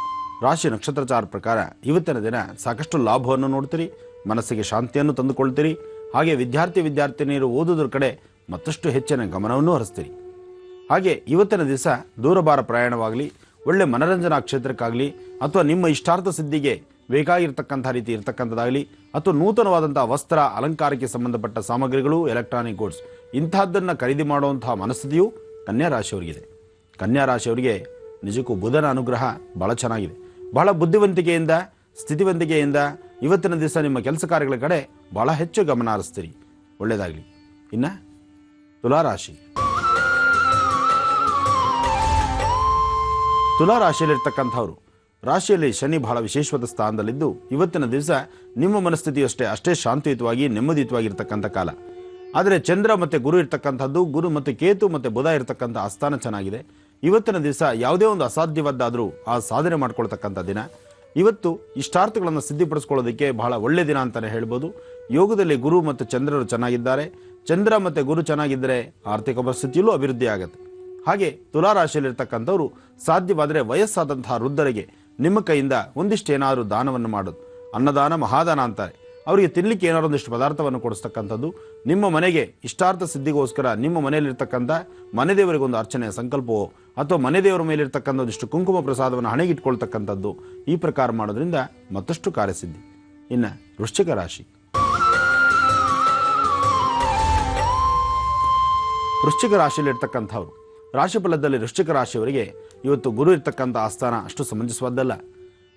ರಾಶಿ ನಕ್ಷತ್ರಚಾರ ಪ್ರಕಾರ ಇವತ್ತಿನ ದಿನ ಸಾಕಷ್ಟು ಲಾಭವನ್ನು ನೋಡ್ತೀರಿ, ಮನಸ್ಸಿಗೆ ಶಾಂತಿಯನ್ನು ತಂದುಕೊಳ್ತೀರಿ. ಹಾಗೆ ವಿದ್ಯಾರ್ಥಿನಿಯರು ಓದೋದ್ರ ಕಡೆ ಮತ್ತಷ್ಟು ಹೆಚ್ಚಿನ ಗಮನವನ್ನು ಹರಿಸ್ತೀರಿ. ಹಾಗೆ ಇವತ್ತಿನ ದಿವಸ ದೂರಭಾರ ಪ್ರಯಾಣವಾಗಲಿ, ಒಳ್ಳೆ ಮನರಂಜನಾ ಕ್ಷೇತ್ರಕ್ಕಾಗಲಿ, ಅಥವಾ ನಿಮ್ಮ ಇಷ್ಟಾರ್ಥ ಸಿದ್ಧಿಗೆ ಬೇಕಾಗಿರ್ತಕ್ಕಂಥ ರೀತಿ ಇರ್ತಕ್ಕಂಥದ್ದಾಗಲಿ, ಅಥವಾ ನೂತನವಾದಂಥ ವಸ್ತ್ರ ಅಲಂಕಾರಕ್ಕೆ ಸಂಬಂಧಪಟ್ಟ ಸಾಮಗ್ರಿಗಳು, ಎಲೆಕ್ಟ್ರಾನಿಕ್ ಗೂಡ್ಸ್ ಇಂತಹದ್ದನ್ನು ಖರೀದಿ ಮಾಡುವಂತಹ ಮನಸ್ಥಿತಿಯು ಕನ್ಯಾ ರಾಶಿಯವರಿಗಿದೆ. ಕನ್ಯಾ ರಾಶಿಯವರಿಗೆ ನಿಜಕ್ಕೂ ಬುಧನ ಅನುಗ್ರಹ ಬಹಳ ಚೆನ್ನಾಗಿದೆ. ಬಹಳ ಬುದ್ಧಿವಂತಿಕೆಯಿಂದ, ಸ್ಥಿತಿವಂತಿಕೆಯಿಂದ ಇವತ್ತಿನ ದಿವಸ ನಿಮ್ಮ ಕೆಲಸ ಕಾರ್ಯಗಳ ಕಡೆ ಬಹಳ ಹೆಚ್ಚು ಗಮನ ಹರಿಸ್ತೀರಿ. ಒಳ್ಳೆಯದಾಗಲಿ. ಇನ್ನು ತುಲಾರಾಶಿ. ತುಲಾರಾಶಿಯಲ್ಲಿರ್ತಕ್ಕಂಥವ್ರು ರಾಶಿಯಲ್ಲಿ ಶನಿ ಬಹಳ ವಿಶೇಷವಾದ ಸ್ಥಾನದಲ್ಲಿದ್ದು ಇವತ್ತಿನ ದಿವಸ ನಿಮ್ಮ ಮನಸ್ಥಿತಿಯು ಅಷ್ಟೇ ಶಾಂತಿಯುತವಾಗಿ ನೆಮ್ಮದಿಯುತವಾಗಿರ್ತಕ್ಕಂಥ ಕಾಲ. ಆದರೆ ಚಂದ್ರ ಮತ್ತು ಗುರು ಇರ್ತಕ್ಕಂಥದ್ದು, ಗುರು ಮತ್ತು ಕೇತು ಮತ್ತು ಬುಧ ಇರತಕ್ಕಂಥ ಆಸ್ಥಾನ ಚೆನ್ನಾಗಿದೆ. ಇವತ್ತಿನ ದಿವಸ ಯಾವುದೇ ಒಂದು ಅಸಾಧ್ಯವಾದ್ದಾದರೂ ಆ ಸಾಧನೆ ಮಾಡ್ಕೊಳ್ತಕ್ಕಂಥ ದಿನ. ಇವತ್ತು ಇಷ್ಟಾರ್ಥಗಳನ್ನು ಸಿದ್ಧಿಪಡಿಸ್ಕೊಳ್ಳೋದಕ್ಕೆ ಬಹಳ ಒಳ್ಳೆಯ ದಿನ ಅಂತಲೇ ಹೇಳ್ಬೋದು. ಯೋಗದಲ್ಲಿ ಗುರು ಮತ್ತು ಚಂದ್ರರು ಚೆನ್ನಾಗಿದ್ದಾರೆ. ಚಂದ್ರ ಮತ್ತು ಗುರು ಚೆನ್ನಾಗಿದ್ದರೆ ಆರ್ಥಿಕ ಪರಿಸ್ಥಿತಿಯಲ್ಲೂ ಅಭಿವೃದ್ಧಿ ಆಗುತ್ತೆ. ಹಾಗೆ ತುಲಾರಾಶಿಯಲ್ಲಿರ್ತಕ್ಕಂಥವ್ರು ಸಾಧ್ಯವಾದರೆ ವಯಸ್ಸಾದಂತಹ ವೃದ್ಧರಿಗೆ ನಿಮ್ಮ ಕೈಯಿಂದ ಒಂದಿಷ್ಟು ಏನಾದರೂ ದಾನವನ್ನು ಮಾಡೋದು. ಅನ್ನದಾನ ಮಹಾದಾನ ಅಂತಾರೆ. ಅವರಿಗೆ ತಿನ್ನಲಿಕ್ಕೆ ಏನಾದ್ರು ಒಂದಿಷ್ಟು ಪದಾರ್ಥವನ್ನು ಕೊಡಿಸ್ತಕ್ಕಂಥದ್ದು. ನಿಮ್ಮ ಮನೆಗೆ ಇಷ್ಟಾರ್ಥ ಸಿದ್ಧಿಗೋಸ್ಕರ ನಿಮ್ಮ ಮನೆಯಲ್ಲಿರ್ತಕ್ಕಂಥ ಮನೆ ದೇವರಿಗೊಂದು ಅರ್ಚನೆಯ ಸಂಕಲ್ಪವೋ ಅಥವಾ ಮನೆ ದೇವರ ಮೇಲಿರ್ತಕ್ಕಂಥ ಒಂದಿಷ್ಟು ಕುಂಕುಮ ಪ್ರಸಾದವನ್ನು ಹಣೆಗಿಟ್ಕೊಳ್ತಕ್ಕಂಥದ್ದು, ಈ ಪ್ರಕಾರ ಮಾಡೋದ್ರಿಂದ ಮತ್ತಷ್ಟು ಕಾರ್ಯಸಿದ್ಧಿ. ಇನ್ನು ವೃಶ್ಚಿಕ ರಾಶಿ. ವೃಶ್ಚಿಕ ರಾಶಿಯಲ್ಲಿರ್ತಕ್ಕಂಥವ್ರು ರಾಶಿಫಲದಲ್ಲಿ ವೃಶ್ಚಿಕ ರಾಶಿಯವರಿಗೆ ಇವತ್ತು ಗುರು ಇರ್ತಕ್ಕಂಥ ಆಸ್ಥಾನ ಅಷ್ಟು ಸಮಂಜಸವಾದ್ದಲ್ಲ.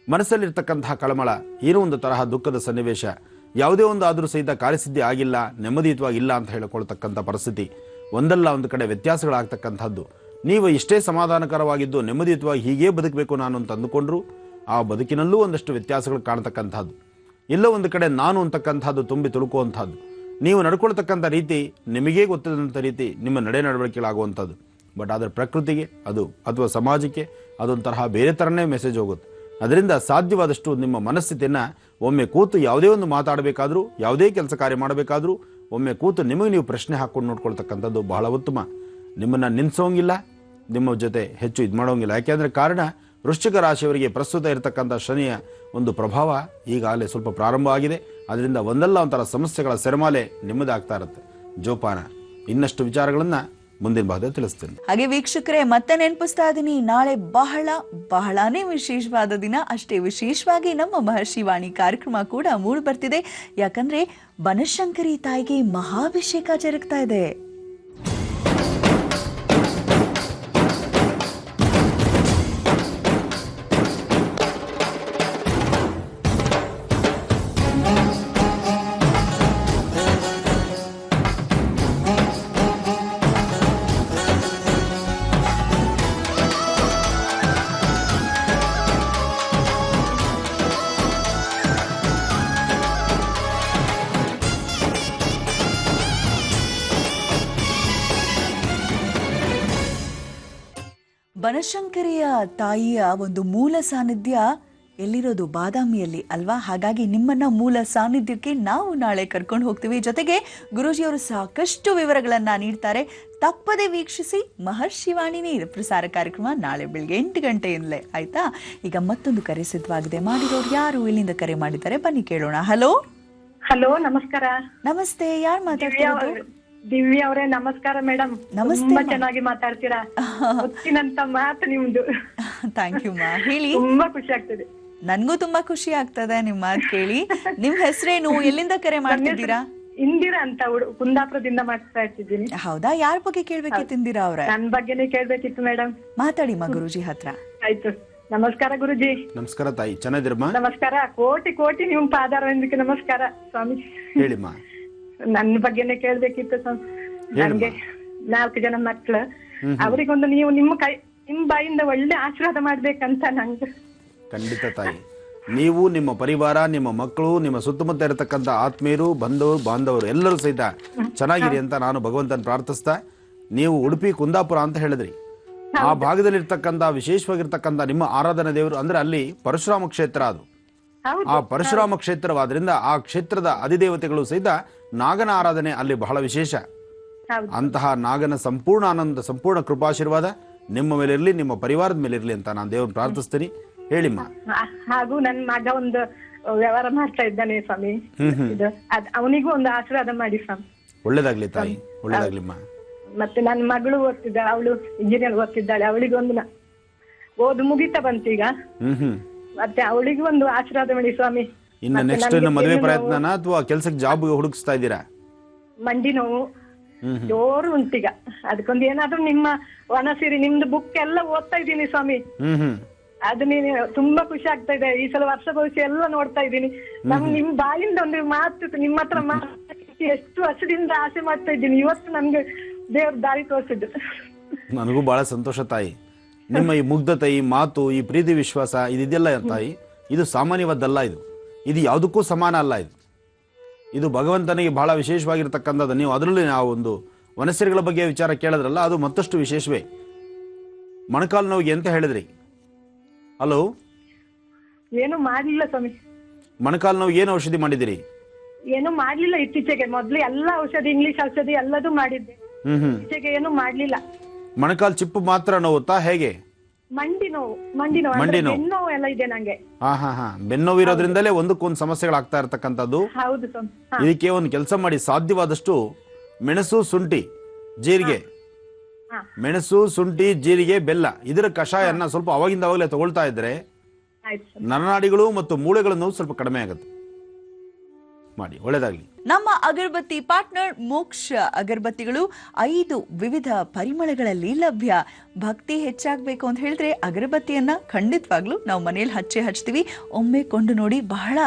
ಮನಸ್ಸಲ್ಲಿರ್ತಕ್ಕಂತಹ ಕಳಮಳ, ಏನೋ ಒಂದು ತರಹ ದುಃಖದ ಸನ್ನಿವೇಶ, ಯಾವುದೇ ಒಂದು ಆದರೂ ಸಹಿತ ಕಾರ್ಯಸಿದ್ಧಿ ಆಗಿಲ್ಲ, ನೆಮ್ಮದಿಯುತವಾಗಿಲ್ಲ ಅಂತ ಹೇಳಿಕೊಳ್ತಕ್ಕಂಥ ಪರಿಸ್ಥಿತಿ, ಒಂದಲ್ಲ ಒಂದು ಕಡೆ ವ್ಯತ್ಯಾಸಗಳಾಗ್ತಕ್ಕಂಥದ್ದು. ನೀವು ಇಷ್ಟೇ ಸಮಾಧಾನಕರವಾಗಿದ್ದು ನೆಮ್ಮದಿಯುತವಾಗಿ ಹೀಗೇ ಬದುಕಬೇಕು ನಾನು ಅಂತ ಅಂದುಕೊಂಡ್ರು ಆ ಬದುಕಿನಲ್ಲೂ ಒಂದಷ್ಟು ವ್ಯತ್ಯಾಸಗಳು ಕಾಣ್ತಕ್ಕಂಥದ್ದು. ಎಲ್ಲೋ ಒಂದು ಕಡೆ ನಾನು ಅಂತಕ್ಕಂಥದ್ದು ತುಂಬಿ ತುಳುಕುವಂಥದ್ದು. ನೀವು ನಡ್ಕೊಳ್ತಕ್ಕಂಥ ರೀತಿ ನಿಮಗೇ ಗೊತ್ತಿದ್ದಂಥ ರೀತಿ ನಿಮ್ಮ ನಡವಳಿಕೆಗಳಾಗುವಂಥದ್ದು. ಬಟ್ ಆದರೆ ಪ್ರಕೃತಿಗೆ ಅದು ಅಥವಾ ಸಮಾಜಕ್ಕೆ ಅದೊಂಥರ ಬೇರೆ ಥರನೇ ಮೆಸೇಜ್ ಹೋಗುತ್ತೆ. ಅದರಿಂದ ಸಾಧ್ಯವಾದಷ್ಟು ನಿಮ್ಮ ಮನಸ್ಥಿತಿಯನ್ನು ಒಮ್ಮೆ ಕೂತು ಯಾವುದೇ ಒಂದು ಮಾತಾಡಬೇಕಾದ್ರೂ, ಯಾವುದೇ ಕೆಲಸ ಕಾರ್ಯ ಮಾಡಬೇಕಾದ್ರೂ ಒಮ್ಮೆ ಕೂತು ನಿಮಗೆ ನೀವು ಪ್ರಶ್ನೆ ಹಾಕ್ಕೊಂಡು ನೋಡ್ಕೊಳ್ತಕ್ಕಂಥದ್ದು ಬಹಳ ಉತ್ತಮ. ನಿಮ್ಮನ್ನು ನಿಲ್ಲಿಸೋಂಗಿಲ್ಲ, ನಿಮ್ಮ ಜೊತೆ ಹೆಚ್ಚು ಇದು ಮಾಡೋಂಗಿಲ್ಲ. ಯಾಕೆಂದರೆ ಕಾರಣ ವೃಶ್ಚಿಕ ರಾಶಿಯವರಿಗೆ ಪ್ರಸ್ತುತ ಇರತಕ್ಕಂಥ ಶನಿಯ ಒಂದು ಪ್ರಭಾವ ಈಗಾಗಲೇ ಸ್ವಲ್ಪ ಪ್ರಾರಂಭ ಆಗಿದೆ. ಅದರಿಂದ ಒಂದಲ್ಲ ಒಂಥರ ಸಮಸ್ಯೆಗಳ ಸೆರೆಮಾಲೆ ನಿಮ್ಮದಾಗ್ತಾ ಇರುತ್ತೆ. ಜೋಪಾನ. ಇನ್ನಷ್ಟು ವಿಚಾರಗಳನ್ನು ಮುಂದಿನ ಭಾಗದಲ್ಲಿ ತಿಳಿಸ್ತೇನೆ. ಹಾಗೆ ವೀಕ್ಷಕರೇ, ಮತ್ತೆ ನೆನಪಿಸ್ತಾ ಇದ್ದೀನಿ, ನಾಳೆ ಬಹಳಾನೇ ವಿಶೇಷವಾದ ದಿನ. ಅಷ್ಟೇ ವಿಶೇಷವಾಗಿ ನಮ್ಮ ಮಹರ್ಷಿ ವಾಣಿ ಕಾರ್ಯಕ್ರಮ ಕೂಡ ಮೂಡಿ ಬರ್ತಿದೆ. ಯಾಕಂದ್ರೆ ಬನಶಂಕರಿ ತಾಯಿಗೆ ಮಹಾಭಿಷೇಕ ಜರುಗ್ತಾ ಇದೆ. ಬನಶಂಕರಿಯ ತಾಯಿಯ ಒಂದು ಮೂಲ ಸಾನ್ನಿಧ್ಯ ಎಲ್ಲಿರೋದು? ಬಾದಾಮಿಯಲ್ಲಿ ಅಲ್ವಾ? ಹಾಗಾಗಿ ನಿಮ್ಮನ್ನ ಮೂಲ ಸಾನ್ನಿಧ್ಯಕ್ಕೆ ನಾವು ನಾಳೆ ಕರ್ಕೊಂಡು ಹೋಗ್ತೀವಿ. ಜೊತೆಗೆ ಗುರೂಜಿಯವರು ಸಾಕಷ್ಟು ವಿವರಗಳನ್ನ ನೀಡ್ತಾರೆ. ತಪ್ಪದೆ ವೀಕ್ಷಿಸಿ ಮಹರ್ಷಿ ವಾಣಿ ನೇರ ಪ್ರಸಾರ ಕಾರ್ಯಕ್ರಮ ನಾಳೆ ಬೆಳಿಗ್ಗೆ 8 ಗಂಟೆಯಿಂದಲೇ. ಆಯ್ತಾ? ಈಗ ಮತ್ತೊಂದು ಕರೆ ಸಿದ್ಧವಾಗಿದೆ. ಮಾಡಿರೋರು ಯಾರು, ಇಲ್ಲಿಂದ ಕರೆ ಮಾಡಿದ್ದಾರೆ, ಬನ್ನಿ ಕೇಳೋಣ. ಹಲೋ ಹಲೋ, ನಮಸ್ಕಾರ. ನಮಸ್ತೆ, ಯಾರು ಮಾತಾಡ್ತಿರೋದು? ದಿವ್ಯಾ ಅವರೇ, ನಮಸ್ಕಾರ ಮೇಡಮ್. ತುಂಬಾ ಚೆನ್ನಾಗಿ ಮಾತಾಡ್ತೀರಾ. ಗೊತ್ತಿನಂತ ಮಾತು ನಿಮ್ದು. ಥ್ಯಾಂಕ್ ಯು ಮಾ. ಹೇಳಿ. ತುಂಬಾ ಖುಷಿ ಆಗ್ತದೆ. ನನ್ಗೂ ತುಂಬಾ ಖುಷಿ ಆಗ್ತದೆ ನಿಮ್ ಮಾತು ಕೇಳಿ. ನಿಮ್ ಹೆಸರೇನು, ಎಲ್ಲಿಂದ ಕರೆ ಮಾಡ್ತಿದ್ದೀರಾ? ಇಂದಿರಾ ಅಂತ, ಕುಂದಾಪುರದಿಂದ ಮಾಡ್ತಾ ಇರ್ತಿದ್ದೀನಿ. ಹೌದಾ? ಯಾರ ಬಗ್ಗೆ ಕೇಳ್ಬೇಕಿತ್ತು ಇಂದಿರಾ ಅವ್ರೆ? ನನ್ ಬಗ್ಗೆನೇ ಕೇಳ್ಬೇಕಿತ್ತು ಮೇಡಮ್. ಮಾತಾಡಿ ಮಾ ಗುರುಜಿ ಹತ್ರ. ಆಯ್ತು. ನಮಸ್ಕಾರ ಗುರುಜಿ. ನಮಸ್ಕಾರ ತಾಯಿ, ಚೆನ್ನಾಗಿದ್ದೀರಮ್ಮ? ನಮಸ್ಕಾರ. ಕೋಟಿ ಕೋಟಿ ನಿಮ್ ಪಾದಾರವಿಂದಕ್ಕೆ ನಮಸ್ಕಾರ ಸ್ವಾಮಿ. ಹೇಳಿಮ್ಮ. ನನ್ನ ಬಗ್ಗೆನೇ ಕೇಳ್ಬೇಕಿತ್ತು ಸ್ವಾಮಿ. ನನ್ಗೆ 4 ಜನ ಮಕ್ಳು. ಅವರಿಗೊಂದು ನೀವು ನಿಮ್ ಬಾಯಿಂದ ಒಳ್ಳೆ ಆಶೀರ್ವಾದ ಮಾಡ್ಬೇಕಂತ ನಂಗೆ. ಖಂಡಿತ ತಾಯಿ. ನೀವು, ನಿಮ್ಮ ಪರಿವಾರ, ನಿಮ್ಮ ಮಕ್ಕಳು, ನಿಮ್ಮ ಸುತ್ತಮುತ್ತ ಇರತಕ್ಕಂಥ ಆತ್ಮೀಯರು, ಬಾಂಧವರು ಎಲ್ಲರೂ ಸಹಿತ ಚೆನ್ನಾಗಿರಿ ಅಂತ ನಾನು ಭಗವಂತನ ಪ್ರಾರ್ಥಿಸ್ತಾ, ನೀವು ಉಡುಪಿ ಕುಂದಾಪುರ ಅಂತ ಹೇಳಿದ್ರಿ. ಆ ಭಾಗದಲ್ಲಿರ್ತಕ್ಕಂಥ ವಿಶೇಷವಾಗಿರ್ತಕ್ಕಂಥ ನಿಮ್ಮ ಆರಾಧನಾ ದೇವರು ಅಂದ್ರೆ ಅಲ್ಲಿ ಪರಶುರಾಮ ಕ್ಷೇತ್ರ. ಅದು ಆ ಪರಶುರಾಮ ಕ್ಷೇತ್ರವಾದ್ರಿಂದ ಆ ಕ್ಷೇತ್ರದ ಅಧಿದೇವತೆಗಳು ಸಹಿತ ನಾಗನ ಆರಾಧನೆ ಅಲ್ಲಿ ಬಹಳ ವಿಶೇಷ. ಅಂತಹ ನಾಗನ ಸಂಪೂರ್ಣ ಆನಂದ, ಸಂಪೂರ್ಣ ಕೃಪಾಶೀರ್ವಾದ ನಿಮ್ಮ ಮೇಲೆ ಇರಲಿ, ನಿಮ್ಮ ಪರಿವಾರದ ಮೇಲೆ ಇರಲಿ ಅಂತ ನಾನು ದೇವ್ರನ್ನ ಪ್ರಾರ್ಥಿಸ್ತೀನಿ. ಹೇಳಿಮ್ಮ. ಹಾಗೂ ನನ್ನ ಮಗ ಒಂದು ವ್ಯವಹಾರ ಮಾಡ್ತಾ ಇದ್ದಾನೆ ಸ್ವಾಮಿ. ಇದು ಅವನಿಗೂ ಒಂದು ಆಶೀರ್ವಾದ ಮಾಡಿ ಸ್ವಾಮಿ. ಒಳ್ಳೇದಾಗ್ಲಿ ತಾಯಿ, ಒಳ್ಳೇದಾಗ್ಲಿಮ್ಮ. ಮತ್ತೆ ನನ್ನ ಮಗಳು ಓದ್ತಿದ್ದಾಳೆ, ಅವಳು ಇಂಜಿನಿಯರ್ ಓದ್ತಿದ್ದಾಳೆ. ಅವಳಿಗೊಂದು ಓದು ಮುಗಿತಾ ಬಂತು ಈಗ. ಮತ್ತೆ ಅವಳಿಗೂ ಒಂದು ಆಶೀರ್ವಾದ ಮಾಡಿ ಸ್ವಾಮಿ. ಇನ್ನು ನೆಕ್ಸ್ಟ್ ಮದುವೆ ಪ್ರಯತ್ನನ ಅಥವಾ ಕೆಲ್ಸಕ್ಕೆ ಜಾಬ್ ಹುಡುಕ್ಸ್ತಾ ಇದ್ದೀರಾ? ಮಂಡಿ ನೋವು ಜೋರು ಉಂಟೀಗ. ಅದಕ್ಕೊಂದು ಏನಾದ್ರೂ ನಿಮ್ಮ ವನಸಿರಿ ನಿಮ್ದು ಬುಕ್ ಎಲ್ಲ ಓದ್ತಾ ಇದ್ದೀನಿ ಸ್ವಾಮಿ. ಅದು ನೀನು ತುಂಬಾ ಖುಷಿ ಆಗ್ತಾ ಇದೆ. ಈ ಸಲ ವರ್ಷ ಭವಿಷ್ಯ ಎಲ್ಲ ನೋಡ್ತಾ ಇದ್ದೀನಿ. ನಿಮ್ ಬಾಯಿಂದ ಒಂದು ಮಾತು ನಿಮ್ಮ ಹತ್ರ ಎಷ್ಟು ವರ್ಷದಿಂದ ಆಸೆ ಮಾಡ್ತಾ ಇದ್ದೀನಿ. ಇವತ್ತು ನಮ್ಗೆ ದೇವ್ರ ದಾರಿ ತೋರಿಸಿದ್ದು. ನನಗೂ ಬಹಳ ಸಂತೋಷ ತಾಯಿ. ನಿಮ್ಮ ಈ ಮುಗ್ಧತೆ, ಈ ಮಾತು, ಈ ಪ್ರೀತಿ ವಿಶ್ವಾಸ ಇದೆಲ್ಲ ತಾಯಿ, ಇದು ಸಾಮಾನ್ಯವಾದ್ದಲ್ಲ. ಇದು ಯಾವುದಕ್ಕೂ ಸಮಾನ ಅಲ್ಲ. ಇದು ಭಗವಂತನಿಗೆ ಬಹಳ ವಿಶೇಷವಾಗಿರ್ತಕ್ಕಂಥದ್ದು. ನೀವು ಅದರಲ್ಲಿ ನಾವು ಒಂದು ವನಸಿರಿಗಳ ಬಗ್ಗೆ ವಿಚಾರ ಕೇಳಿದ್ರಲ್ಲ, ಅದು ಮತ್ತಷ್ಟು ವಿಶೇಷವೇ. ಮೊಣಕಾಲು ನೋವಿಗೆ ಅಂತ ಹೇಳಿದ್ರಿ. ಹಲೋ, ಏನು ಮಾಡ್ಲಿಲ್ಲ ಸ್ವಾಮಿ. ಮೊಣಕಾಲು ನೋವು ಏನು ಔಷಧಿ ಮಾಡಿದಿರಿ? ಏನು ಮಾಡ್ಲಿಲ್ಲ ಇತ್ತೀಚೆಗೆ. ಮೊದ್ಲು ಎಲ್ಲ ಔಷಧಿ, ಇಂಗ್ಲಿಷ್ ಔಷಧಿ ಎಲ್ಲದೂ ಮಾಡಿದ್ದೆ. ಇತ್ತೀಚೆಗೆ ಏನು ಮಾಡ್ಲಿಲ್ಲ. ಮೊಣಕಾಲು ಚಿಪ್ಪು ಮಾತ್ರ ನೋವುತ್ತಾ ಹೇಗೆ? ಮಂಡಿ ನೋವು, ಮಂಡಿ ನೋವು, ಬೆನ್ನೋವು ಎಲ್ಲ ಇದೆ ನಂಗೆ. ಬೆನ್ನೋವು ಇರೋದ್ರಿಂದಲೇ ಒಂದಕ್ಕೊಂದು ಸಮಸ್ಯೆಗಳಾಗ್ತಾ ಇರ್ತಕ್ಕಂಥದ್ದು. ಹೌದು. ಇದಕ್ಕೆ ಒಂದು ಕೆಲಸ ಮಾಡಿ, ಸಾಧ್ಯವಾದಷ್ಟು ಮೆಣಸು, ಶುಂಠಿ, ಜೀರಿಗೆ, ಮೆಣಸು, ಶುಂಠಿ, ಜೀರಿಗೆ, ಬೆಲ್ಲ, ಇದರ ಕಷಾಯನ್ನ ಸ್ವಲ್ಪ ಅವಾಗಿಂದ ಅವಾಗಲೇ ತಗೊಳ್ತಾ ಇದ್ರೆ ನರನಾಡಿಗಳು ಮತ್ತು ಮೂಳೆಗಳ ನೋವು ಸ್ವಲ್ಪ ಕಡಿಮೆ ಆಗುತ್ತೆ. ಮಾಡಿ, ಒಳ್ಳೇದಾಗ್ಲಿ. ನಮ್ಮ ಅಗರಬತ್ತಿ ಪಾರ್ಟ್ನರ್ ಮೋಕ್ಷ ಅಗರಬತ್ತಿಗಳು 5 ವಿವಿಧ ಪರಿಮಳಗಳಲ್ಲಿ ಲಭ್ಯ. ಭಕ್ತಿ ಹೆಚ್ಚಾಗಬೇಕು ಅಂತ ಹೇಳಿದ್ರೆ ಅಗರಬತ್ತಿಯನ್ನ ಖಂಡಿತವಾಗ್ಲೂ ನಾವು ಮನೇಲಿ ಹಚ್ತೀವಿ. ಒಮ್ಮೆ ಕೊಂಡು ನೋಡಿ, ಬಹಳ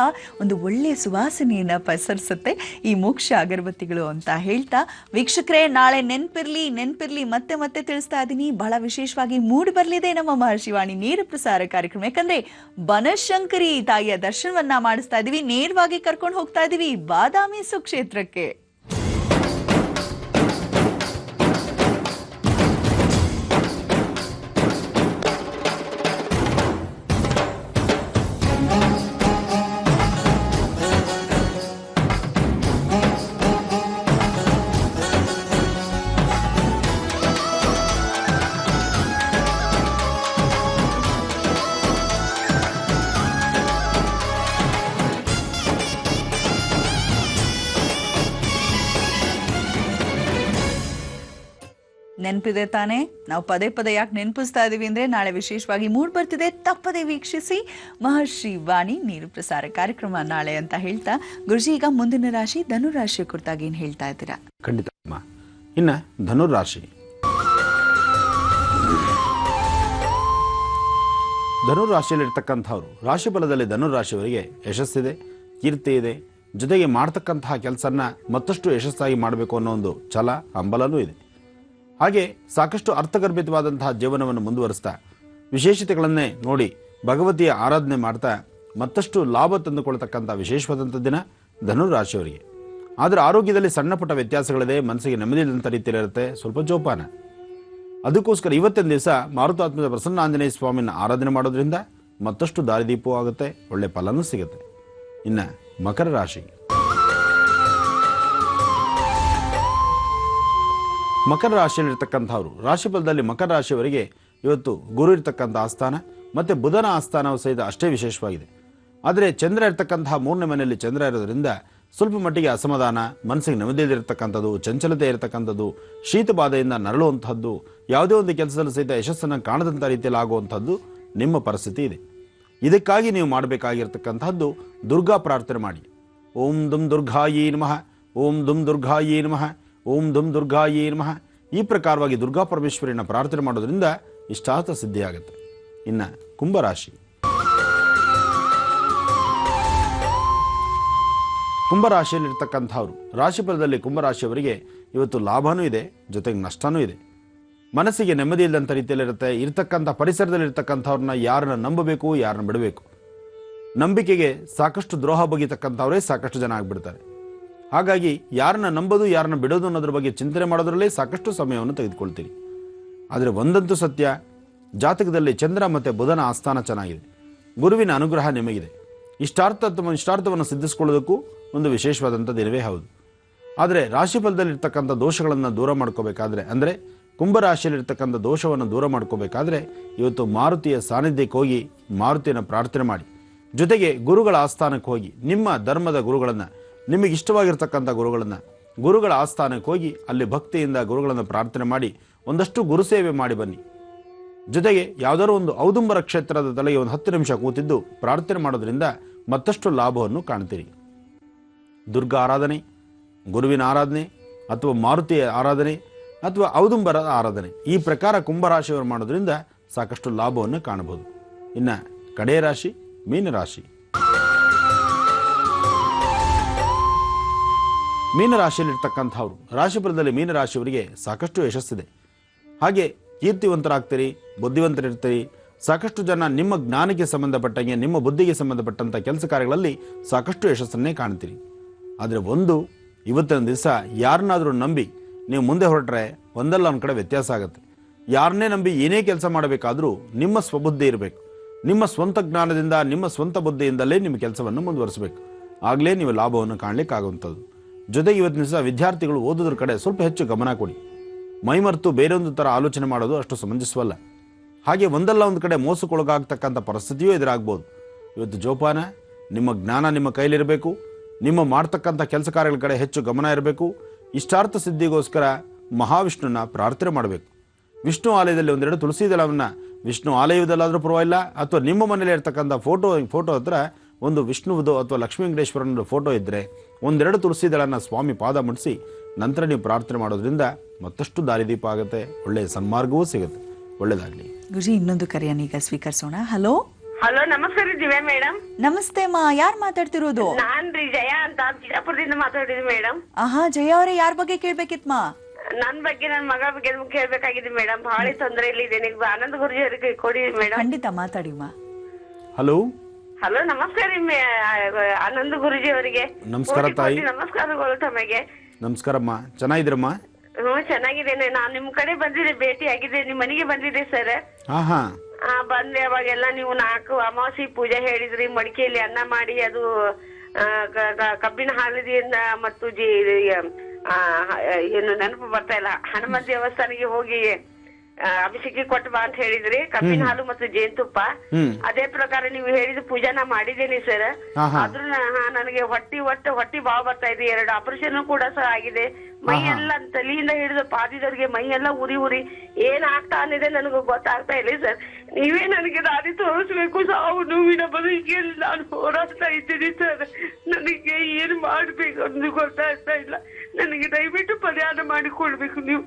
ಒಂದು ಒಳ್ಳೆಯ ಸುವಾಸನೆಯನ್ನ ಪಸರಿಸುತ್ತೆ ಈ ಮೋಕ್ಷ ಅಗರಬತ್ತಿಗಳು ಅಂತ ಹೇಳ್ತಾ, ವೀಕ್ಷಕರೇ, ನಾಳೆ ನೆನ್ಪಿರ್ಲಿ ಮತ್ತೆ ಮತ್ತೆ ತಿಳಿಸ್ತಾ ಇದ್ದೀನಿ, ಬಹಳ ವಿಶೇಷವಾಗಿ ಮೂಡಿ ಬರಲಿದೆ ನಮ್ಮ ಮಹರ್ಷಿವಾಣಿ ನೇರ ಪ್ರಸಾರ ಕಾರ್ಯಕ್ರಮ. ಯಾಕಂದ್ರೆ ಬನಶಂಕರಿ ತಾಯಿಯ ದರ್ಶನವನ್ನ ಮಾಡಿಸ್ತಾ ಇದೀವಿ, ನೇರವಾಗಿ ಕರ್ಕೊಂಡು ಹೋಗ್ತಾ ಇದೀವಿ ಬಾದಾಮಿ ಸುಕ್ಷೇತ್ರಕ್ಕೆ. ನೆನಪಿದೆ ತಾನೆ? ನಾವು ಪದೇ ಪದೇ ಯಾಕೆ ನೆನಪಿಸ್ತಾ ಇದೀವಿ ಅಂದ್ರೆ, ನಾಳೆ ವಿಶೇಷವಾಗಿ ಮೂಡ್ ಬರ್ತಿದೆ, ತಪ್ಪದೆ ವೀಕ್ಷಿಸಿ ಮಹರ್ಷಿ ವಾಣಿ ನೇರ ಪ್ರಸಾರ ಕಾರ್ಯಕ್ರಮ ನಾಳೆ ಅಂತ ಹೇಳ್ತಾ, ಗುರುಜಿ ಈಗ ಮುಂದಿನ ರಾಶಿ ಧನುರಾಶಿಯ ಕುರಿತಾಗಿ ಏನ್ ಹೇಳ್ತಾ ಇದ್ದೀರಾ? ಖಂಡಿತ. ಇನ್ನ ಧನುರಾಶಿ, ಧನುರಾಶಿಯಲ್ಲಿರ್ತಕ್ಕಂಥವ್ರು, ರಾಶಿ ಫಲದಲ್ಲಿ ಧನುರಾಶಿಯವರಿಗೆ ಯಶಸ್ಸಿದೆ, ಕೀರ್ತಿ ಇದೆ, ಜೊತೆಗೆ ಮಾಡ್ತಕ್ಕಂತಹ ಕೆಲಸನ ಮತ್ತಷ್ಟು ಯಶಸ್ಸಾಗಿ ಮಾಡಬೇಕು ಅನ್ನೋ ಒಂದು ಛಲ, ಹಂಬಲನೂ ಇದೆ. ಹಾಗೆ ಸಾಕಷ್ಟು ಅರ್ಥಗರ್ಭಿತವಾದಂತಹ ಜೀವನವನ್ನು ಮುಂದುವರಿಸ್ತಾ, ವಿಶೇಷತೆಗಳನ್ನೇ ನೋಡಿ ಭಗವತಿಯ ಆರಾಧನೆ ಮಾಡ್ತಾ ಮತ್ತಷ್ಟು ಲಾಭ ತಂದುಕೊಳ್ತಕ್ಕಂಥ ವಿಶೇಷವಾದಂಥ ದಿನ ಧನುರಾಶಿಯವರಿಗೆ. ಆದರೆ ಆರೋಗ್ಯದಲ್ಲಿ ಸಣ್ಣ ಪುಟ್ಟ ವ್ಯತ್ಯಾಸಗಳಿದೆ, ಮನಸ್ಸಿಗೆ ನೆಮ್ಮದಿ ಇಲ್ಲದಂಥ ರೀತಿಯಲ್ಲಿರುತ್ತೆ, ಸ್ವಲ್ಪ ಜೋಪಾನ. ಅದಕ್ಕೋಸ್ಕರ ಇವತ್ತಿನ ದಿವಸ ಮಾರುತಾತ್ಮದ ಪ್ರಸನ್ನ ಆಂಜನೇಯ ಸ್ವಾಮಿನ ಆರಾಧನೆ ಮಾಡೋದ್ರಿಂದ ಮತ್ತಷ್ಟು ದಾರಿದೀಪವೂ ಆಗುತ್ತೆ, ಒಳ್ಳೆ ಫಲನೂ ಸಿಗುತ್ತೆ. ಇನ್ನು ಮಕರ ರಾಶಿ, ಮಕರ ರಾಶಿಯಲ್ಲಿರ್ತಕ್ಕಂಥವ್ರು, ರಾಶಿ ಫಲದಲ್ಲಿ ಮಕರ ರಾಶಿಯವರಿಗೆ ಇವತ್ತು ಗುರು ಇರ್ತಕ್ಕಂಥ ಆಸ್ಥಾನ ಮತ್ತು ಬುಧನ ಆಸ್ಥಾನವು ಸಹಿತ ಅಷ್ಟೇ ವಿಶೇಷವಾಗಿದೆ. ಆದರೆ ಚಂದ್ರ ಇರ್ತಕ್ಕಂತಹ 3ನೇ ಮನೆಯಲ್ಲಿ ಚಂದ್ರ ಇರೋದ್ರಿಂದ ಸ್ವಲ್ಪ ಮಟ್ಟಿಗೆ ಅಸಮಾಧಾನ, ಮನಸ್ಸಿಗೆ ನೆಮ್ಮದಿಯಲ್ಲಿರ್ತಕ್ಕಂಥದ್ದು, ಚಂಚಲತೆ ಇರತಕ್ಕಂಥದ್ದು, ಶೀತ ಬಾಧೆಯಿಂದ ನರಳುವಂಥದ್ದು, ಯಾವುದೇ ಒಂದು ಕೆಲಸದಲ್ಲೂ ಸಹಿತ ಯಶಸ್ಸನ್ನು ಕಾಣದಂಥ ರೀತಿಯಲ್ಲಿ ಆಗುವಂಥದ್ದು ನಿಮ್ಮ ಪರಿಸ್ಥಿತಿ ಇದೆ. ಇದಕ್ಕಾಗಿ ನೀವು ಮಾಡಬೇಕಾಗಿರ್ತಕ್ಕಂಥದ್ದು ದುರ್ಗಾ ಪ್ರಾರ್ಥನೆ ಮಾಡಿ. ಓಂ ದುಂ ದುರ್ಗಾಯೇ ನಮಃ, ಓಂ ದುಂ ದುರ್ಗಾಯೇ ನಮಃ, ಓಂ ದುಂ ದುರ್ಗಾಯೇ ನಮಃ. ಈ ಪ್ರಕಾರವಾಗಿ ದುರ್ಗಾ ಪರಮೇಶ್ವರಿನ ಪ್ರಾರ್ಥನೆ ಮಾಡೋದ್ರಿಂದ ಇಷ್ಟಾರ್ಥ ಸಿದ್ಧಿಯಾಗುತ್ತೆ. ಇನ್ನು ಕುಂಭರಾಶಿ, ಕುಂಭರಾಶಿಯಲ್ಲಿರ್ತಕ್ಕಂಥವ್ರು, ರಾಶಿ ಫಲದಲ್ಲಿ ಕುಂಭರಾಶಿಯವರಿಗೆ ಇವತ್ತು ಲಾಭನೂ ಇದೆ, ಜೊತೆಗೆ ನಷ್ಟನೂ ಇದೆ. ಮನಸ್ಸಿಗೆ ನೆಮ್ಮದಿ ಇಲ್ಲದಂಥ ರೀತಿಯಲ್ಲಿರುತ್ತೆ. ಇರ್ತಕ್ಕಂಥ ಪರಿಸರದಲ್ಲಿರ್ತಕ್ಕಂಥವ್ರನ್ನ ಯಾರನ್ನ ನಂಬಬೇಕು, ಯಾರನ್ನ ಬಿಡಬೇಕು, ನಂಬಿಕೆಗೆ ಸಾಕಷ್ಟು ದ್ರೋಹ ಬಗೆತಕ್ಕಂಥವರೇ ಸಾಕಷ್ಟು ಜನ ಆಗಿಬಿಡ್ತಾರೆ. ಹಾಗಾಗಿ ಯಾರನ್ನ ನಂಬೋದು, ಯಾರನ್ನ ಬಿಡೋದು ಅನ್ನೋದ್ರ ಬಗ್ಗೆ ಚಿಂತನೆ ಮಾಡೋದ್ರಲ್ಲೇ ಸಾಕಷ್ಟು ಸಮಯವನ್ನು ತೆಗೆದುಕೊಳ್ತೀರಿ. ಆದರೆ ಒಂದಂತೂ ಸತ್ಯ, ಜಾತಕದಲ್ಲಿ ಚಂದ್ರ ಮತ್ತು ಬುಧನ ಆಸ್ಥಾನ ಚೆನ್ನಾಗಿದೆ, ಗುರುವಿನ ಅನುಗ್ರಹ ನಿಮಗಿದೆ. ಇಷ್ಟಾರ್ಥವನ್ನು ಸಿದ್ಧಿಸ್ಕೊಳ್ಳೋದಕ್ಕೂ ಒಂದು ವಿಶೇಷವಾದಂಥ ದಿನವೇ ಹೌದು. ಆದರೆ ರಾಶಿ ಫಲದಲ್ಲಿರ್ತಕ್ಕಂಥ ದೋಷಗಳನ್ನು ದೂರ ಮಾಡ್ಕೋಬೇಕಾದ್ರೆ, ಅಂದರೆ ಕುಂಭರಾಶಿಯಲ್ಲಿರ್ತಕ್ಕಂಥ ದೋಷವನ್ನು ದೂರ ಮಾಡ್ಕೋಬೇಕಾದ್ರೆ ಇವತ್ತು ಮಾರುತಿಯ ಸಾನ್ನಿಧ್ಯಕ್ಕೆ ಹೋಗಿ ಮಾರುತಿಯನ್ನು ಪ್ರಾರ್ಥನೆ ಮಾಡಿ. ಜೊತೆಗೆ ಗುರುಗಳ ಆಸ್ಥಾನಕ್ಕೆ ಹೋಗಿ ನಿಮ್ಮ ಧರ್ಮದ ಗುರುಗಳನ್ನು, ನಿಮಗೆ ಇಷ್ಟವಾಗಿರ್ತಕ್ಕಂಥ ಗುರುಗಳ ಆಸ್ಥಾನಕ್ಕೆ ಹೋಗಿ ಅಲ್ಲಿ ಭಕ್ತಿಯಿಂದ ಗುರುಗಳನ್ನು ಪ್ರಾರ್ಥನೆ ಮಾಡಿ ಒಂದಷ್ಟು ಗುರುಸೇವೆ ಮಾಡಿ ಬನ್ನಿ. ಜೊತೆಗೆ ಯಾವುದಾದ್ರು ಒಂದು ಔದುಂಬರ ಕ್ಷೇತ್ರದ ತಲೆಗೆ ಒಂದು 10 ನಿಮಿಷ ಕೂತಿದ್ದು ಪ್ರಾರ್ಥನೆ ಮಾಡೋದ್ರಿಂದ ಮತ್ತಷ್ಟು ಲಾಭವನ್ನು ಕಾಣ್ತೀರಿ. ದುರ್ಗಾ ಆರಾಧನೆ, ಗುರುವಿನ ಆರಾಧನೆ ಅಥವಾ ಮಾರುತಿಯ ಆರಾಧನೆ ಅಥವಾ ಔದುಂಬರದ ಆರಾಧನೆ, ಈ ಪ್ರಕಾರ ಕುಂಭರಾಶಿಯವರು ಮಾಡೋದ್ರಿಂದ ಸಾಕಷ್ಟು ಲಾಭವನ್ನು ಕಾಣಬಹುದು. ಇನ್ನು ಕಡೆಯ ರಾಶಿ ಮೀನರಾಶಿ. ಮೀನರಾಶಿಯಲ್ಲಿರ್ತಕ್ಕಂಥವ್ರು, ರಾಶಿಫಲದಲ್ಲಿ ಮೀನರಾಶಿಯವರಿಗೆ ಸಾಕಷ್ಟು ಯಶಸ್ಸಿದೆ. ಹಾಗೆ ಕೀರ್ತಿವಂತರಾಗ್ತೀರಿ, ಬುದ್ಧಿವಂತರಿರ್ತೀರಿ. ಸಾಕಷ್ಟು ಜನ ನಿಮ್ಮ ಜ್ಞಾನಕ್ಕೆ ಸಂಬಂಧಪಟ್ಟಂಗೆ, ನಿಮ್ಮ ಬುದ್ಧಿಗೆ ಸಂಬಂಧಪಟ್ಟಂಥ ಕೆಲಸ ಕಾರ್ಯಗಳಲ್ಲಿ ಸಾಕಷ್ಟು ಯಶಸ್ಸನ್ನೇ ಕಾಣ್ತೀರಿ. ಆದರೆ ಇವತ್ತಿನ ದಿವಸ ಯಾರನ್ನಾದರೂ ನಂಬಿ ನೀವು ಮುಂದೆ ಹೊರಟ್ರೆ ಒಂದಲ್ಲ ಒಂದು ಕಡೆ ವ್ಯತ್ಯಾಸ ಆಗುತ್ತೆ. ಯಾರನ್ನೇ ನಂಬಿ ಏನೇ ಕೆಲಸ ಮಾಡಬೇಕಾದ್ರೂ ನಿಮ್ಮ ಸ್ವಬುದ್ಧಿ ಇರಬೇಕು. ನಿಮ್ಮ ಸ್ವಂತ ಜ್ಞಾನದಿಂದ, ನಿಮ್ಮ ಸ್ವಂತ ಬುದ್ಧಿಯಿಂದಲೇ ನಿಮ್ಮ ಕೆಲಸವನ್ನು ಮುಂದುವರಿಸಬೇಕು. ಆಗಲೇ ನೀವು ಲಾಭವನ್ನು ಕಾಣಲಿಕ್ಕಾಗುವಂಥದ್ದು. ಜೊತೆಗೆ ಇವತ್ತಿನ ದಿವಸ ವಿದ್ಯಾರ್ಥಿಗಳು ಓದೋದ್ರ ಕಡೆ ಸ್ವಲ್ಪ ಹೆಚ್ಚು ಗಮನ ಕೊಡಿ. ಮೈಮರೆತು ಬೇರೊಂದು ಥರ ಆಲೋಚನೆ ಮಾಡೋದು ಅಷ್ಟು ಸಮಂಜಸವಲ್ಲ. ಹಾಗೆ ಒಂದಲ್ಲ ಒಂದು ಕಡೆ ಮೋಸಕ್ಕೊಳಗಾಗ್ತಕ್ಕಂಥ ಪರಿಸ್ಥಿತಿಯೂ ಎದುರಾಗ್ಬೋದು. ಇವತ್ತು ಜೋಪಾನ, ನಿಮ್ಮ ಜ್ಞಾನ ನಿಮ್ಮ ಕೈಲಿರಬೇಕು. ನಿಮ್ಮ ಮಾಡ್ತಕ್ಕಂಥ ಕೆಲಸ ಕಾರ್ಯಗಳ ಕಡೆ ಹೆಚ್ಚು ಗಮನ ಇರಬೇಕು. ಇಷ್ಟಾರ್ಥ ಸಿದ್ಧಿಗೋಸ್ಕರ ಮಹಾವಿಷ್ಣುನ ಪ್ರಾರ್ಥನೆ ಮಾಡಬೇಕು. ವಿಷ್ಣು ಆಲಯದಲ್ಲಿ ಒಂದೆರಡು ತುಳಸಿ ದಳವನ್ನು, ವಿಷ್ಣು ಆಲಯದಲ್ಲಾದರೂ ಪರವಾಗಿಲ್ಲ, ಅಥವಾ ನಿಮ್ಮ ಮನೇಲಿ ಇರ್ತಕ್ಕಂಥ ಫೋಟೋ ಹತ್ರ ಒಂದು ವಿಷ್ಣುವುದು ಅಥವಾ ಲಕ್ಷ್ಮೀ ವೆಂಕಟೇಶ್ವರನ ಫೋಟೋ ಇದ್ದರೆ ಒಂದೆರಡು ತುಳಸಿ ದಳನ ಸ್ವಾಮಿ ಪಾದ ಮುಟ್ಟಿಸಿ ನಂತರ ನೀವು ಪ್ರಾರ್ಥನೆ ಮಾಡೋದ್ರಿಂದ ಮತ್ತಷ್ಟು ದಾರಿದೀಪ ಆಗುತ್ತೆ, ಒಳ್ಳೆಯ ಸನ್ಮಾರ್ಗವೂ ಸಿಗುತ್ತೆ. ಒಳ್ಳೆಯದಾಗಲಿ. ಗುರುಜಿ, ಇನ್ನೊಂದು ಕರೆಯನ್ನು ಈಗ ಸ್ವೀಕರಿಸೋಣ. ಹಲೋ ಹಲೋ, ನಮಸ್ಕಾರ ದಿವ್ಯಾ ಮೇಡಮ್. ನಮಸ್ತೆ ಮಾ, ಯಾರು ಮಾತಾಡ್ತಿರೋದು? ನಾನ್ರಿ ಜಯ ಅಂತ ಬಿಜಾಪುರದಿಂದ ಮಾತಾಡಿದ್ವಿ ಮೇಡಮ್. ಆಹಾ, ಜಯ ಅವರೇ, ಯಾರ ಬಗ್ಗೆ ಕೇಳ್ಬೇಕಿತ್ ಮಾ? ನನ್ ಬಗ್ಗೆ, ನನ್ ಮಗ ಬಗ್ಗೆ ಕೇಳ್ಬೇಕಾಗಿದೆ ಮೇಡಮ್. ಬಹಳ ತೊಂದರೆಯಲ್ಲಿ ಇದ್ದೇನೆ. ಆನಂದ್ ಗುರುಜಿ ಅವರಿಗೆ ಕೊಡಿ ಮೇಡಮ್. ಖಂಡಿತ ಮಾತಾಡಿ ಮಾ. ಹಲೋ ಹಲೋ, ನಮಸ್ಕಾರ ಆನಂದ್ ಗುರುಜಿ ಅವರಿಗೆ. ನಮಸ್ಕಾರ ತಾಯಿ. ನಮಸ್ಕಾರಗಳು ತಮಗೆ. ನಮಸ್ಕಾರಮ್ಮ, ಚೆನ್ನಾಗಿದ್ದೀರಮ್ಮ? ಚೆನ್ನಾಗಿದ್ದೇನೆ. ನಾನ್ ನಿಮ್ ಕಡೆ ಬಂದಿದ್ದೆ, ಭೇಟಿ ಆಗಿದೆ, ನಿಮ್ ಮನೆಗೆ ಬಂದಿದ್ದೆ ಸರ್. ಬಂದೆ. ಅವಾಗೆಲ್ಲ ನೀವು 4 ಅಮಾವಾಸ್ಯೆ ಪೂಜೆ ಹೇಳಿದ್ರಿ. ಮಡಿಕೆಯಲ್ಲಿ ಅನ್ನ ಮಾಡಿ ಅದು ಕಬ್ಬಿನ ಹಾಲದಿಯಿಂದ ಮತ್ತು ಏನು ನೆನಪು ಬರ್ತಾ ಇಲ್ಲ, ಹನುಮಂತ ದೇವಸ್ಥಾನಕ್ಕೆ ಹೋಗಿ ಅಭಿಷೇಕ ಕೊಟ್ಟು ಬಾ ಅಂತ ಹೇಳಿದ್ರಿ. ಕಬ್ಬಿನ ಹಾಲು ಮತ್ತು ಜೇನುತುಪ್ಪ. ಅದೇ ಪ್ರಕಾರ ನೀವು ಹೇಳಿದ ಪೂಜಾ ನಾ ಮಾಡಿದ್ದೇನೆ ಸರ್. ಆದ್ರೂ ನನಗೆ ಹೊಟ್ಟಿ ಬಾವು ಬರ್ತಾ ಇದೆ. 2 ಆಪರೇಷನ್ ಕೂಡ ಸಹ ಆಗಿದೆ. ಮೈ ಎಲ್ಲ ತಲೆಯಿಂದ ಹಿಡಿದು ಪಾದಿದವ್ರಿಗೆ ಮೈ ಎಲ್ಲ ಉರಿ ಏನ್ ಆಗ್ತಾ ಅನ್ನಿದೆ ನನಗೆ ಗೊತ್ತಾಗ್ತಾ ಇಲ್ಲ ಸರ್. ನೀವೇ ನನಗೆ ದಾರಿ ತೋರಿಸ್ಬೇಕು. ಸಾವು ನೋವಿನ ಬದುಕಿಯಲ್ಲಿ ನಾನು ಹೋರಾಡ್ತಾ ಇದ್ದೀನಿ ಸರ್. ನನಗೆ ಏನ್ ಮಾಡ್ಬೇಕು ಅನ್ನೋದು ಗೊತ್ತಾಗ್ತಾ ಇಲ್ಲ. ನನಗೆ ದಯವಿಟ್ಟು ಪರಿಹಾರ ಮಾಡಿಕೊಡ್ಬೇಕು ನೀವು.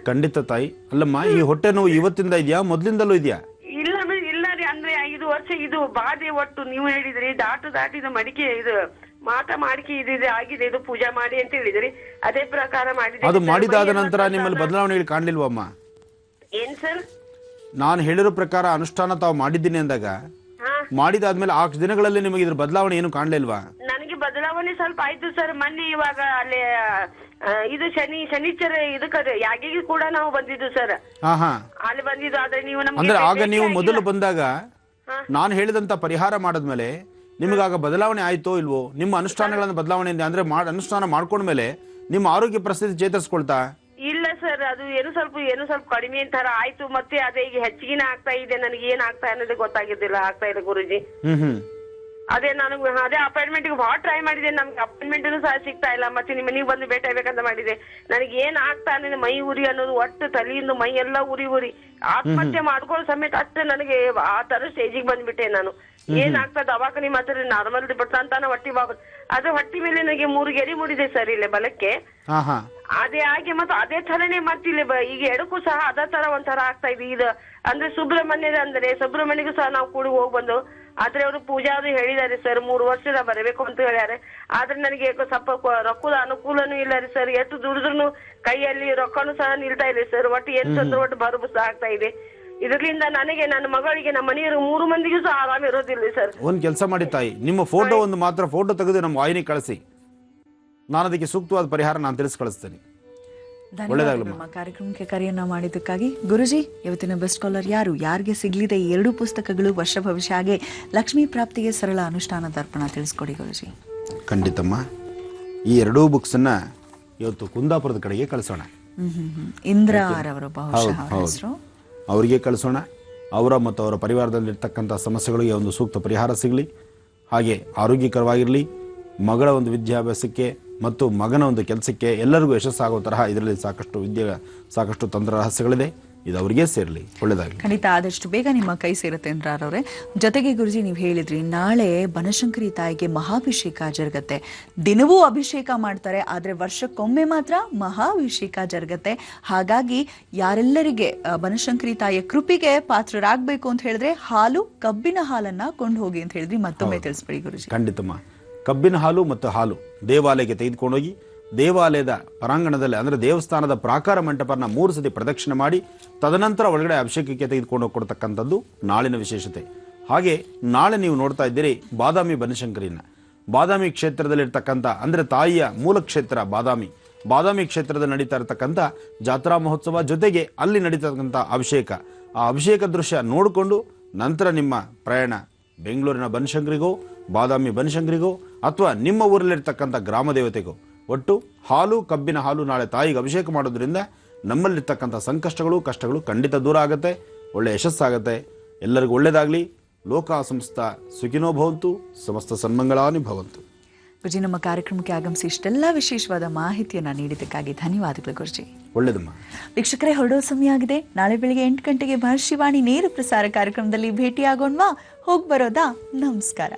ಖಂಡಿತ ತಾಯಿ. ಅಲ್ಲಮ್ಮ, ಈ ಹೊಟ್ಟೆ ನೋವು ಇವತ್ತಿಂದ ಇದೆಯಾ, ಮೊದ್ಲಿಂದಲೂ ಇದೆಯಾ? ಇಲ್ಲ ರೀ, ಅಂದ್ರೆ 5 ವರ್ಷ ಇದು ಬಾಧೆ. ಒಟ್ಟು ನೀವು ಹೇಳಿದ್ರಿ ದಾಟಿದ ಮಡಿಕೆ ಇದು ಮಾಟ ಮಾಡಿಕೆ ಇದೆ ಆಗಿದೆ, ಇದು ಪೂಜಾ ಮಾಡಿ ಅಂತ ಹೇಳಿದ್ರಿ. ಅದೇ ಪ್ರಕಾರ ಮಾಡಿದ್ರೆ ಅದು ಮಾಡಿದಾದ ನಂತರ ನಿಮ್ಮಲ್ಲಿ ಬದಲಾವಣೆಗಳು ಕಾಣ್ಲಿಲ್ವಮ್ಮ? ಏನ್ ಸರ್? ನಾನು ಹೇಳಿರೋ ಪ್ರಕಾರ ಅನುಷ್ಠಾನ ತಾವು ಮಾಡಿದ್ದೀನಿ ಅಂದಾಗ ಮಾಡಿದಾದ್ಮೇಲೆ 6 ದಿನಗಳಲ್ಲಿ ನಿಮಗೆ ಇದ್ರ ಬದಲಾವಣೆ ಏನು ಕಾಣ್ಲಿಲ್ವಾ? ನನಗೆ ಬದಲಾವಣೆ ಸ್ವಲ್ಪ ಆಯ್ತು ಸರ್. ಮೊನ್ನೆ ಇವಾಗ ಅಲ್ಲಿ ಇದು ಶನಿಚರ ಇದಕ್ಕೆ ಯಾಗಿಗೆ ಕೂಡ ನಾವು ಬಂದಿದ್ದು ಸರ್. ಅಲ್ಲಿ ಬಂದಿದ್ದು. ಆದ್ರೆ ನೀವು ಅಂದ್ರೆ ಆಗ ನೀವು ಮೊದಲು ಬಂದಾಗ ನಾನು ಹೇಳಿದಂತ ಪರಿಹಾರ ಮಾಡಿದ್ಮೇಲೆ ನಿಮಗಾಗ ಬದಲಾವಣೆ ಆಯ್ತೋ ಇಲ್ವೋ? ನಿಮ್ಮ ಅನುಷ್ಠಾನಗಳನ್ನ ಬದಲಾವಣೆ ಅಂದ್ರೆ ಅನುಷ್ಠಾನ ಮಾಡ್ಕೊಂಡ್ಮೇಲೆ ನಿಮ್ಮ ಆರೋಗ್ಯ ಪರಿಸ್ಥಿತಿ ಚೇತರಿಸ್ಕೊಳ್ತಾ? ಇಲ್ಲ ಸರ್, ಅದು ಏನು ಸ್ವಲ್ಪ ಕಡಿಮೆ ತರ ಆಯ್ತು. ಮತ್ತೆ ಅದೇ ಈಗ ಹೆಚ್ಚಿಗೆ ಆಗ್ತಾ ಇದೆ. ನನಗೆ ಏನ್ ಆಗ್ತಾ ಅನ್ನೋದೇ ಗೊತ್ತಾಗಿದ್ದಿಲ್ಲ, ಆಗ್ತಾ ಇಲ್ಲ ಗುರುಜಿ. ಅದೇ ಅದೇ ಅಪಾಯಿಂಟ್ಮೆಂಟ್ ಬಹಳ ಟ್ರೈ ಮಾಡಿದೆ. ನಮ್ಗೆ ಅಪಾಯಿಂಟ್ಮೆಂಟ್ ಸಹ ಸಿಗ್ತಾ ಇಲ್ಲ. ಮತ್ತೆ ನಿಮ್ಮ ಮನೆಗೆ ಬಂದು ಭೇಟಿ ಆಗ್ಬೇಕಂತ ಮಾಡಿದೆ. ನನಗೆ ಏನ್ ಆಗ್ತಾ ಅನ್ನೋದು ಮೈ ಉರಿ ಅನ್ನೋದು, ಒಟ್ಟು ತಲೆಯಿಂದ ಮೈ ಎಲ್ಲ ಉರಿ ಆತ್ಮಹತ್ಯೆ ಮಾಡ್ಕೊಳ್ಳೋ ಸಮೇತ ಅಷ್ಟೇ ನನಗೆ ಆ ತರ ಸ್ಟೇಜಿಗೆ ಬಂದ್ಬಿಟ್ಟೆ ನಾನು. ಏನಾಗ್ತಾ ದವಾಖಾನೆ ಮಾತ್ರ ನಾರ್ಮಲ್ ಬರ್ತಾನ ಹೊಟ್ಟಿ ಬಾಬು. ಅದು ಹೊಟ್ಟಿ ಮೇಲೆ ನನಗೆ 3 ಗೆರಿ ಮುಡಿದೆ ಸರ್ ಇಲ್ಲೇ ಬಲಕ್ಕೆ. ಅದೇ ಆಗಿ ಮತ್ತೆ ಅದೇ ತರನೇ ಮತ್ತಿಲ್ಲ ಈಗ ಎಡಕ್ಕೂ ಸಹ ಅದೇ ತರ ಒಂಥರ ಆಗ್ತಾ ಇದೆ. ಇದು ಅಂದ್ರೆ ಸುಬ್ರಹ್ಮಣ್ಯಗೂ ಸಹ ನಾವು ಕೂಡಿ ಹೋಗಿ ಬಂದು. ಆದ್ರೆ ಅವರು ಪೂಜಾ ಅವರು ಹೇಳಿದಾರೆ ಸರ್ 3 ವರ್ಷ ಬರಬೇಕು ಅಂತ ಹೇಳ್ಯಾರೆ. ಆದ್ರೆ ನನಗೆ ಸ್ವಲ್ಪ ರೊಕ್ಕದ ಅನುಕೂಲನೂ ಇಲ್ಲ ರೀ ಸರ್. ಎಷ್ಟು ದುಡಿದ್ರು ಕೈಯಲ್ಲಿ ರೊಕ್ಕನು ಸಹ ನಿಲ್ತಾ ಇದೆ ಸರ್. ಒಟ್ಟು ಎಂತಂದ್ರೆ ಒಟ್ಟು ಬರಬುಸ ಆಗ್ತಾ ಇದೆ. ಇದರಿಂದ ನನಗೆ, ನನ್ನ ಮಗಳಿಗೆ, ನಮ್ಮ ಮನೆಯವರು 3 ಮಂದಿಗೂ ಸಹ ಆರಾಮ ಇರೋದಿಲ್ಲ ಸರ್. ಒಂದ್ ಕೆಲಸ ಮಾಡಿ ತಾಯಿ, ನಿಮ್ಮ ಫೋಟೋ ತೆಗೆದು ನಮ್ಮ ವಾಹಿನಿ ಕಳಿಸಿ. ನಾನು ಅದಕ್ಕೆ ಸೂಕ್ತವಾದ ಪರಿಹಾರ ನಾನು ತಿಳಿಸಿ ಕಳಿಸ್ತೇನೆ. ಧನ್ಯವಾದಗಳು ಕಾರ್ಯಕ್ರಮಕ್ಕೆ ಕರೆಯನ್ನ ಮಾಡಿದ್ದಕ್ಕಾಗಿ. ಗುರುಜಿ, ಇವತ್ತಿನ ಬೆಸ್ಟ್ ಕಾಲರ್ ಯಾರು? ಯಾರಿಗೆ ಸಿಗ್ಲಿದೆ 2 ಪುಸ್ತಕಗಳು, ವರ್ಷ ಭವಿಷ್ಯ ಹಾಗೆ ಲಕ್ಷ್ಮೀ ಪ್ರಾಪ್ತಿಗೆ ಸರಳ ಅನುಷ್ಠಾನ ದರ್ಪಣ ತಿಳಿಸ್ಕೊಡಿ ಗುರುಜಿ. ಖಂಡಿತಮ್ಮ. ಈ 2 ಬುಕ್ಸನ್ನ ಇವತ್ತು ಕುಂದಾಪುರದ ಕಡೆಗೆ ಕಳಿಸೋಣ. ಇಂದ್ರಾರವರು ಬಹುಶಃ ಅವ್ರ ಹೆಸರು. ಅವರಿಗೆ ಕಳಿಸೋಣ. ಅವರ ಮತ್ತು ಅವರ ಪರಿವಾರದಲ್ಲಿರ್ತಕ್ಕಂಥ ಸಮಸ್ಯೆಗಳಿಗೆ ಒಂದು ಸೂಕ್ತ ಪರಿಹಾರ ಸಿಗಲಿ, ಹಾಗೆ ಆರೋಗ್ಯಕರವಾಗಿರಲಿ, ಮಗಳ ಒಂದು ವಿದ್ಯಾಭ್ಯಾಸಕ್ಕೆ ಮತ್ತು ಮಗನ ಒಂದು ಕೆಲಸಕ್ಕೆ ಎಲ್ಲರಿಗೂ ಯಶಸ್ಸಾಗೋ ತರಹ ಇದರಲ್ಲಿ ಸಾಕಷ್ಟು ತಂತ್ರ ರಹಸ್ಯಗಳಿದೆ. ಇದು ಅವರಿಗೆ ಸೇರಲಿ, ಒಳ್ಳೆಯದಾಗಲಿ. ಖಂಡಿತ ಆದಷ್ಟು ಬೇಗ ನಿಮ್ಮ ಕೈ ಸೇರುತ್ತೆ ಇಂದ್ರಾರವ್ರೆ. ಜೊತೆಗೆ ಗುರುಜಿ ನೀವು ಹೇಳಿದ್ರಿ ನಾಳೆ ಬನಶಂಕರಿ ತಾಯಿಗೆ ಮಹಾಭಿಷೇಕ ಜರುಗತ್ತೆ. ದಿನವೂ ಅಭಿಷೇಕ ಮಾಡ್ತಾರೆ, ಆದ್ರೆ ವರ್ಷಕ್ಕೊಮ್ಮೆ ಮಾತ್ರ ಮಹಾಭಿಷೇಕ ಜರುಗತ್ತೆ. ಹಾಗಾಗಿ ಯಾರೆಲ್ಲರಿಗೆ ಬನಶಂಕರಿ ತಾಯಿಯ ಕೃಪೆಗೆ ಪಾತ್ರರಾಗಬೇಕು ಅಂತ ಹೇಳಿದ್ರೆ ಹಾಲು, ಕಬ್ಬಿನ ಹಾಲನ್ನ ಕೊಂಡು ಹೋಗಿ ಅಂತ ಹೇಳಿದ್ರಿ. ಮತ್ತೊಮ್ಮೆ ತಿಳಿಸ್ಬಿಡಿ ಗುರುಜಿ. ಖಂಡಿತಮ್ಮ. ಕಬ್ಬಿನ ಹಾಲು ಮತ್ತು ಹಾಲು ದೇವಾಲಯಕ್ಕೆ ತೆಗೆದುಕೊಂಡೋಗಿ ದೇವಾಲಯದ ಪರಾಂಗಣದಲ್ಲಿ ಅಂದರೆ ದೇವಸ್ಥಾನದ ಪ್ರಾಕಾರ ಮಂಟಪನ 3 ಸತಿ ಪ್ರದಕ್ಷಿಣೆ ಮಾಡಿ ತದನಂತರ ಒಳಗಡೆ ಅಭಿಷೇಕಕ್ಕೆ ತೆಗೆದುಕೊಂಡು ಹೋಗ್ಕೊಡ್ತಕ್ಕಂಥದ್ದು ನಾಳಿನ ವಿಶೇಷತೆ. ಹಾಗೆ ನಾಳೆ ನೀವು ನೋಡ್ತಾ ಇದ್ದೀರಿ ಬಾದಾಮಿ ಬನಶಂಕರಿನ. ಬಾದಾಮಿ ಕ್ಷೇತ್ರದಲ್ಲಿರ್ತಕ್ಕಂಥ ಅಂದರೆ ತಾಯಿಯ ಮೂಲ ಕ್ಷೇತ್ರ ಬಾದಾಮಿ ಕ್ಷೇತ್ರದಲ್ಲಿ ನಡೀತಾ ಇರತಕ್ಕಂಥ ಜಾತ್ರಾ ಮಹೋತ್ಸವ, ಜೊತೆಗೆ ಅಲ್ಲಿ ನಡೀತಕ್ಕಂಥ ಅಭಿಷೇಕ, ಆ ಅಭಿಷೇಕ ದೃಶ್ಯ ನೋಡಿಕೊಂಡು ನಂತರ ನಿಮ್ಮ ಪ್ರಯಾಣ ಬೆಂಗಳೂರಿನ ಬನಶಂಕರಿಗೋ, ಬಾದಾಮಿ ಬನಶಂಕರಿಗೋ ಅಥವಾ ನಿಮ್ಮ ಊರಲ್ಲಿರ್ತಕ್ಕಂಥ ಗ್ರಾಮ ದೇವತೆಗೋ. ಒಟ್ಟು ಹಾಲು, ಕಬ್ಬಿನ ಹಾಲು ನಾಳೆ ತಾಯಿಗೆ ಅಭಿಷೇಕ ಮಾಡೋದ್ರಿಂದ ನಮ್ಮಲ್ಲಿರ್ತಕ್ಕಂಥ ಸಂಕಷ್ಟಗಳು, ಕಷ್ಟಗಳು ಖಂಡಿತ ದೂರ ಆಗುತ್ತೆ, ಒಳ್ಳೆ ಯಶಸ್ಸಾಗುತ್ತೆ. ಎಲ್ಲರಿಗೂ ಒಳ್ಳೆಯದಾಗಲಿ. ಲೋಕ ಸಂಸ್ಥ ಸುಖಿನೋ ಭವಂತು, ಸಮಸ್ತ ಸನ್ಮಂಗಳಾನಿ ಭವಂತು. ಗುರುಜಿ, ನಮ್ಮ ಕಾರ್ಯಕ್ರಮಕ್ಕೆ ಆಗಮಿಸಿ ಇಷ್ಟೆಲ್ಲ ವಿಶೇಷವಾದ ಮಾಹಿತಿಯನ್ನು ನೀಡಿದ್ದಕ್ಕಾಗಿ ಧನ್ಯವಾದಗಳು ಗುರುಜಿ. ಒಳ್ಳೆಯದಮ್ಮ. ವೀಕ್ಷಕರೇ, ಹೊರಡೋ ಸಮಯ ಆಗಿದೆ. ನಾಳೆ ಬೆಳಿಗ್ಗೆ 8 ಗಂಟೆಗೆ ಮಹರ್ಷಿವಾಣಿ ನೇರ ಪ್ರಸಾರ ಕಾರ್ಯಕ್ರಮದಲ್ಲಿ ಭೇಟಿಯಾಗೋಣವಾ? ಹೋಗಿ ಬರೋದಾ? ನಮಸ್ಕಾರ.